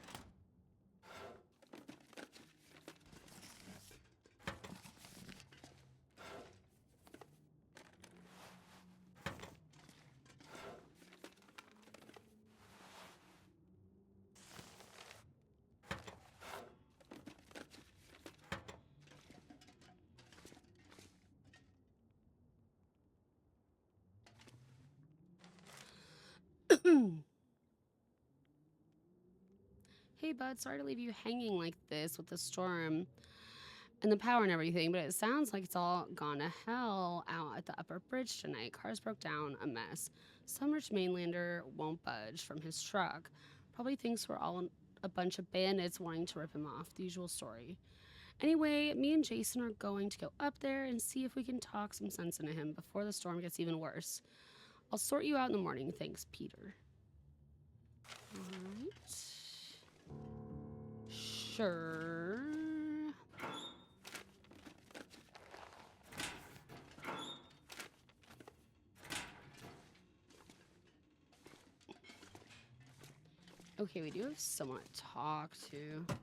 Hey, bud, sorry to leave you hanging like this with the storm and the power and everything, but it sounds like it's all gone to hell out at the upper bridge tonight. Cars broke down, a mess. Some rich mainlander won't budge from his truck. Probably thinks we're all a bunch of bandits wanting to rip him off. The usual story. Anyway, me and Jason are going to go up there and see if we can talk some sense into him before the storm gets even worse. I'll sort you out in the morning. Thanks, Peter. All right. Sure. Okay, we do have someone to talk to.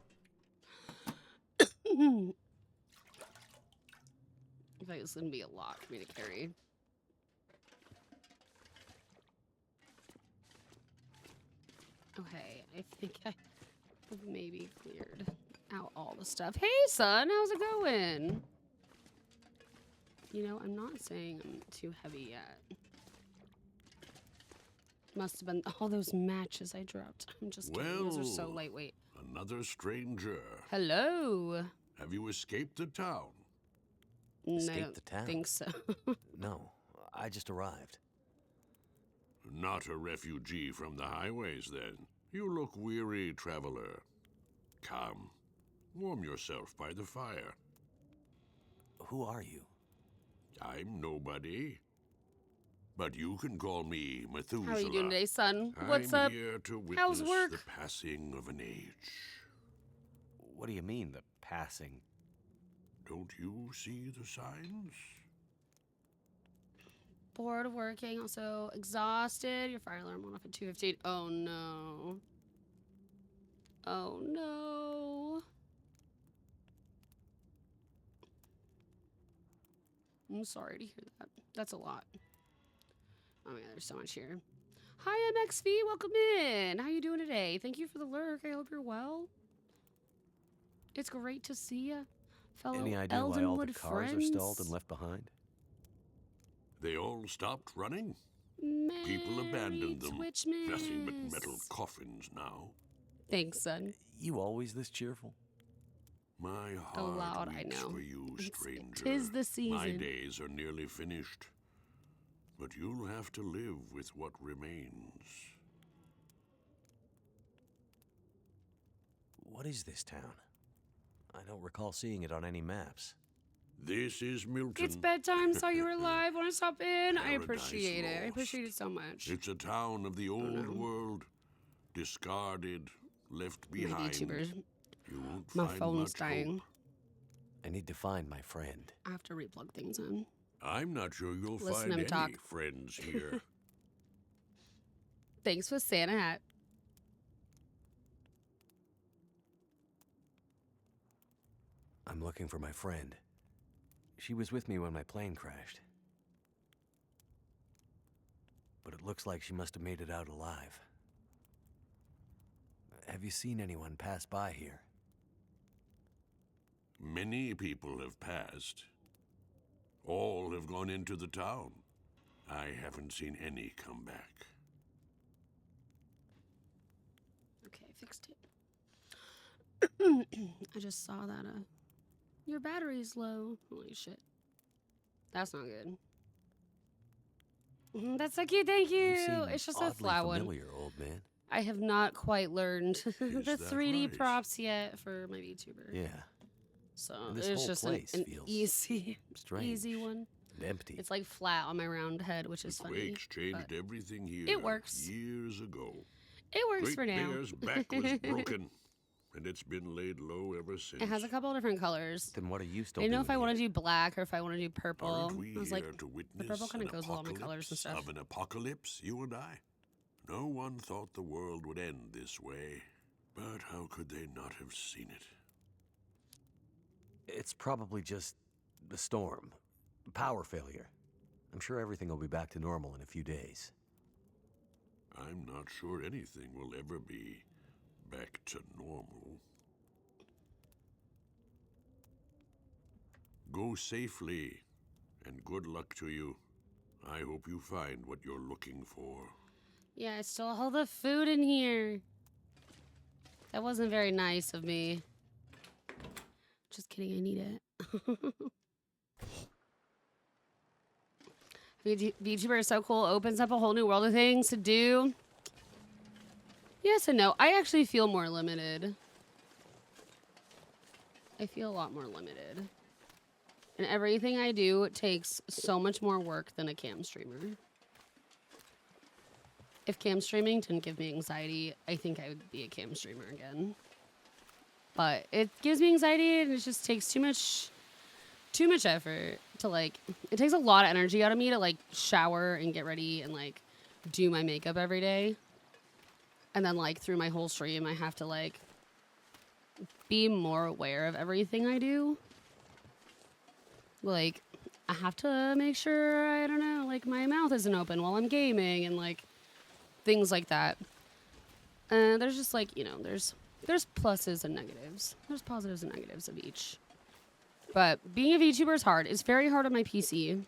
I feel like this is gonna be a lot for me to carry. Okay, I think I have maybe cleared out all the stuff. Hey, son, how's it going? You know, I'm not saying I'm too heavy yet. Must have been all those matches I dropped. I'm just kidding. Those are so Well, lightweight. Another stranger. Hello. Have you escaped the town? I Escaped don't the town? think so. No, I just arrived. Not a refugee from the highways, then. You look weary, traveler. Come, warm yourself by the fire. Who are you? I'm nobody. But you can call me Methuselah. How are you doing today, son? What's I'm up? here to How's witness work? the passing of an age. What do you mean, the passing? Don't you see the signs? Bored of working, also exhausted. Your fire alarm went off at 2:15. Oh no. Oh no. I'm sorry to hear that. That's a lot. Oh yeah, there's so much here. Hi, MXV. Welcome in. How you doing today? Thank you for the lurk. I hope you're well. It's great to see you, fellow Any idea why all the Eldenwood cars friends. are stalled and left behind? They all stopped running. Merry People abandoned them. Twitchmas. Nothing but metal coffins now. Thanks, son. You always this cheerful? My Oh, heart loud, I weeps know. for you, It's- stranger. 'tis the My season. days are nearly finished. But you'll have to live with what remains. What is this town? I don't recall seeing it on any maps. This is Milton. It's bedtime. Saw you were live. Want to stop in? I Paradise appreciate it. I Lost. appreciate it so much. It's a town of the old no. world, discarded, left My behind. VTubers. You won't My find phone's much dying. hope. I need to find my friend. I have to replug things in. I'm not sure you'll Listen find to him any talk. friends here. Thanks for Santa hat. I'm looking for my friend. She was with me when my plane crashed. But it looks like she must have made it out alive. Have you seen anyone pass by here? Many people have passed. All have gone into the town. I haven't seen any come back. Okay, fixed it. I just saw that your battery's low. Holy shit. That's not good. That's so cute, thank you. You seem It's just a oddly flat one. familiar, old man. I have not quite learned the that 3D right? props yet for my VTuber. Yeah, So And this it's whole just place an feels easy, strange. easy one. and empty. It's like flat on my round head, which is The funny. quakes changed but everything here. it works. Years ago. It works Great for now. Bear's back was broken, and it's been laid low ever since. It has a couple of different colors. Then what are you still I didn't know doing if I want to here? do black or if I want to do purple. Aren't we I was here like, to witness purple kinda an goes with all my colors and apocalypse stuff. of an apocalypse, you and I? No one thought the world would end this way, but how could they not have seen it? It's probably just the storm. Power failure. I'm sure everything will be back to normal in a few days. I'm not sure anything will ever be back to normal. Go safely, and good luck to you. I hope you find what you're looking for. yeah, I stole all the food in here. That wasn't very nice of me. Just kidding, I need it. VTuber is so cool. Opens up a whole new world of things to do. Yes and no. I actually feel more limited. I feel a lot more limited. And everything I do takes so much more work than a cam streamer. If cam streaming didn't give me anxiety, I think I would be a cam streamer again. But it gives me anxiety and it just takes too much effort to like, it takes a lot of energy out of me to like shower and get ready and like do my makeup every day. And then like through my whole stream, I have to like be more aware of everything I do. Like I have to make sure, I don't know, like my mouth isn't open while I'm gaming and like things like that. There's just like, you know, there's pluses and negatives. There's positives and negatives of each. But being a VTuber is hard. It's very hard on my PC.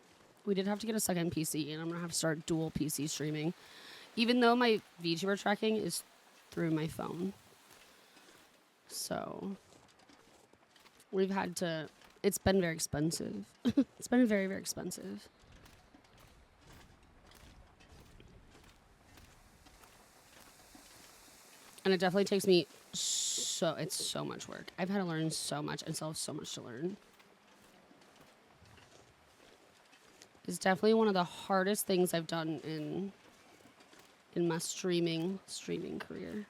We did have to get a second PC, and I'm going to have to start dual PC streaming. Even though my VTuber tracking is through my phone. So, we've had to... It's been very expensive. It's been very, very expensive. And it definitely takes me it's so much work. I've had to learn so much and still have so much to learn. It's definitely one of the hardest things I've done in my streaming career.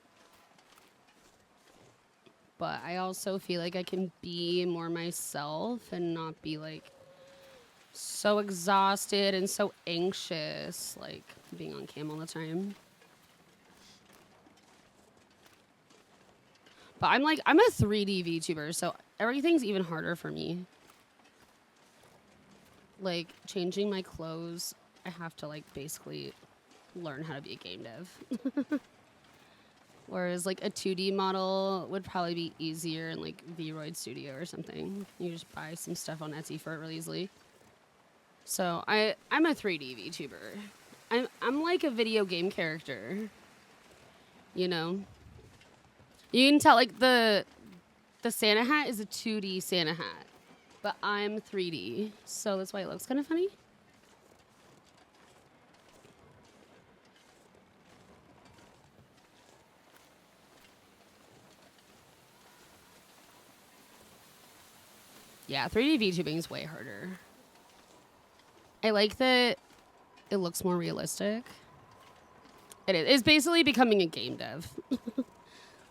But I also feel like I can be more myself and not be like so exhausted and so anxious, like being on cam all the time. But I'm a 3D VTuber, so everything's even harder for me. Like, changing my clothes, I have to, like, basically learn how to be a game dev. Whereas, like, a 2D model would probably be easier in, like, V-Roid Studio or something. You just buy some stuff on Etsy for it really easily. So, I'm a 3D VTuber. I'm like a video game character. You know? You can tell, like, the Santa hat is a 2D Santa hat. But I'm 3D, so that's why it looks kind of funny. Yeah, 3D VTubing is way harder. I like that it looks more realistic. It is. It's basically becoming a game dev.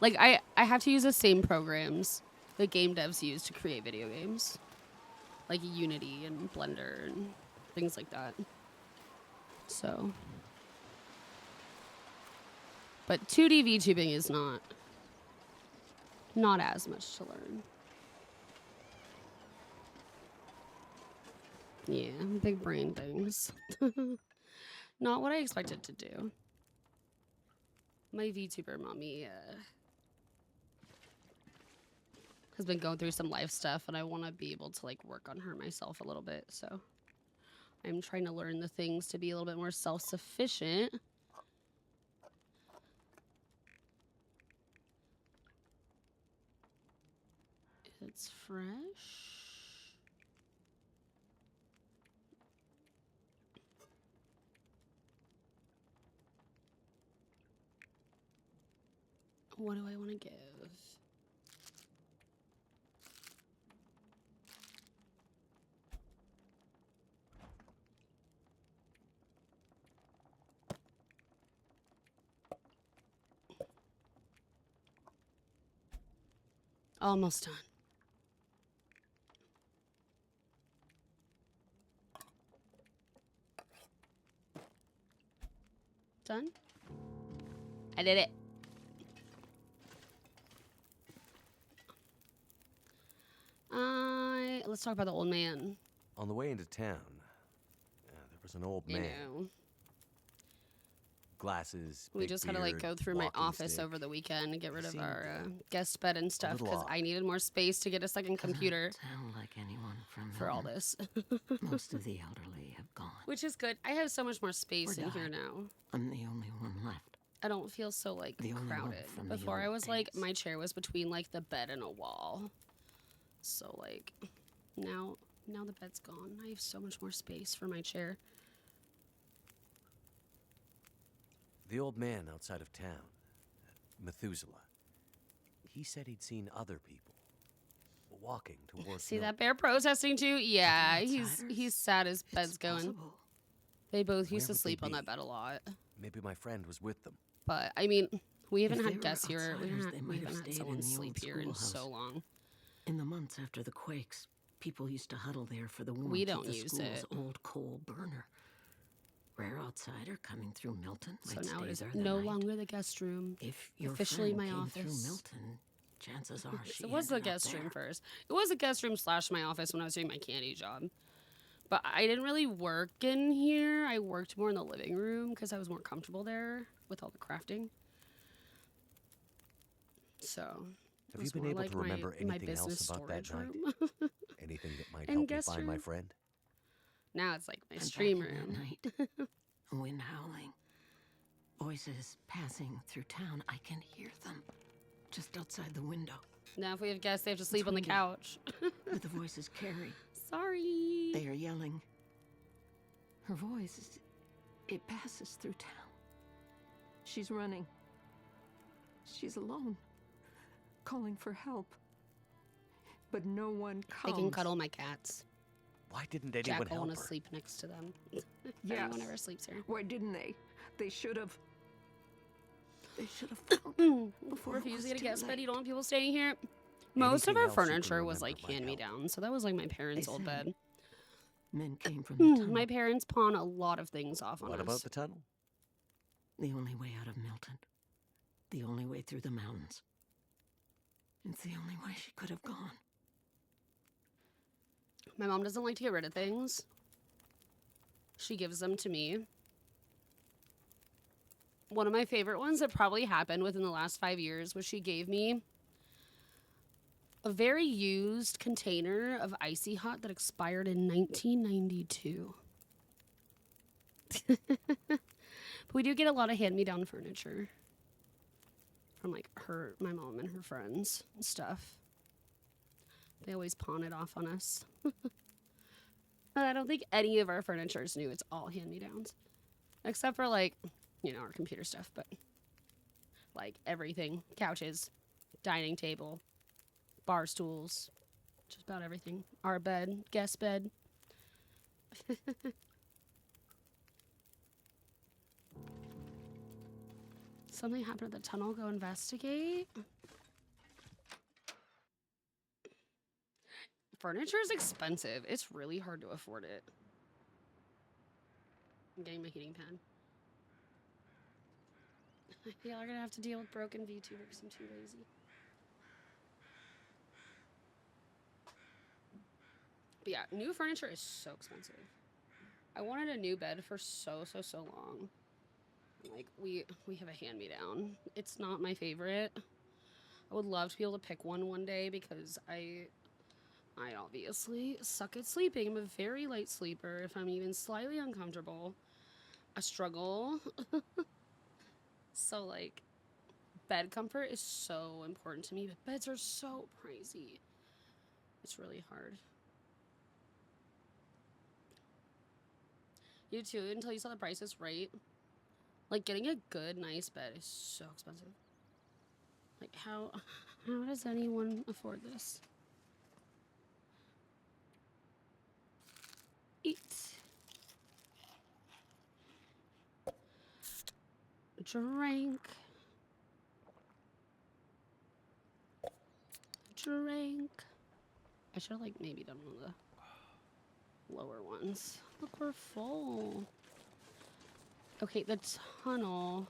Like, I have to use the same programs that game devs use to create video games. Like Unity and Blender and things like that. So. But 2D VTubing is not as much to learn. Yeah, big brain things. Not what I expected to do. My VTuber mommy has been going through some life stuff, and I want to be able to like work on her myself a little bit. So I'm trying to learn the things to be a little bit more self-sufficient. It's fresh. What do I want to give? Almost done. Done? I did it. Let's talk about the old man. On the way into town, there was an old You man. know, Glasses, we big just had to like beard, go through my walking office stick. over the weekend and get rid of seemed, our guest bed and stuff little because odd. I needed more space to get a second computer Doesn't sound like anyone from for all Milton. this. Most of the elderly have gone. Which is good. I have so much more space Or in here died. now. I'm the only one left. I don't feel so like The only one crowded. from the Before I old was like days. my chair was between like the bed and a wall. So like now the bed's gone. I have so much more space for my chair. The old man outside of town, Methuselah, he said he'd seen other people walking towards See Milton. that bear protesting too? Yeah, outsiders? he's sad his bed's It's going. possible. They both Where used to would they sleep on be? that bed a lot. Maybe my friend was with them. But I mean, we haven't If they had were guests here. We outsiders, haven't, they we might have haven't had stayed someone in the sleep old here in schoolhouse. so long. In the months after the quakes, people used to huddle there for the warmth We of don't the use school's it. old coal burner. Rare outsider coming through Milton So might now stay it is there the no night. longer the guest room. If your officially friend my came office. through Milton, chances are she It was the ended up guest room there. first. It was a guest room / my office when I was doing my candy job. But I didn't really work in here. I worked more in the living room because I was more comfortable there with all the crafting. So Have it you was been more able like to remember my anything else business about that storage night? room. Anything that might And help me guest find my room? friend? Now it's like my I'm back stream in that room. night. Wind howling. Voices passing through town. I can hear them just outside the window. Now if we have guests, they have to sleep on the windy. couch. But the voices carry. Sorry. They are yelling. Her voice, it passes through town. She's running. She's alone, calling for help. But no one comes. They can cuddle my cats. Why didn't Jack anyone will help want her? to sleep next to them. If Yes. anyone ever sleeps here. Why didn't they? They should have. They should have found her before it Refuse was to get a too guest bed. You late. don't want people staying here. Most of Anything our else you can furniture was remember like might help. hand-me-down, so that was like my parents' They old said bed. Men came from the tunnel. My parents pawn a lot of things off on What us. about the tunnel? The only way out of Milton. The only way through the mountains. It's the only way she could have gone. My mom doesn't like to get rid of things. She gives them to me. One of my favorite ones that probably happened within the last 5 years was she gave me a very used container of Icy Hot that expired in 1992. But we do get a lot of hand-me-down furniture from like my mom and her friends and stuff. They always pawn it off on us. I don't think any of our furniture is new. It's all hand-me-downs. Except for like, our computer stuff, but like everything. Couches, dining table, bar stools, just about everything. Our bed, guest bed. Something happened at the tunnel. Go investigate. Furniture is expensive. It's really hard to afford it. I'm getting my heating pad. Y'all are gonna have to deal with broken VTubers. I'm too lazy. But yeah, new furniture is so expensive. I wanted a new bed for so long. Like we have a hand-me-down. It's not my favorite. I would love to be able to pick one day because I obviously suck at sleeping. I'm a very light sleeper. If I'm even slightly uncomfortable, I struggle. So like bed comfort is so important to me, but beds are so pricey. It's really hard. You too, until you saw the prices, right? Like getting a good, nice bed is so expensive. Like how does anyone afford this? Eat. Drink. Drink. I should have like maybe done one of the lower ones. Look, we're full. Okay, the tunnel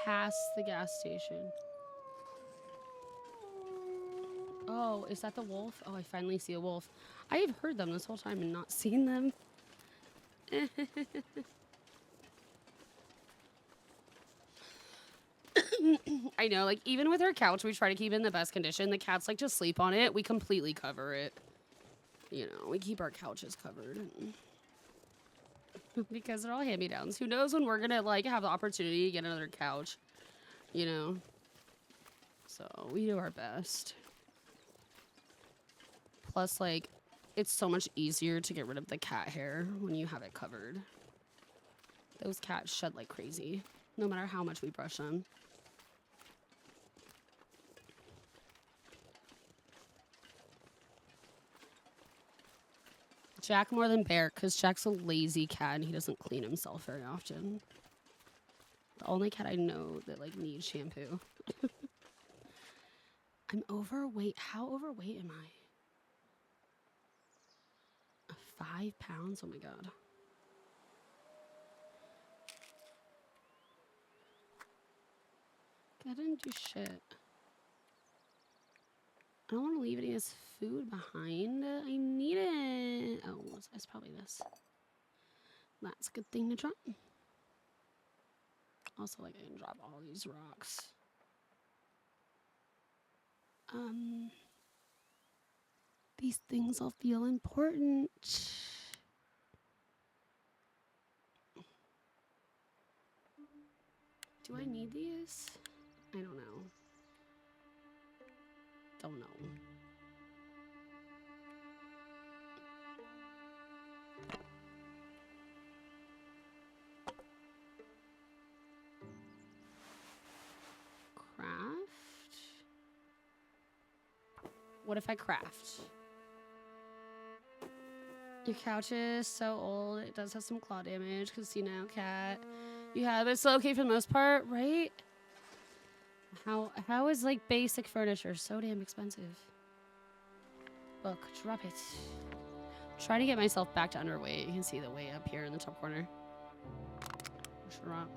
past the gas station. Oh, is that the wolf? Oh, I finally see a wolf. I have heard them this whole time and not seen them. I know, like, even with our couch, we try to keep it in the best condition. The cats like to sleep on it. We completely cover it. You know, we keep our couches covered. Because they're all hand-me-downs. Who knows when we're gonna, like, have the opportunity to get another couch. You know? So, we do our best. Plus, like, it's so much easier to get rid of the cat hair when you have it covered. Those cats shed like crazy, no matter how much we brush them. Jack more than Bear, because Jack's a lazy cat and he doesn't clean himself very often. The only cat I know that, like, needs shampoo. I'm overweight. How overweight am I? 5 pounds? Oh my god. I didn't do shit. I don't want to leave any of this food behind. I need it. Oh, it's probably this. That's a good thing to drop. Also, like, I can drop all these rocks. These things all feel important. Do I need these? I don't know. Don't know. Craft? What if I craft? Your couch is so old. It does have some claw damage. Casino cat. You have it still okay for the most part, right? How is like basic furniture so damn expensive? Look, drop it. Try to get myself back to underweight. You can see the weight up here in the top corner. Drop.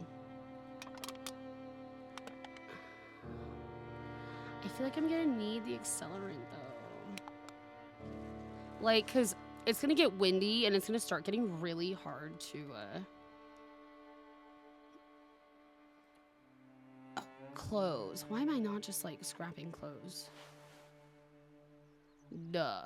I feel like I'm gonna need the accelerant though. Like, cause it's gonna get windy and it's gonna start getting really hard to clothes. Why am I not just like scrapping clothes? Duh.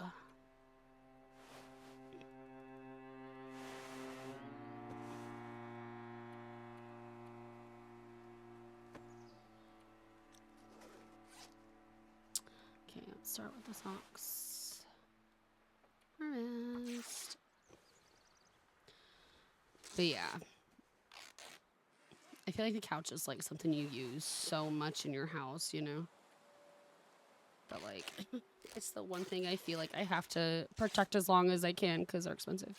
Okay, let's start with the socks. Harvest. But yeah. I feel like the couch is like something you use so much in your house, you know? But like, it's the one thing I feel like I have to protect as long as I can because they're expensive.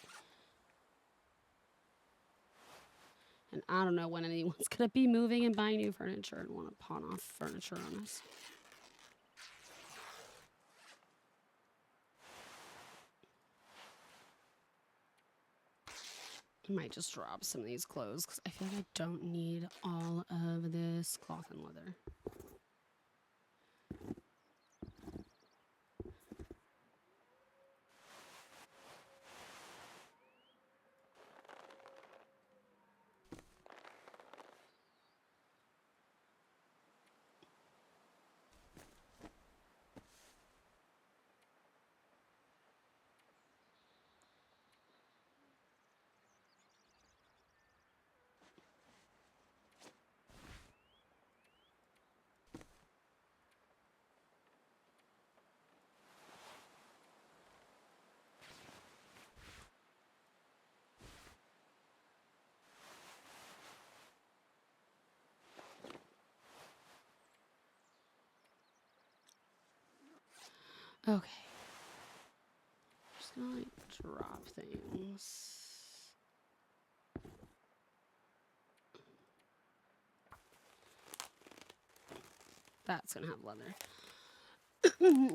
And I don't know when anyone's gonna be moving and buying new furniture and want to pawn off furniture on us. I might just drop some of these clothes because I feel like I don't need all of this cloth and leather. Okay. Just gonna like drop things. That's gonna have leather.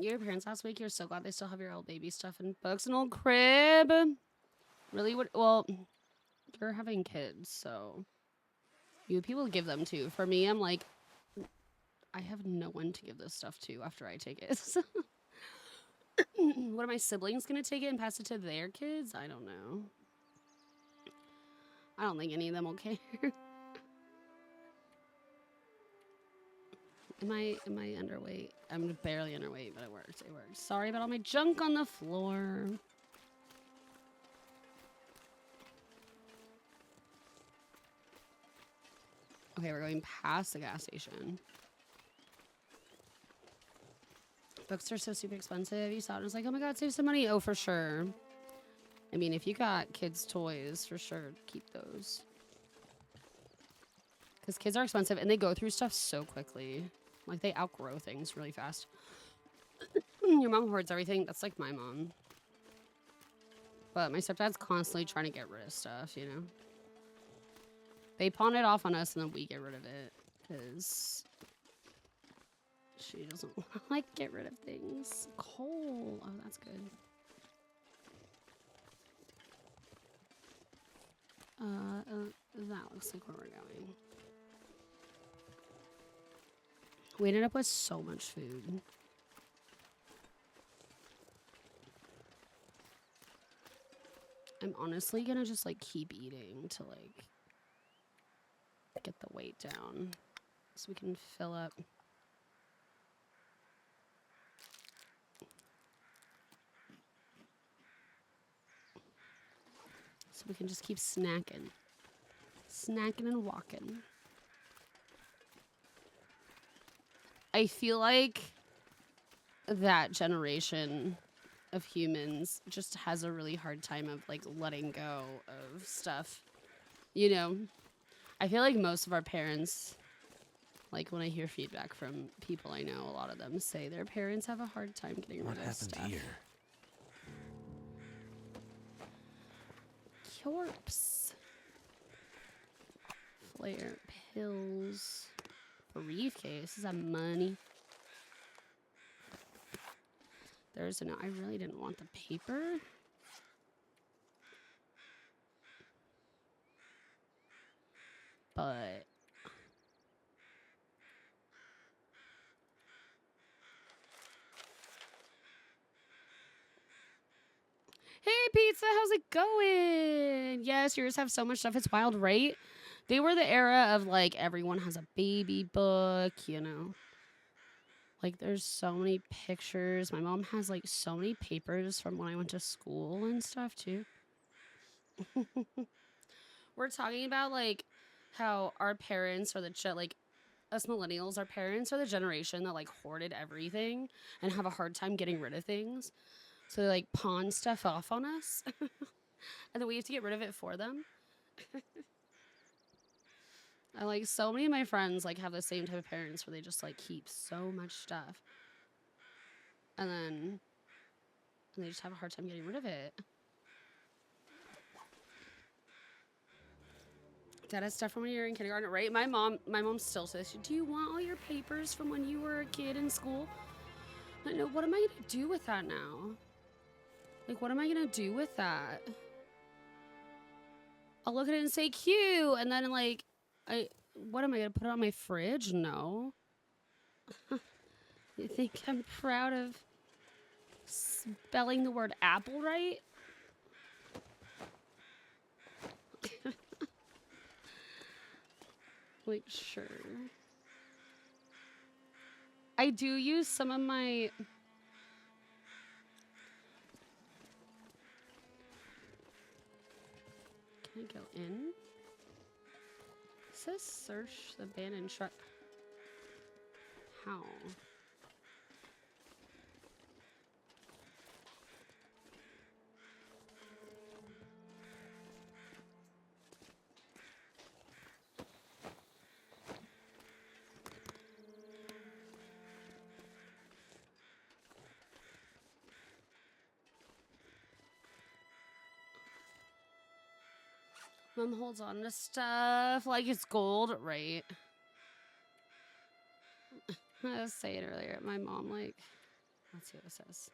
Your parents last week, you're so glad they still have your old baby stuff and books and old crib. Really? Well, you're having kids, so you people give them to. For me, I'm like, I have no one to give this stuff to after I take it. What are my siblings gonna take it and pass it to their kids? I don't know. I don't think any of them will care. Am I underweight? I'm barely underweight, but it worked. It worked. Sorry about all my junk on the floor. Okay, we're going past the gas station. Books are so super expensive. You saw it and was like, oh my god, save some money. Oh, for sure. I mean, if you got kids' toys, for sure, keep those. Because kids are expensive and they go through stuff so quickly. Like, they outgrow things really fast. Your mom hoards everything. That's like my mom. But my stepdad's constantly trying to get rid of stuff, you know? They pawn it off on us and then we get rid of it. Because she doesn't like get rid of things. Coal. Oh, that's good. That looks like where we're going. We ended up with so much food. I'm honestly gonna just like keep eating to like get the weight down so we can fill up. So we can just keep snacking. Snacking and walking. I feel like that generation of humans just has a really hard time of like letting go of stuff. You know, I feel like most of our parents, like when I hear feedback from people I know, a lot of them say their parents have a hard time getting rid of stuff. What happened here? Corpse. Flare pills. Briefcase. Is that money? There's no. I really didn't want the paper. But hey, pizza, how's it going? Yes, yours have so much stuff. It's wild, right? They were the era of like everyone has a baby book, you know. Like there's so many pictures. My mom has like so many papers from when I went to school and stuff too. We're talking about like how our parents are like us millennials, our parents are the generation that like hoarded everything and have a hard time getting rid of things. So they like pawn stuff off on us. And then we have to get rid of it for them. And like so many of my friends like have the same type of parents where they just like keep so much stuff. And then they just have a hard time getting rid of it. Dad has stuff from when you were in kindergarten, right? My mom still says, do you want all your papers from when you were a kid in school? I know, what am I gonna do with that now? Like, what am I gonna do with that? I'll look at it and say cute, and then like, what am I gonna put it on my fridge? No. You think I'm proud of spelling the word apple right? Like, sure. I do use some of my... Can I go in? It says search the abandoned truck. How? Mom holds on to stuff like it's gold, right? I was saying earlier, my mom, like, let's see what it says.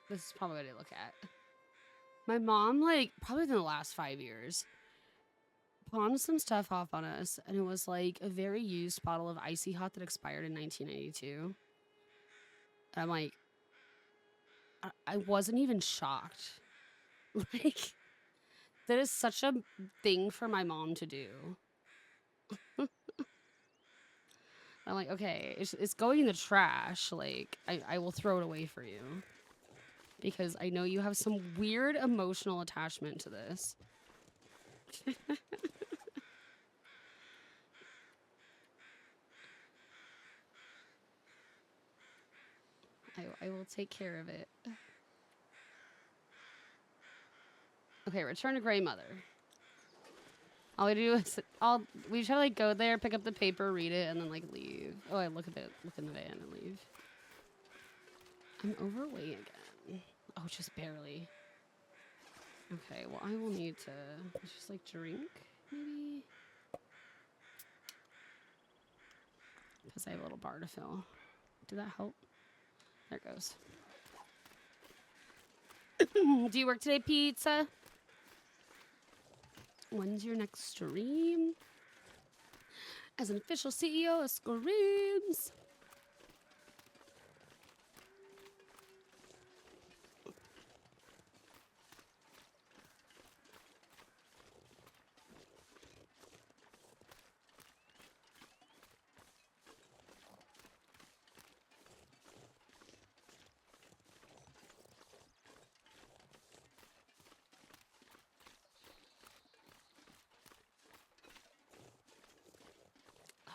This is probably what I look at. My mom, like, probably in the last 5 years, pawned some stuff off on us, and it was like a very used bottle of Icy Hot that expired in 1992. And I'm like, I wasn't even shocked. Like, that is such a thing for my mom to do. I'm like, okay, it's going in the trash. Like, I will throw it away for you. Because I know you have some weird emotional attachment to this. I will take care of it. Okay, return to Grey Mother. All we do is we try to like go there, pick up the paper, read it, and then like leave. Oh, I look in the van and leave. I'm overweight again. Oh, just barely. Okay, well I will need to just like drink maybe, because I have a little bar to fill. Did that help? There it goes. Do you work today, pizza? When's your next stream? As an official CEO of Screams.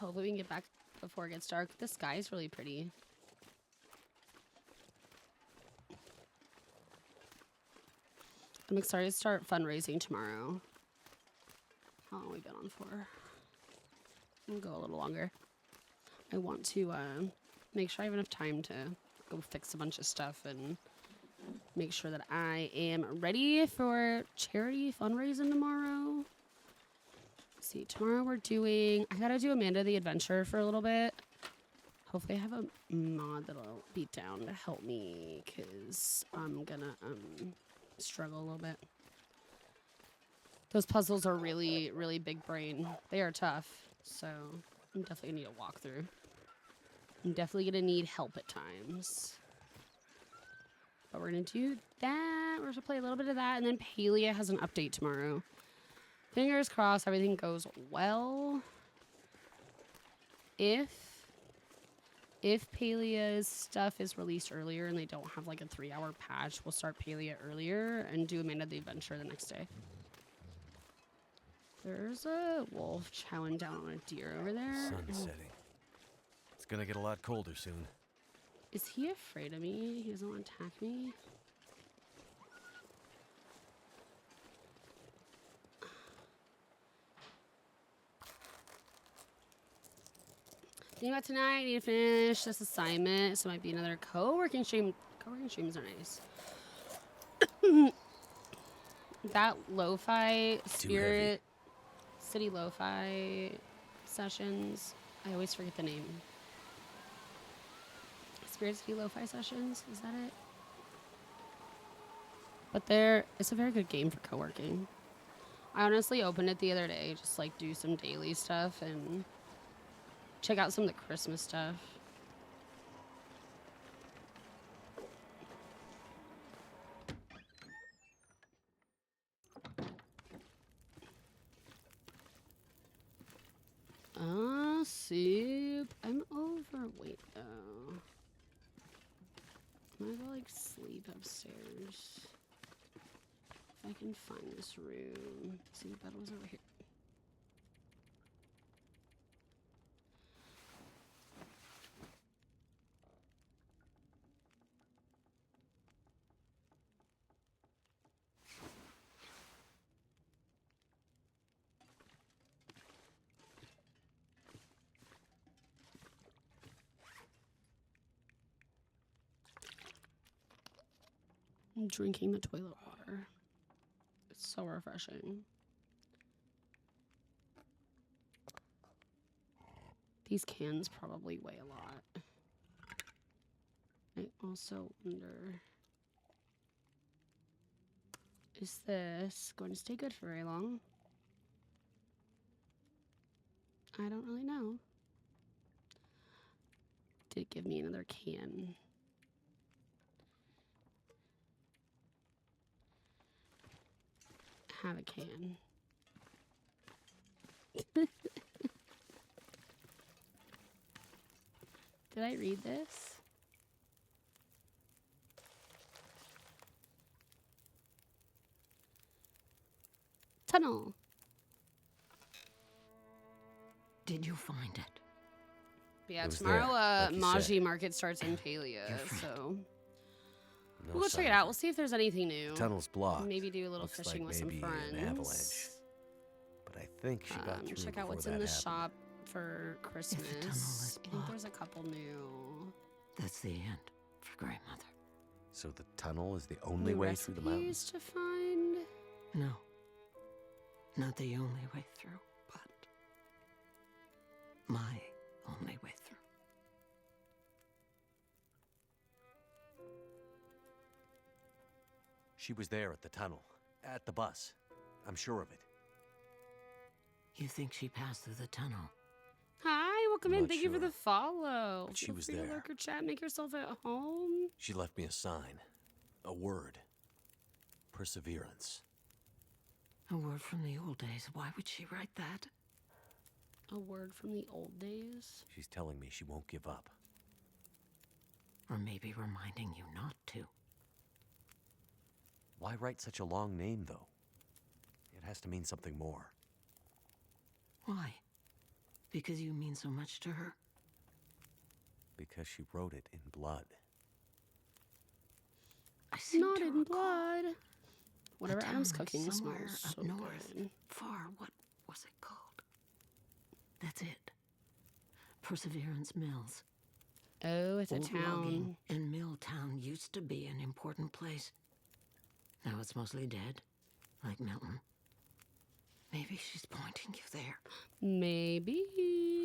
Hopefully we can get back before it gets dark. The sky is really pretty. I'm excited to start fundraising tomorrow. How long have we been on for? We'll go a little longer. I want to make sure I have enough time to go fix a bunch of stuff and make sure that I am ready for charity fundraising tomorrow. See, tomorrow we're doing, I gotta do Amanda the Adventure for a little bit. Hopefully I have a mod that'll be down to help me, because I'm gonna struggle a little bit. Those puzzles are really, really big brain. They are tough, so I'm definitely gonna need a walkthrough. I'm definitely gonna need help at times. But we're gonna do that. We're gonna play a little bit of that, and then Palia has an update tomorrow. Fingers crossed everything goes well. If Palia's stuff is released earlier and they don't have like a 3-hour patch, we'll start Palia earlier and do Amanda the Adventure the next day. There's a wolf chowing down on a deer over there. Sun's setting. It's gonna get a lot colder soon. Is he afraid of me? He doesn't want to attack me? Think about tonight, I need to finish this assignment. So it might be another co-working stream. Co-working streams are nice. That lo-fi spirit city lo-fi sessions. I always forget the name. Spirit City lo-fi sessions. Is that it? But it's a very good game for co-working. I honestly opened it the other day, just like do some daily stuff and check out some of the Christmas stuff. Soup. I'm overweight though. I'm gonna go like sleep upstairs. If I can find this room. See, the bed was over here. I'm drinking the toilet water. It's so refreshing. These cans probably weigh a lot. I also wonder, is this going to stay good for very long? I don't really know. Did it give me another can? Have a can. Did I read this? Tunnel. Did you find it? Yeah, It was tomorrow there, like you Maji said. Market starts in Palia, Your friend. so No we'll go check sign it of out. her. We'll see if there's anything new. Tunnel's blocked. Maybe do a little Looks fishing like with some maybe friends. an avalanche. But I think she got through Check out before what's that in the happened. shop for Christmas. tunnel is I think there's a blocked. couple new. That's the end for Grandmother. So the tunnel is the only new way through the mountains? recipes to find. No. Not the only way through, but my only way through. She was there at the tunnel, at the bus. I'm sure of it. You think she passed through the tunnel? Hi, welcome in. Not Thank you for sure. the follow. But she Feel was free to there. lurk or chat. Make yourself at home. She left me a sign, a word. Perseverance. A word from the old days. Why would she write that? A word from the old days. She's telling me she won't give up. Or maybe reminding you not to. Why write such a long name, though? It has to mean something more. Why? Because you mean so much to her? Because she wrote it in blood. I seem Not to in recall blood. a Whatever Adam's town cooking somewhere smells up so north. good. Far, what was it called? That's it. Perseverance Mills. Oh, it's a Old town. logging and mill town used to be an important place. Now it's mostly dead, like Milton. Maybe she's pointing you there. Maybe.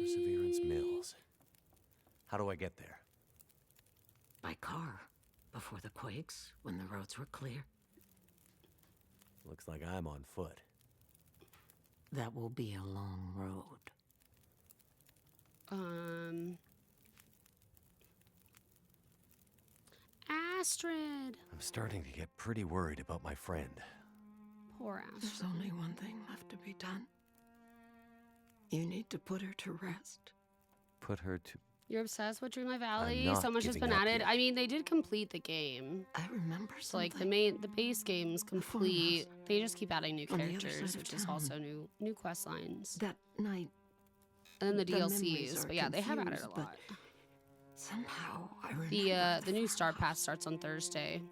Perseverance Mills. How do I get there? By car, before the quakes, when the roads were clear. Looks like I'm on foot. That will be a long road. Astrid. I'm starting to get pretty worried about my friend. Poor There's Astrid. only one thing left to be done. You need to put her to rest. Put her to... You're obsessed with Dreamlight Valley. not So much has giving been up added. yet. I mean, they did complete the game. I remember So like something. the base game's farmhouse. complete. They just keep adding new On the other characters, side of which is town. also new quest lines. That night, And then the the memories DLCs. are But yeah, they have added a confused, but lot. somehow I remember The new Star Pass starts on Thursday.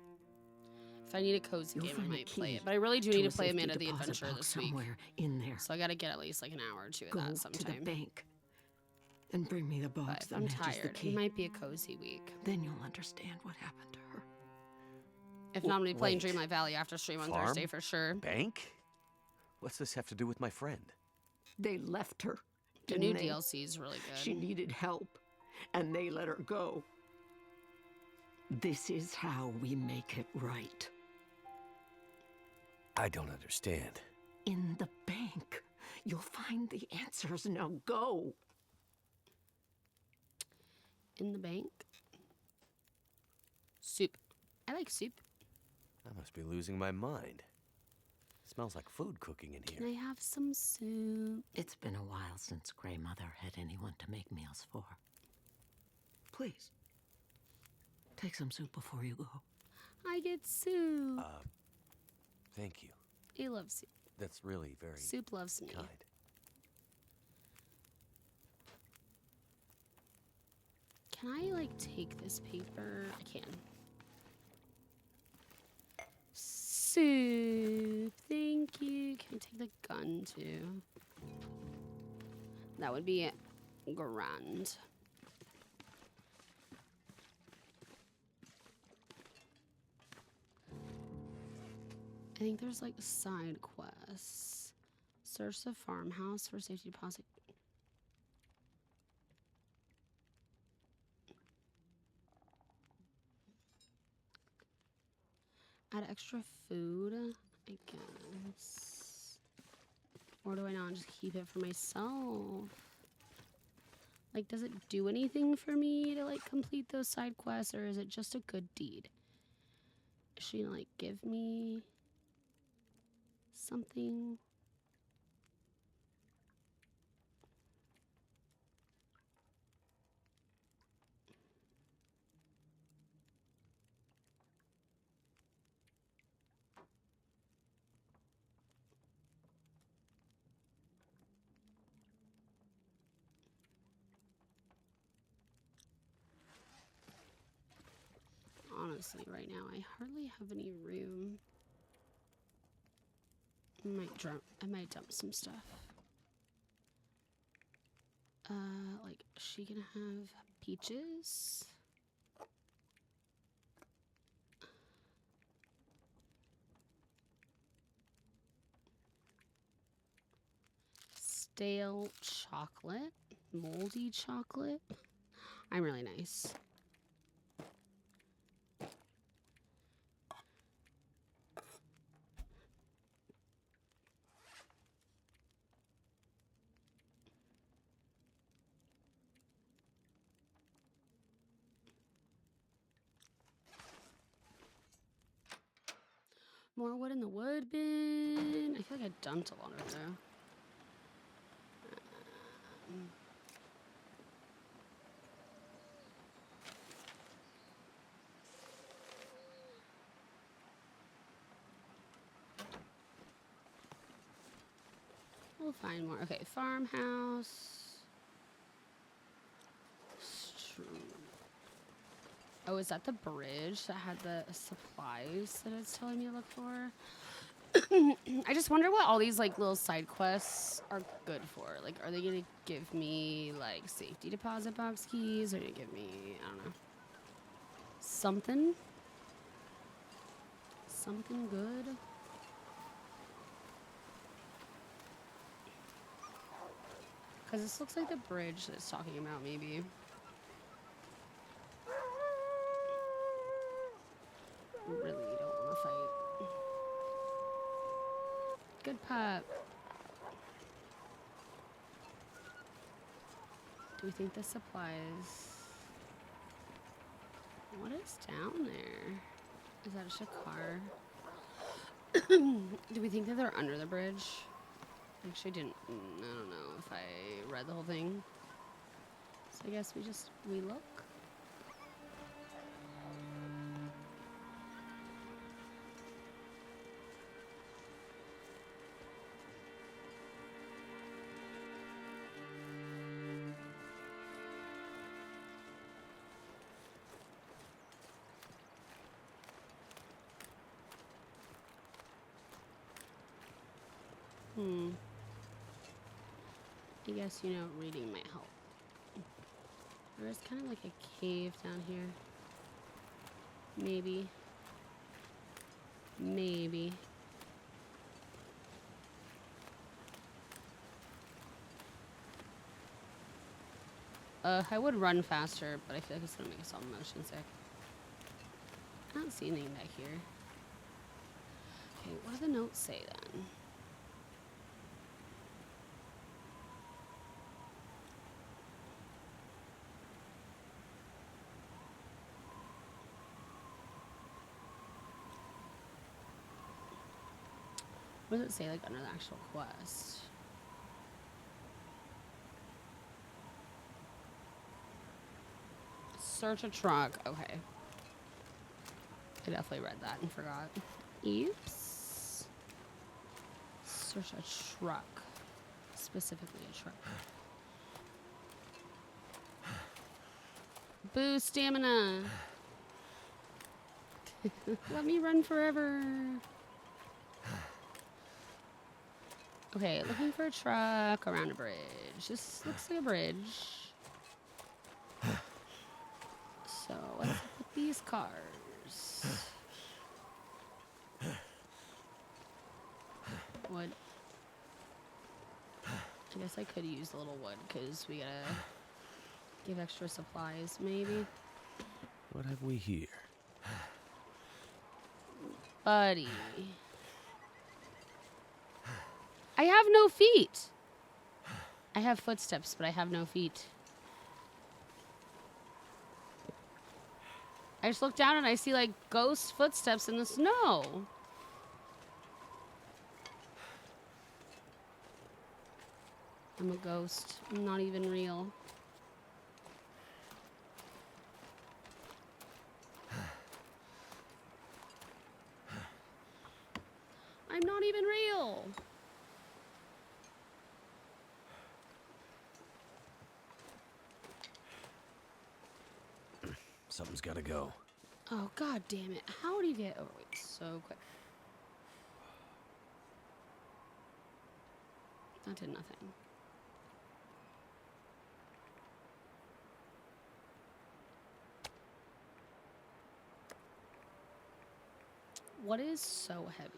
If I need a cozy You'll game, I find a might play key it. But I really do to need a to play safety Amanda the deposit Adventure box this week. somewhere in there. So I gotta get at least like an hour or two of Go that to the sometime. bank and bring me the But box if that I'm matches the tired, key. it might be a cozy week. Then you'll understand what happened to her. If not, I'm gonna be playing wait. Dreamlight Valley after stream on Farm? Thursday for sure. Bank? What's this have to do with my friend? They left her. The new DLC is really She good. needed help, and they let her go. This is how we make it right. I don't understand. In the bank. You'll find the answers. Now go. In the bank. Soup. I like soup. I must be losing my mind. Smells like food cooking in Can here. I have some soup? It's been a while since Grey Mother had anyone to make meals for. Please. Take some soup before you go. I get soup. Thank you. I love soup. That's really very Soup loves me. kind. Can I, like, take this paper? I can. Soup. Thank you. Can I take the gun, too? That would be grand. I think there's, like, side quests. Search the farmhouse for safety deposit. Add extra food, I guess. Or do I not just keep it for myself? Like, does it do anything for me to, like, complete those side quests, or is it just a good deed? Is she gonna, like, give me something? Honestly, right now, I hardly have any room. I might dump some stuff. Like, is she gonna have peaches? Stale chocolate? Moldy chocolate? I'm really nice. More wood in the wood bin. I feel like I dumped a lot of it though. We'll find more. Okay, farmhouse. Oh, is that the bridge that had the supplies that it's telling me to look for? I just wonder what all these like little side quests are good for. Like, are they gonna give me like safety deposit box keys, or they give me, I don't know, something good? Because this looks like the bridge that it's talking about, maybe. Really don't want to fight. Good pup. Do we think the supplies... What is down there? Is that just a car? Do we think that they're under the bridge? Actually, I don't know if I read the whole thing. So I guess we look. I guess, reading might help. There's kind of like a cave down here. Maybe. Maybe. I would run faster, but I feel like it's gonna make us all motion sick. I don't see anything back here. Okay, what do the notes say then? What does it say, like, under the actual quest? Search a truck. Okay. I definitely read that and forgot. Oops. Search a truck. Specifically a truck. Boost stamina. Let me run forever. Okay, looking for a truck around a bridge. This looks like a bridge. So let's look at these cars. Wood. I guess I could use a little wood because we gotta give extra supplies, maybe. What have we here? Buddy. I have no feet. I have footsteps, but I have no feet. I just look down and I see like ghost footsteps in the snow. I'm a ghost. I'm not even real. I'm not even real. Something's gotta go. Oh, god damn it. How do you get overweight so quick? That did nothing. What is so heavy?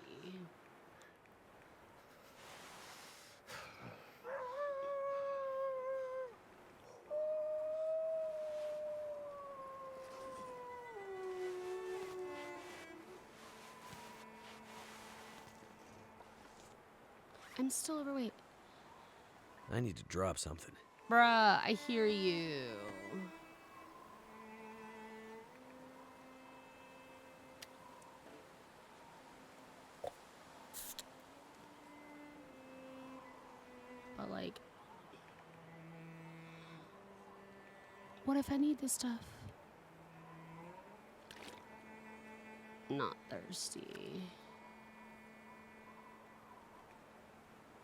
I'm still overweight. I need to drop something. Bruh, I hear you. But like, what if I need this stuff? Not thirsty.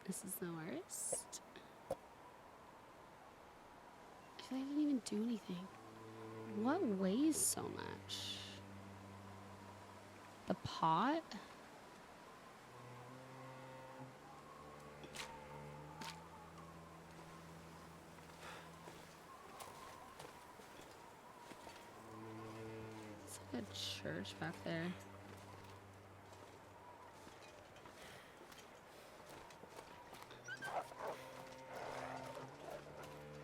This is the worst. I feel like I didn't even do anything. What weighs so much? The pot? It's like a church back there.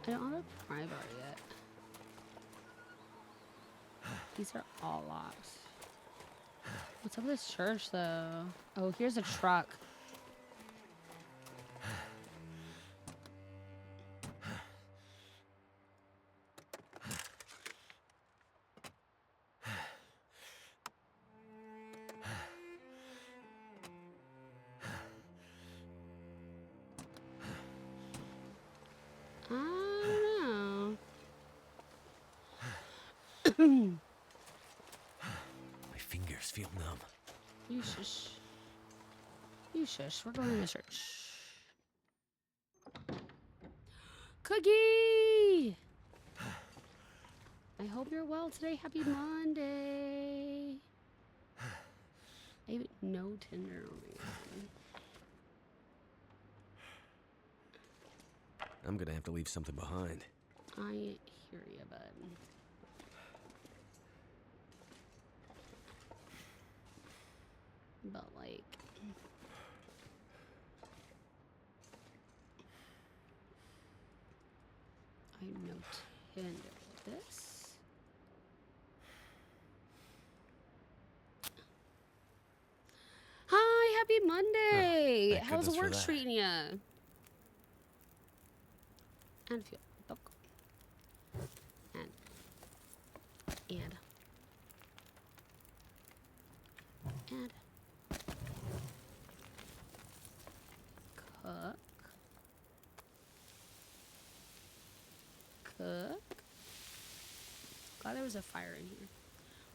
I don't have a pry bar yet. These are all locked. What's up with this church, though? Oh, here's a truck. I don't know. My fingers feel numb. You shush. You shush. We're going to the church. Cookie! I hope you're well today. Happy Monday. I have no Tinder. Oh my god. I'm gonna have to leave something behind. I hear you, bud. But like, I have no Tinder with this. Hi, Monday. thank How's goodness for work that. treating you? And feel. And. And. And. Cook. Cook. Glad there was a fire in here.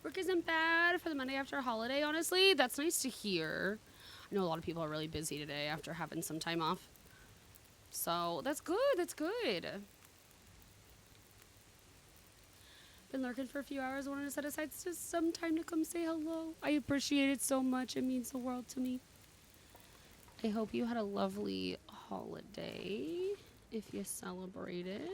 Work isn't bad for the Monday after a holiday, honestly. That's nice to hear. I know a lot of people are really busy today after having some time off. So that's good. That's good. Been lurking for a few hours. Wanted to set aside just some time to come say hello. I appreciate it so much. It means the world to me. I hope you had a lovely holiday if you celebrated.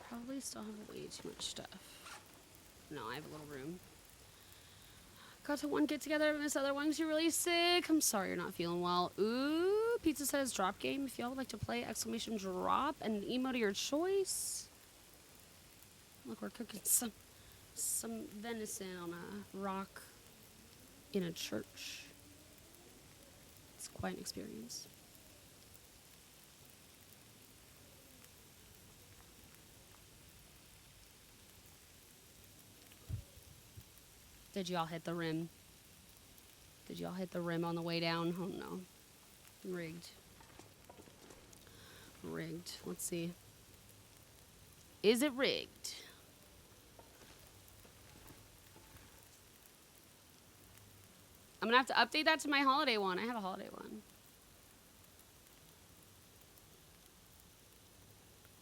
Probably still have way too much stuff. No, I have a little room. Got to one get together, but this other one's really sick. I'm sorry you're not feeling well. Ooh, Pizza says drop game. If y'all would like to play, exclamation drop and an emote of your choice. Look, we're cooking some venison on a rock in a church. It's quite an experience. Did y'all hit the rim? Did y'all hit the rim on the way down? Oh no. Rigged. Rigged. Let's see. Is it rigged? I'm gonna have to update that to my holiday one. I have a holiday one.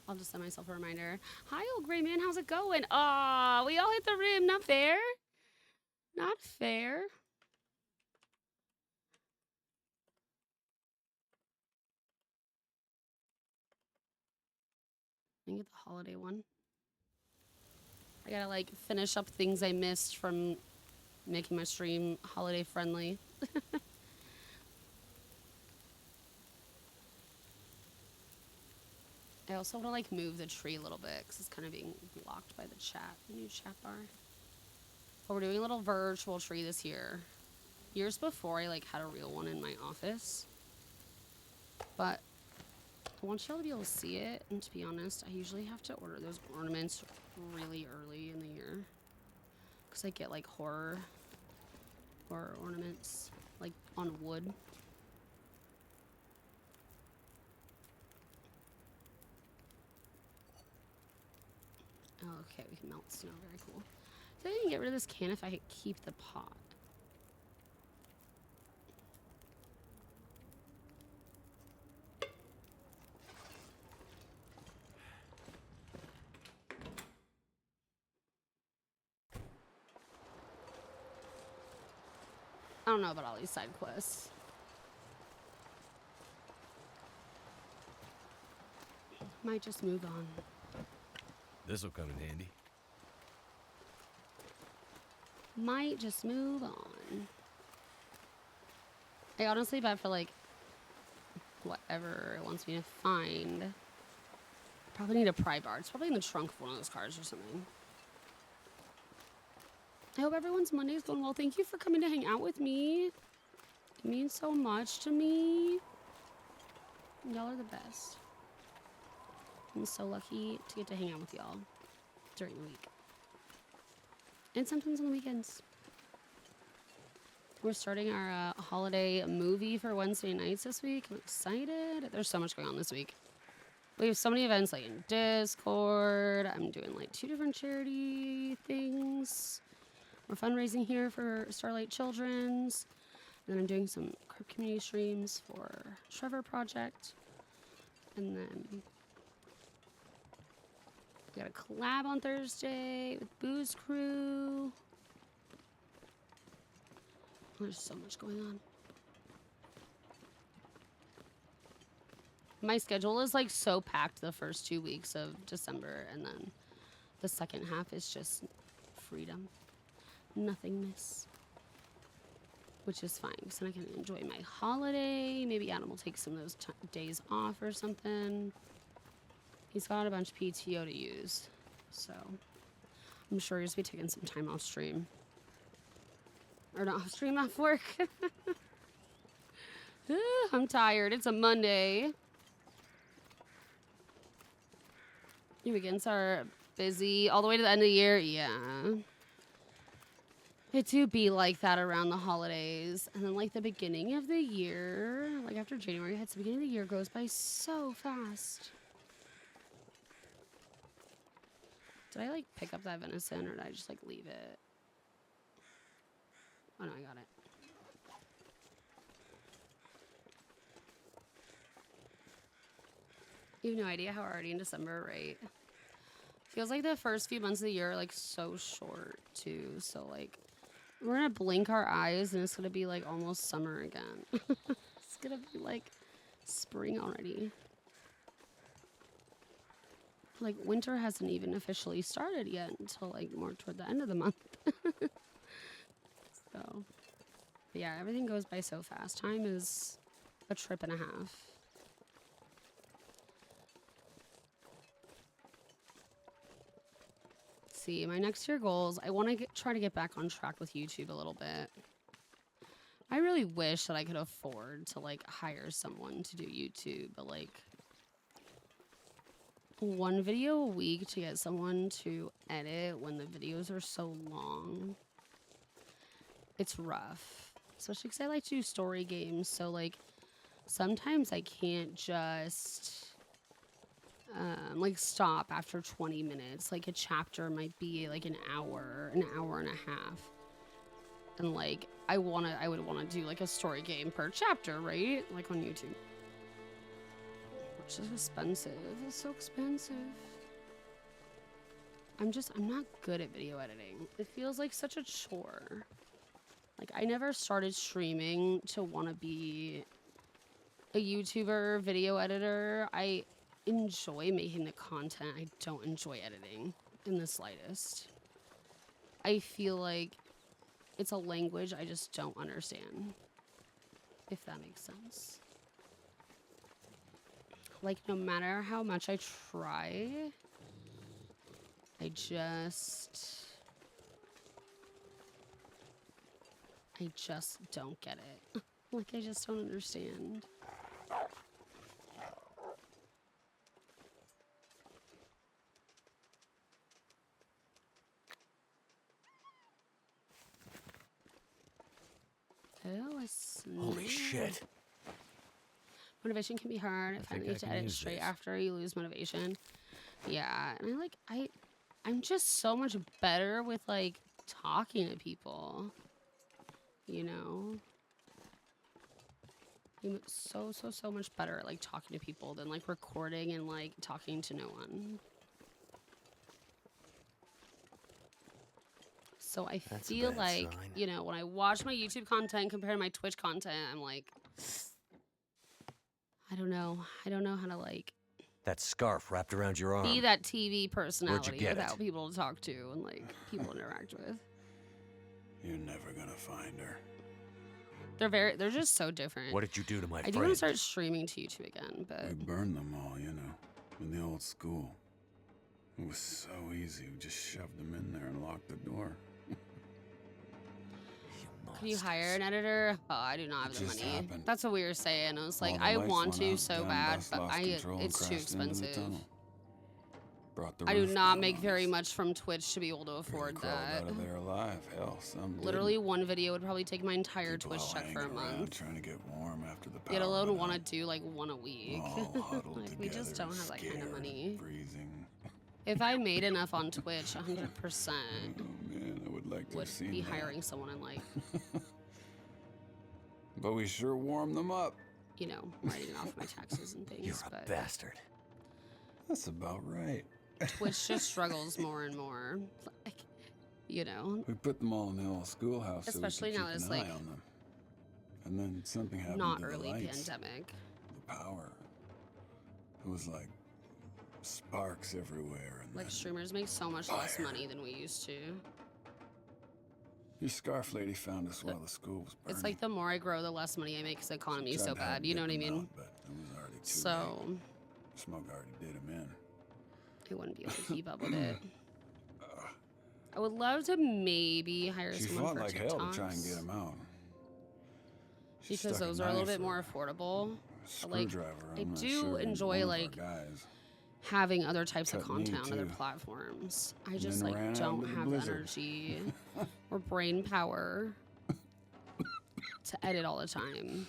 I'll just send myself a reminder. Hi, old gray man. How's it going? Aw, we all hit the rim. Not fair. Not fair. I can get the holiday one. I gotta like finish up things I missed from making my stream holiday friendly. I also want to like move the tree a little bit because it's kind of being blocked by the chat, the new chat bar. But we're doing a little virtual tree this year. Years before, I like had a real one in my office, but I want y'all to be able to see it. And to be honest, I usually have to order those ornaments really early in the year because I get like horror ornaments like on wood. Okay, we can melt snow. Very cool. So I can get rid of this can if I could keep the pot. I don't know about all these side quests. Might just move on. This'll come in handy. Might just move on. I honestly bet for like whatever it wants me to find. Probably need a pry bar. It's probably in the trunk of one of those cars or something. I hope everyone's Monday is going well. Thank you for coming to hang out with me. It means so much to me. Y'all are the best. I'm so lucky to get to hang out with y'all during the week. And sometimes on the weekends. We're starting our holiday movie for Wednesday nights this week. I'm excited. There's so much going on this week. We have so many events like in Discord. I'm doing like 2 different charity things. We're fundraising here for Starlight Children's. And then I'm doing some community streams for Trevor Project. And then we got a collab on Thursday with Booze Crew. There's so much going on. My schedule is like so packed the first 2 weeks of December, and then the second half is just freedom, nothingness, which is fine because then I can enjoy my holiday. Maybe Adam will take some of those days off or something. He's got a bunch of PTO to use, so I'm sure he's be taking some time off stream. Or not off stream, off work. I'm tired. It's a Monday. Your weekends are busy all the way to the end of the year. Yeah. It do be like that around the holidays. And then like the beginning of the year, like after January hits, the beginning of the year goes by so fast. Did I like pick up that venison or did I just like leave it? Oh no, I got it. You have no idea how we're already in December, right? Feels like the first few months of the year are like so short too. So like we're gonna blink our eyes and it's gonna be like almost summer again. It's gonna be like spring already. Like winter hasn't even officially started yet until like more toward the end of the month. So but yeah, everything goes by so fast. Time is a trip and a half. See, my next year goals, I want to try to get back on track with YouTube a little bit. I really wish that I could afford to like hire someone to do YouTube, but like one video a week to get someone to edit when the videos are so long, it's rough. Especially because I like to do story games, so like sometimes I can't just like stop after 20 minutes. Like a chapter might be like an hour and a half. And like I would want to do like a story game per chapter, right? Like on YouTube. Which is expensive. It's so expensive. I'm not good at video editing. It feels like such a chore. Like I never started streaming to want to be a YouTuber, video editor. I enjoy making the content. I don't enjoy editing in the slightest. I feel like it's a language I just don't understand, if that makes sense. Like no matter how much I try, I just don't get it. Like I just don't understand. Oh, I Holy shit. Motivation can be hard. If I need to edit straight after you lose motivation. Yeah, and I'm just so much better with like talking to people. You know? I'm so much better at like talking to people than like recording and like talking to no one. So I feel like, you know, when I watch my YouTube content compared to my Twitch content, I'm like, I don't know how to like That scarf wrapped around your arm. be that TV personality get without it? people to talk to and like people to interact with. You're never gonna find her. They're just so different. What did you do to my I friend? do want to start streaming to YouTube again, but We burned them all, you know, in the old school. It was so easy. We just shoved them in there and locked the door. could you hire an editor? Oh, I do not have the just money. happened. That's what we were saying. It was like All the I lights want went to out, so gun bad, bus but lost control and it's too crashed into the expensive. tunnel. Brought the I do roof not down make on very us. much from Twitch to be able to afford Crawled that. out of there alive. Hell, some Literally didn't. one video would probably take my entire People Twitch all check for a hanging around month. trying to get warm after the power Yet alone went want to out. do like one a week. All huddled Like we just together, don't have that kind of scared, money. Freezing. If I made enough on Twitch, 100% Oh man, I would like to would have seen be that. hiring someone and like, But we sure warmed them up. you know, writing off my taxes and things. You're a But bastard. That's about right. Twitch just struggles more and more. Like, you know, We put them all in the old schoolhouse Especially so now we that could it's, keep an like, eye on them. And then something happened not to early the lights, pandemic. the power. It was like sparks everywhere. And Like then streamers make so much less fire. money than we used to. Your scarf lady found us while the school was burning. It's like the more I grow, the less money I make because the economy is so Tried to help bad. You know get what I them mean? out, but it was already too late. So Smoke already did him in. I wouldn't be able to keep up with it. I would love to maybe hire She someone fought for like hell to try and TikToks, get him out. She because stuck those are a little knife bit more or affordable. But, like, screwdriver, I I'm not do sure, in enjoy, one of our like, guys. having other types of Cut me, content on other too. platforms. I And just then like ran out don't into the have the blizzard. energy or brain power to edit all the time.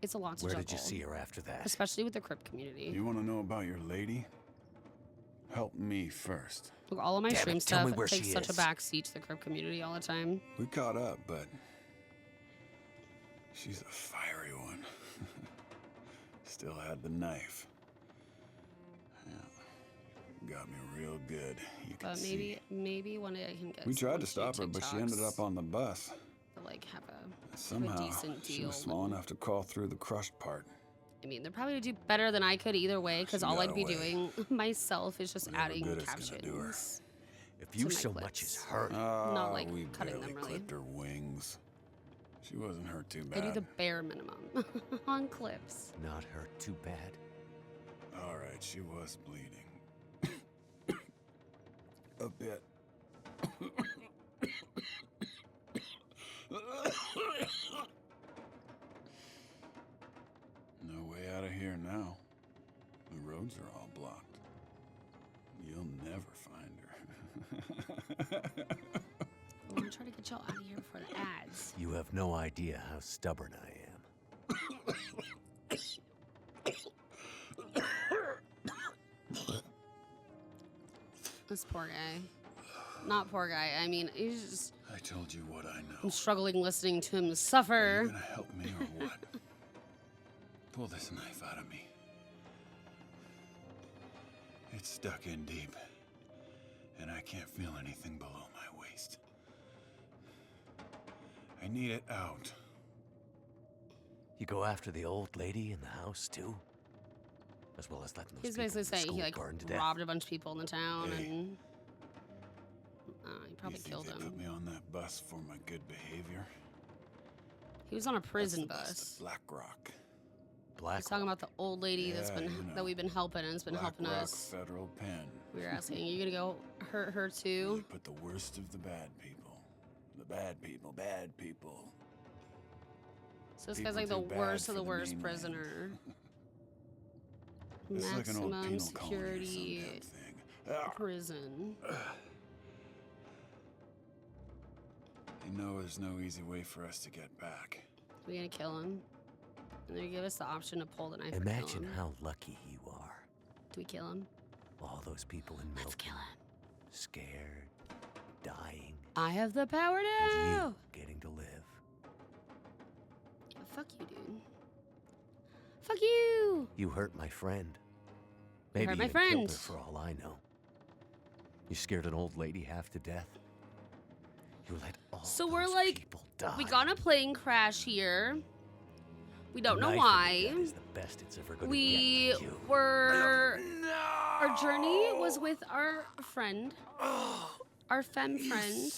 It's a lot to Where juggle. did you see her after that? Especially with the crypt community. You want to know about your lady? Help me first. Look, all of my Damn it, stream tell stuff me where takes she such a is. backseat to the crypt community all the time. We caught up, but she's a fiery one. Still had the knife. Yeah. Got me real good. You can But see. maybe one day I can get. We tried to someone stop her, do but she ended TikToks up on the bus. that, like have a Somehow, decent she deal was small and- enough to crawl through the crushed part. I mean, they're probably gonna do better than I could either way, because She all got I'd be away. doing myself is just Whatever adding good it's gonna do her. captions. If you my so much as clips. hurt, Not, like, we cutting barely them, really. clipped her wings. She wasn't hurt too I bad. do the bare minimum on clips. not hurt too bad. All right, she was bleeding. A bit. No way out of here now. The roads are all blocked. You'll never find her. I want to try to get y'all out of here before the ads. You have no idea how stubborn I am. This poor guy. Not poor guy. I mean, he's just. I told you what I know. I'm struggling listening to him Are you suffer. gonna help me or what? Pull this knife out of me. It's stuck in deep, and I can't feel anything below my waist. I need it out. You go after the old lady in the house too? As well as letting those He's people basically in the saying school he like burn to death? robbed a bunch of people in the town Hey. and he probably You think killed they him. put me on that bus for my good behavior? He was on a prison That's the bus. to Black Rock. Black He's talking about the old lady that's Yeah, been you know. that we've been helping and has been Black helping Rock us. Federal Pen. We were asking, are you gonna go hurt her They too? put the worst of the bad people. The bad people, bad people. So this People guy's like the too bad worst for of the the worst mainland. prisoner. It's like an old Maximum penal security colony or some damn thing. Ah. prison. You know there's no easy way for us to get back. We gonna kill him? And they give us the option to pull the knife or kill Imagine him. how lucky you are. Do we kill him? All those people in Let's Milton, kill him. scared, dying, I have the power and now! you getting to live. Fuck you, dude. Fuck you! You hurt my friend. You Maybe hurt my even killed friend. her for all I know. You scared an old lady half to death. You let all So we're those like, people die. we got in a plane crash here. We don't know Knife in the why. gut is the best it's ever gonna We get to you. were. Our journey was with our friend, our femme friend,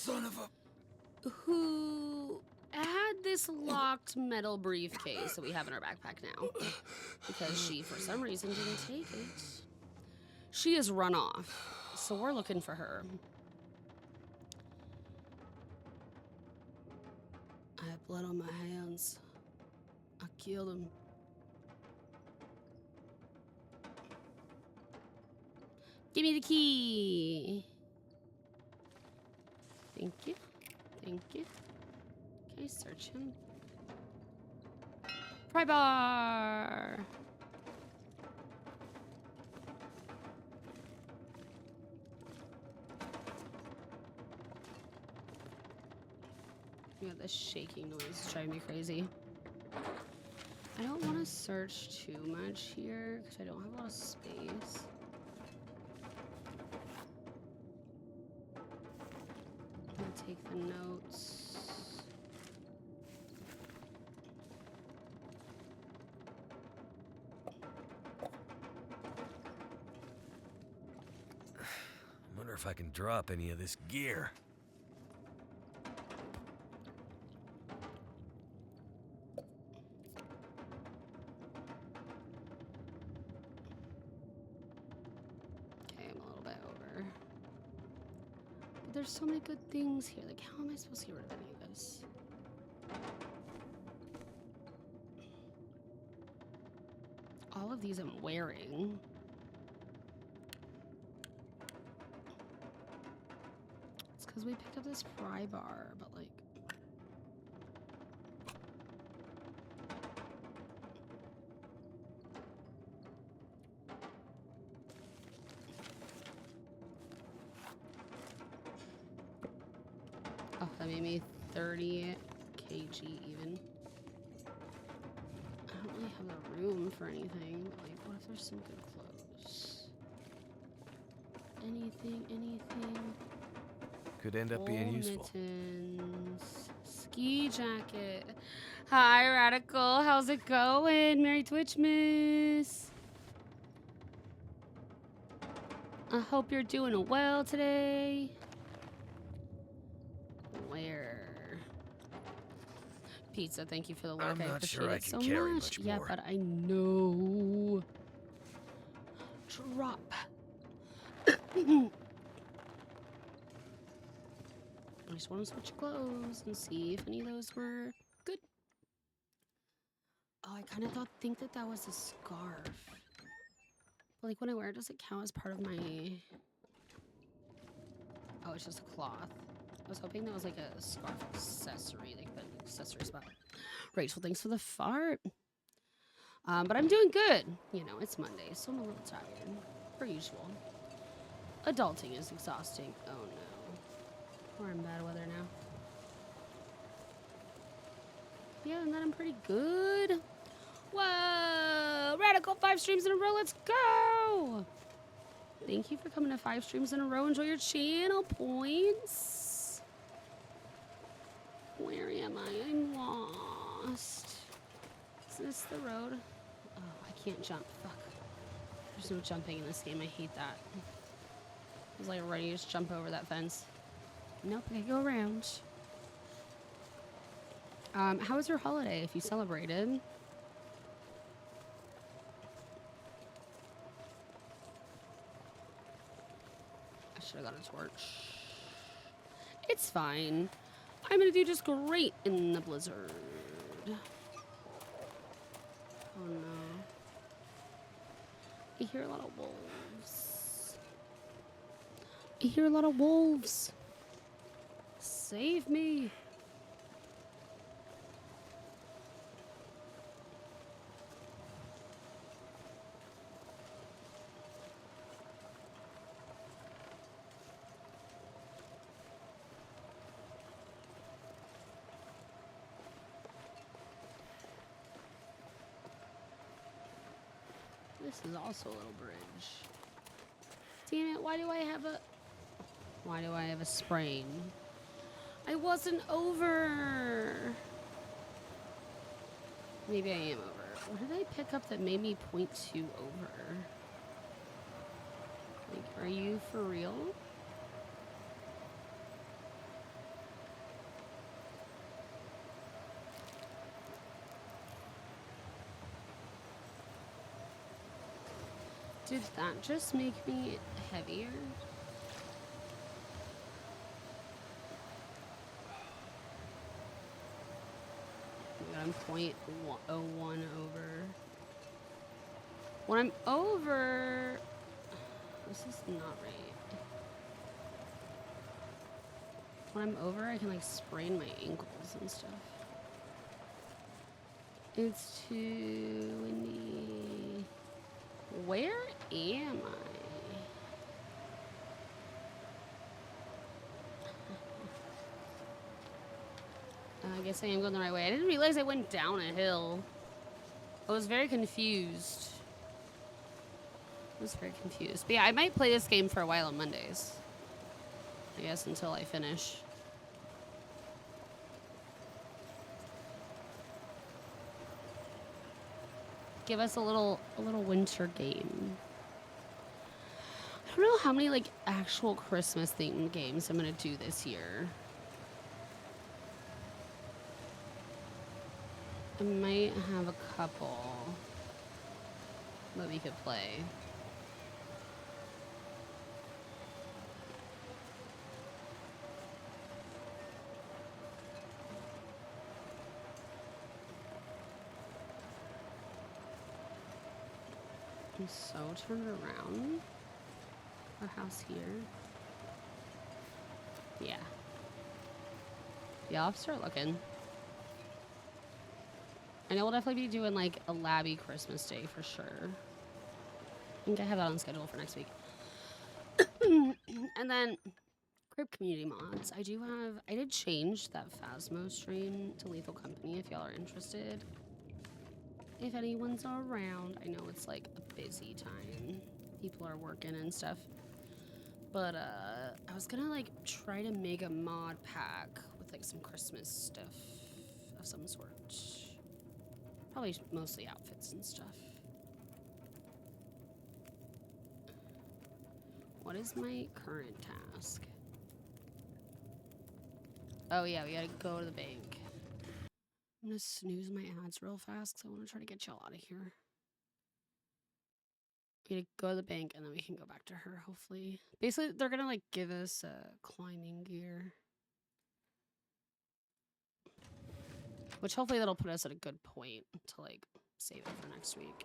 who had this locked metal briefcase that we have in our backpack now because she, for some reason, didn't take it. She has run off, so we're looking for her. I have blood on my hands. I killed him. Give me the key. Thank you. Thank you. Can I search him? Pry bar. Yeah, this shaking noise is driving me crazy. I don't want to search too much here because I don't have a lot of space. I'm gonna take the notes. if I can drop any of this gear. Okay, I'm a little bit over. But there's so many good things here. Like, how am I supposed to get rid of any of this? All of these I'm wearing. It's because we picked up this pry bar, but like... Oh, that made me 30 kg even. I don't really have the room for anything, but like, what if there's some good clothes? Anything. Could end up being useful. Mittens. Ski jacket. Hi, Radical. How's it going? Merry Twitchmas. I hope you're doing well today. Where? Pizza, thank you for the lurk. I'm I not appreciate sure I it can so carry much. much Yeah, more. but I know. Drop. I just want to switch clothes and see if any of those were good. Oh, I kind of think that was a scarf. But like when I wear it, does it count as part of my... Oh, it's just a cloth. I was hoping that was like a scarf accessory, like an accessory spot. Rachel, thanks for the fart. But I'm doing good. You know, it's Monday, so I'm a little tired. Per usual. Adulting is exhausting. Oh no. We're in bad weather now. Yeah, and then I'm pretty good. Whoa! Radical 5 streams in a row. Let's go! Thank you for coming to 5 streams in a row. Enjoy your channel points. Where am I? I'm lost. Is this the road? Oh, I can't jump. Fuck. There's no jumping in this game. I hate that. I was like ready to just jump over that fence. Nope, I go around. How was your holiday if you celebrated? I should have got a torch. It's fine. I'm gonna do just great in the blizzard. Oh no. I hear a lot of wolves. I hear a lot of wolves. Save me. This is also a little bridge. Damn it, why do I have a sprain? I wasn't over. Maybe I am over. What did I pick up that made me 0.2 over? Like, are you for real? Did that just make me heavier? Oh my God, I'm 0.01 over. When I'm over... This is not right. When I'm over, I can like sprain my ankles and stuff. It's too windy. Where am I? I guess I am going the right way. I didn't realize I went down a hill. I was very confused. But yeah, I might play this game for a while on Mondays. I guess until I finish. Give us a little winter game. I don't know how many like actual Christmas themed games I'm gonna do this year. I might have a couple that we could play. And so turn it around. Our house here. Yeah. Yeah, I'll have to start looking. I know we'll definitely be doing like a labby Christmas day for sure. I think I have that on schedule for next week. And then Crib Community Mods. I did change that Phasmo stream to Lethal Company if y'all are interested. If anyone's around. I know it's like a busy time. People are working and stuff. But I was gonna like try to make a mod pack with like some Christmas stuff of some sort. Probably mostly outfits and stuff. What is my current task? Oh yeah, we gotta go to the bank. I'm gonna snooze my ads real fast because I want to try to get y'all out of here. We gotta go to the bank and then we can go back to her, hopefully. Basically, they're gonna like give us climbing gear. Which hopefully that'll put us at a good point to like save it for next week.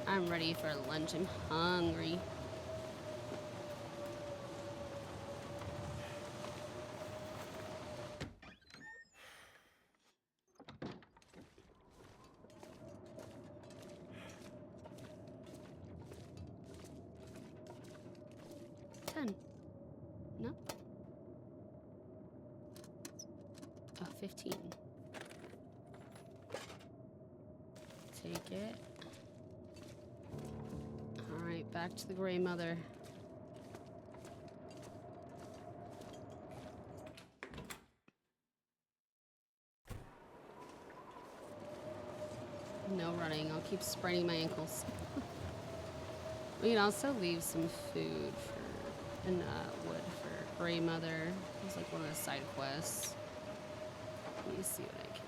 I'm ready for lunch. I'm hungry. No. Oh, 15. Take it. All right, back to the Gray Mother. No running. I'll keep spraining my ankles. We can also leave some food for and wood for Gray Mother. It's like one of the side quests. Let me see what I can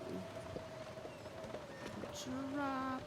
drop.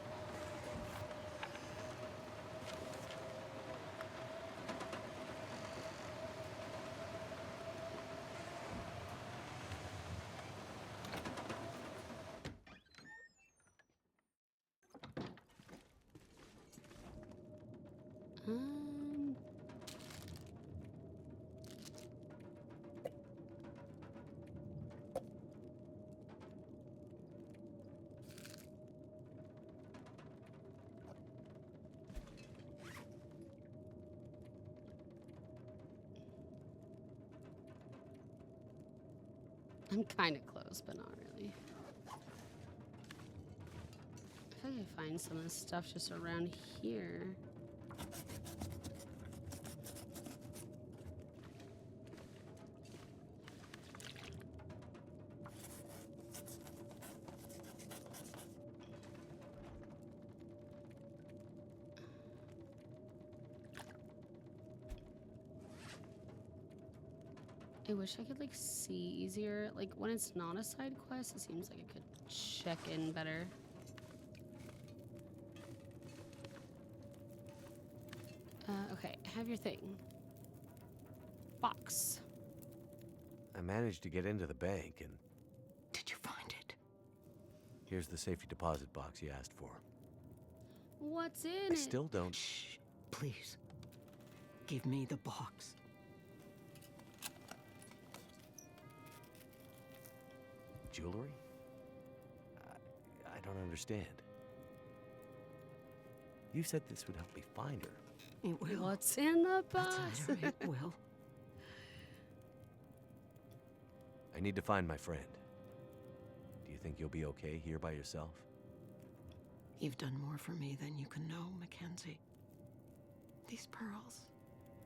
I'm kind of close, but not really. I feel like I find some of this stuff just around here. I wish I could like see easier. Like when it's not a side quest, it seems like I could check in better. Okay, have your thing. Box. I managed to get into the bank, and Did you find it? here's the safety deposit box you asked for. What's in I it? still don't... Shh, please. Give me the box. Jewelry? I don't understand. You said this would help me find her. It will. What's in the box? That's it, it will. I need to find my friend. Do you think you'll be okay here by yourself? You've done more for me than you can know, Mackenzie. These pearls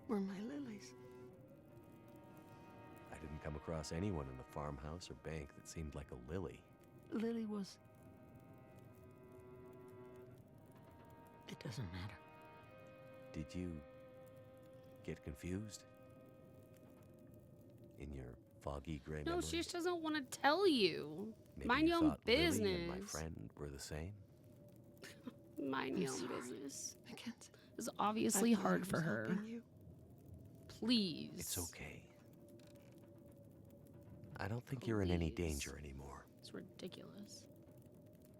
were my lilies. I didn't come across anyone in the farmhouse or bank that seemed like a lily. Lily was... It doesn't matter. Did you get confused? In your foggy gray No, memory? she just doesn't want to tell you. Maybe Mind you your own thought Lily and my business. friend were the same? Mind I'm your own sorry. business. Mackenzie. It's I obviously thought I hard was for her. helping you. Please. It's okay. I don't think you're in any Please. danger anymore. It's ridiculous.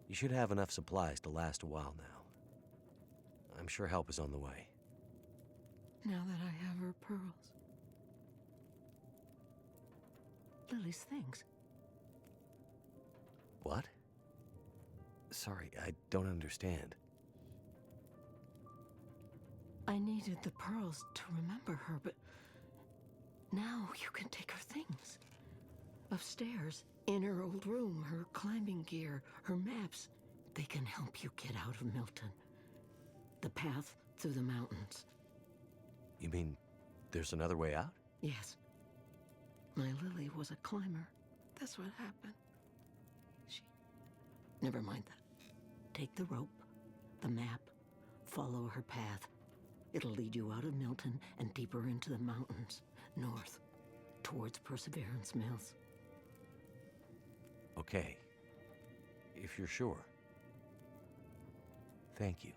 You should have enough supplies to last a while now. I'm sure help is on the way. Now that I have her pearls. Lily's things. What? Sorry, I don't understand. I needed the pearls to remember her, but now you can take her things. Upstairs, in her old room, her climbing gear, her maps. They can help you get out of Milton. The path through the mountains. You mean there's another way out? Yes. My Lily was a climber. That's what happened. Never mind that. Take the rope, the map, follow her path. It'll lead you out of Milton and deeper into the mountains, north, towards Perseverance Mills. Okay. If you're sure. Thank you.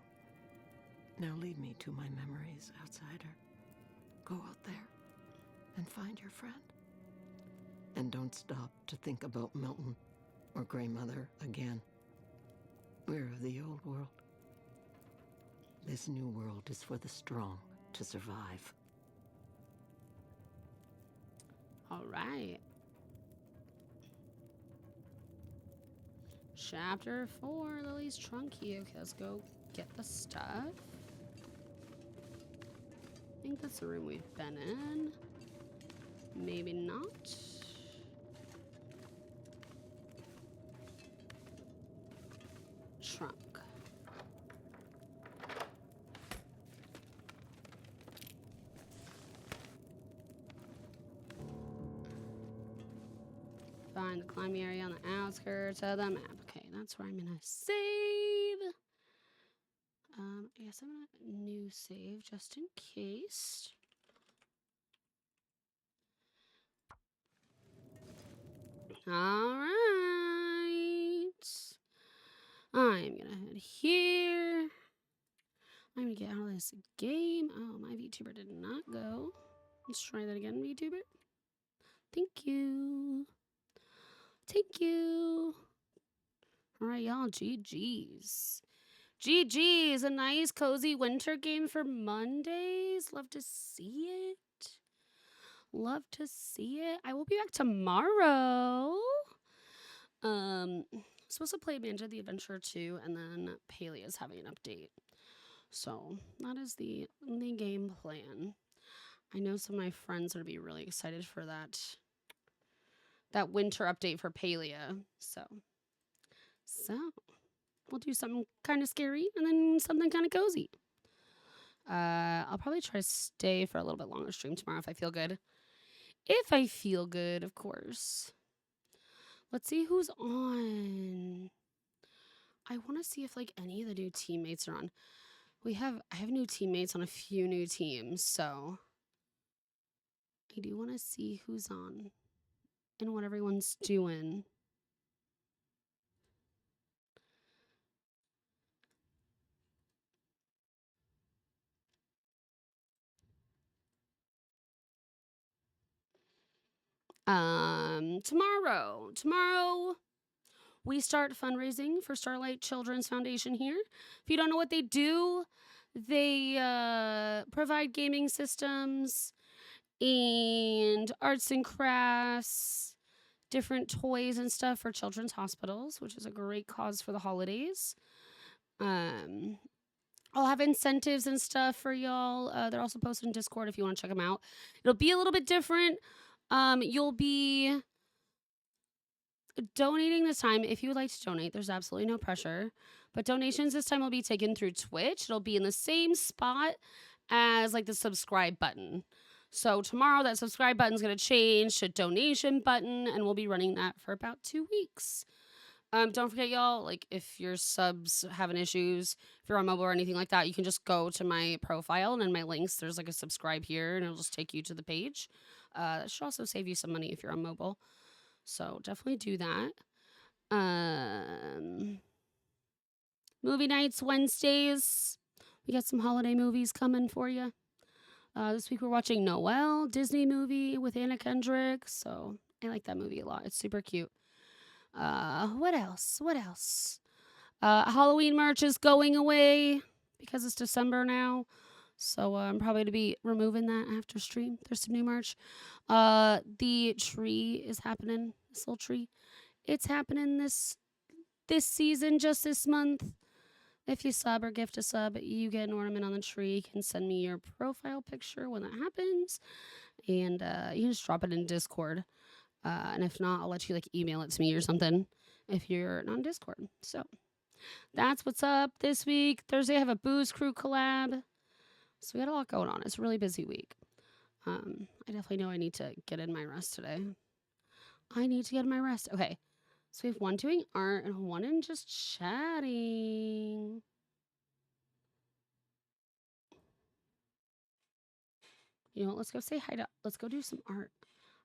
Now lead me to my memories, outsider. Go out there and find your friend. And don't stop to think about Milton or Grey Mother again. We're of the old world. This new world is for the strong to survive. All right. Chapter 4, Lily's Trunky. Okay, let's go get the stuff. I think that's the room we've been in. Maybe not. Trunk. Find the climbing area on the outskirts of the map. Okay, that's where I'm gonna save. I guess I'm gonna new save just in case. All right. I'm gonna head here. I'm gonna get out of this game. Oh, my VTuber did not go. Let's try that again, VTuber. Thank you. Thank you. All right, y'all. GG's. GG's. A nice, cozy winter game for Mondays. Love to see it. Love to see it. I will be back tomorrow. Supposed to play Manja the Adventure 2, and then Paley is having an update. So that is the game plan. I know some of my friends are gonna be really excited for that winter update for Palia. So we'll do something kind of scary and then something kind of cozy. I'll probably try to stay for a little bit longer stream tomorrow if I feel good. If I feel good, of course. Let's see who's on. I want to see if like any of the new teammates are on. I have new teammates on a few new teams, so I do want to see who's on and what everyone's doing. Tomorrow we start fundraising for Starlight Children's Foundation here. If you don't know what they do, they provide gaming systems and arts and crafts, different toys and stuff for children's hospitals, which is a great cause for the holidays. I'll have incentives and stuff for y'all. They're also posted in Discord if you want to check them out. It'll be a little bit different. You'll be donating this time. If you would like to donate, there's absolutely no pressure. But donations this time will be taken through Twitch. It'll be in the same spot as like the subscribe button. So tomorrow that subscribe button is going to change to donation button, and we'll be running that for about 2 weeks. Don't forget, y'all, like, if your subs having issues, if you're on mobile or anything like that, you can just go to my profile and in my links, there's like a subscribe here and it'll just take you to the page. That should also save you some money if you're on mobile. So definitely do that. Um, movie nights, Wednesdays. We got some holiday movies coming for you. This week we're watching Noelle, Disney movie with Anna Kendrick. So I like that movie a lot. It's super cute. What else? What else? Halloween merch is going away because it's December now. So I'm probably to be removing that after stream. There's some new merch. The tree is happening. This little tree. It's happening this season, just this month. If you sub or gift a sub, you get an ornament on the tree. You can send me your profile picture when that happens. And you can just drop it in Discord. And if not, I'll let you like email it to me or something if you're not on Discord. So that's what's up this week. Thursday I have a Booze Crew collab. So we got a lot going on. It's a really busy week. I definitely know I need to get in my rest today. I need to get in my rest. Okay. So we have one doing art and one in just chatting. You know what? Let's go say hi to. Let's go do some art.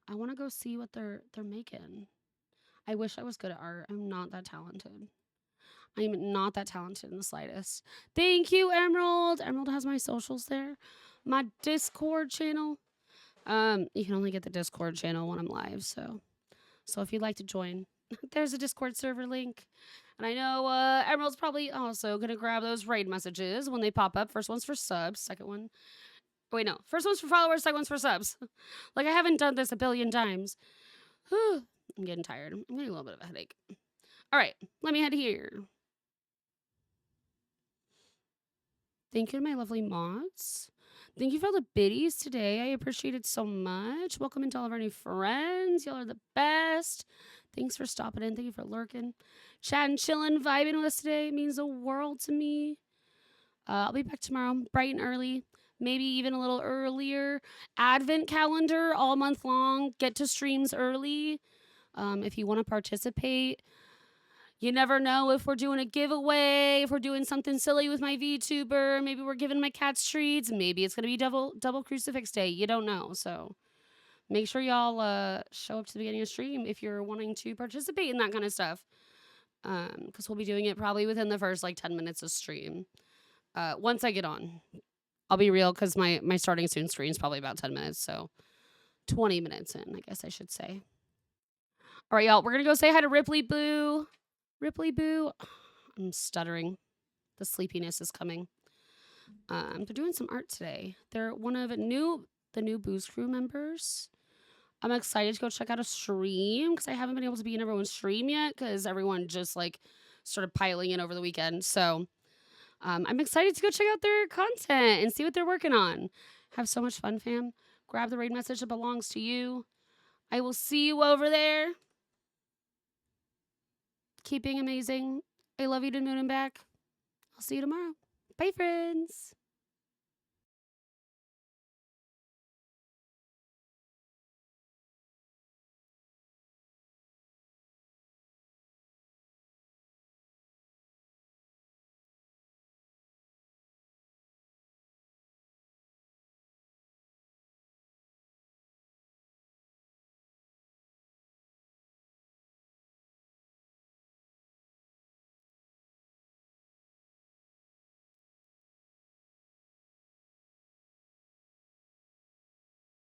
I want to go see what they're making. I wish I was good at art. I'm not that talented. I'm not that talented in the slightest. Thank you, Emerald. Emerald has my socials there. My Discord channel. You can only get the Discord channel when I'm live, so if you'd like to join, there's a Discord server link. And I know Emerald's probably also gonna grab those raid messages when they pop up. First one's for subs, second one. Wait, no. First one's for followers, second one's for subs. Like I haven't done this a billion times. I'm getting tired. I'm getting a little bit of a headache. All right, let me head here. Thank you to my lovely mods. Thank you for all the biddies today. I appreciate it so much. Welcome into all of our new friends. Y'all are the best. Thanks for stopping in. Thank you for lurking. Chatting, chilling, vibing with us today. It means the world to me. I'll be back tomorrow, bright and early. Maybe even a little earlier. Advent calendar all month long. Get to streams early. If you want to participate. You never know if we're doing a giveaway, if we're doing something silly with my VTuber, maybe we're giving my cats treats, maybe it's going to be double crucifix day. You don't know. So make sure y'all show up to the beginning of stream if you're wanting to participate in that kind of stuff. Because we'll be doing it probably within the first like 10 minutes of stream. Once I get on. I'll be real because my starting soon stream is probably about 10 minutes. So 20 minutes in, I guess I should say. All right, y'all. We're going to go say hi to Ripley Boo. Ripley Boo. I'm stuttering. The sleepiness is coming. They're doing some art today. They're one of the new Booze Crew members. I'm excited to go check out a stream because I haven't been able to be in everyone's stream yet because everyone just like started piling in over the weekend. So I'm excited to go check out their content and see what they're working on. Have so much fun, fam. Grab the raid message that belongs to you. I will see you over there. Keep being amazing. I love you to the moon and back. I'll see you tomorrow. Bye, friends.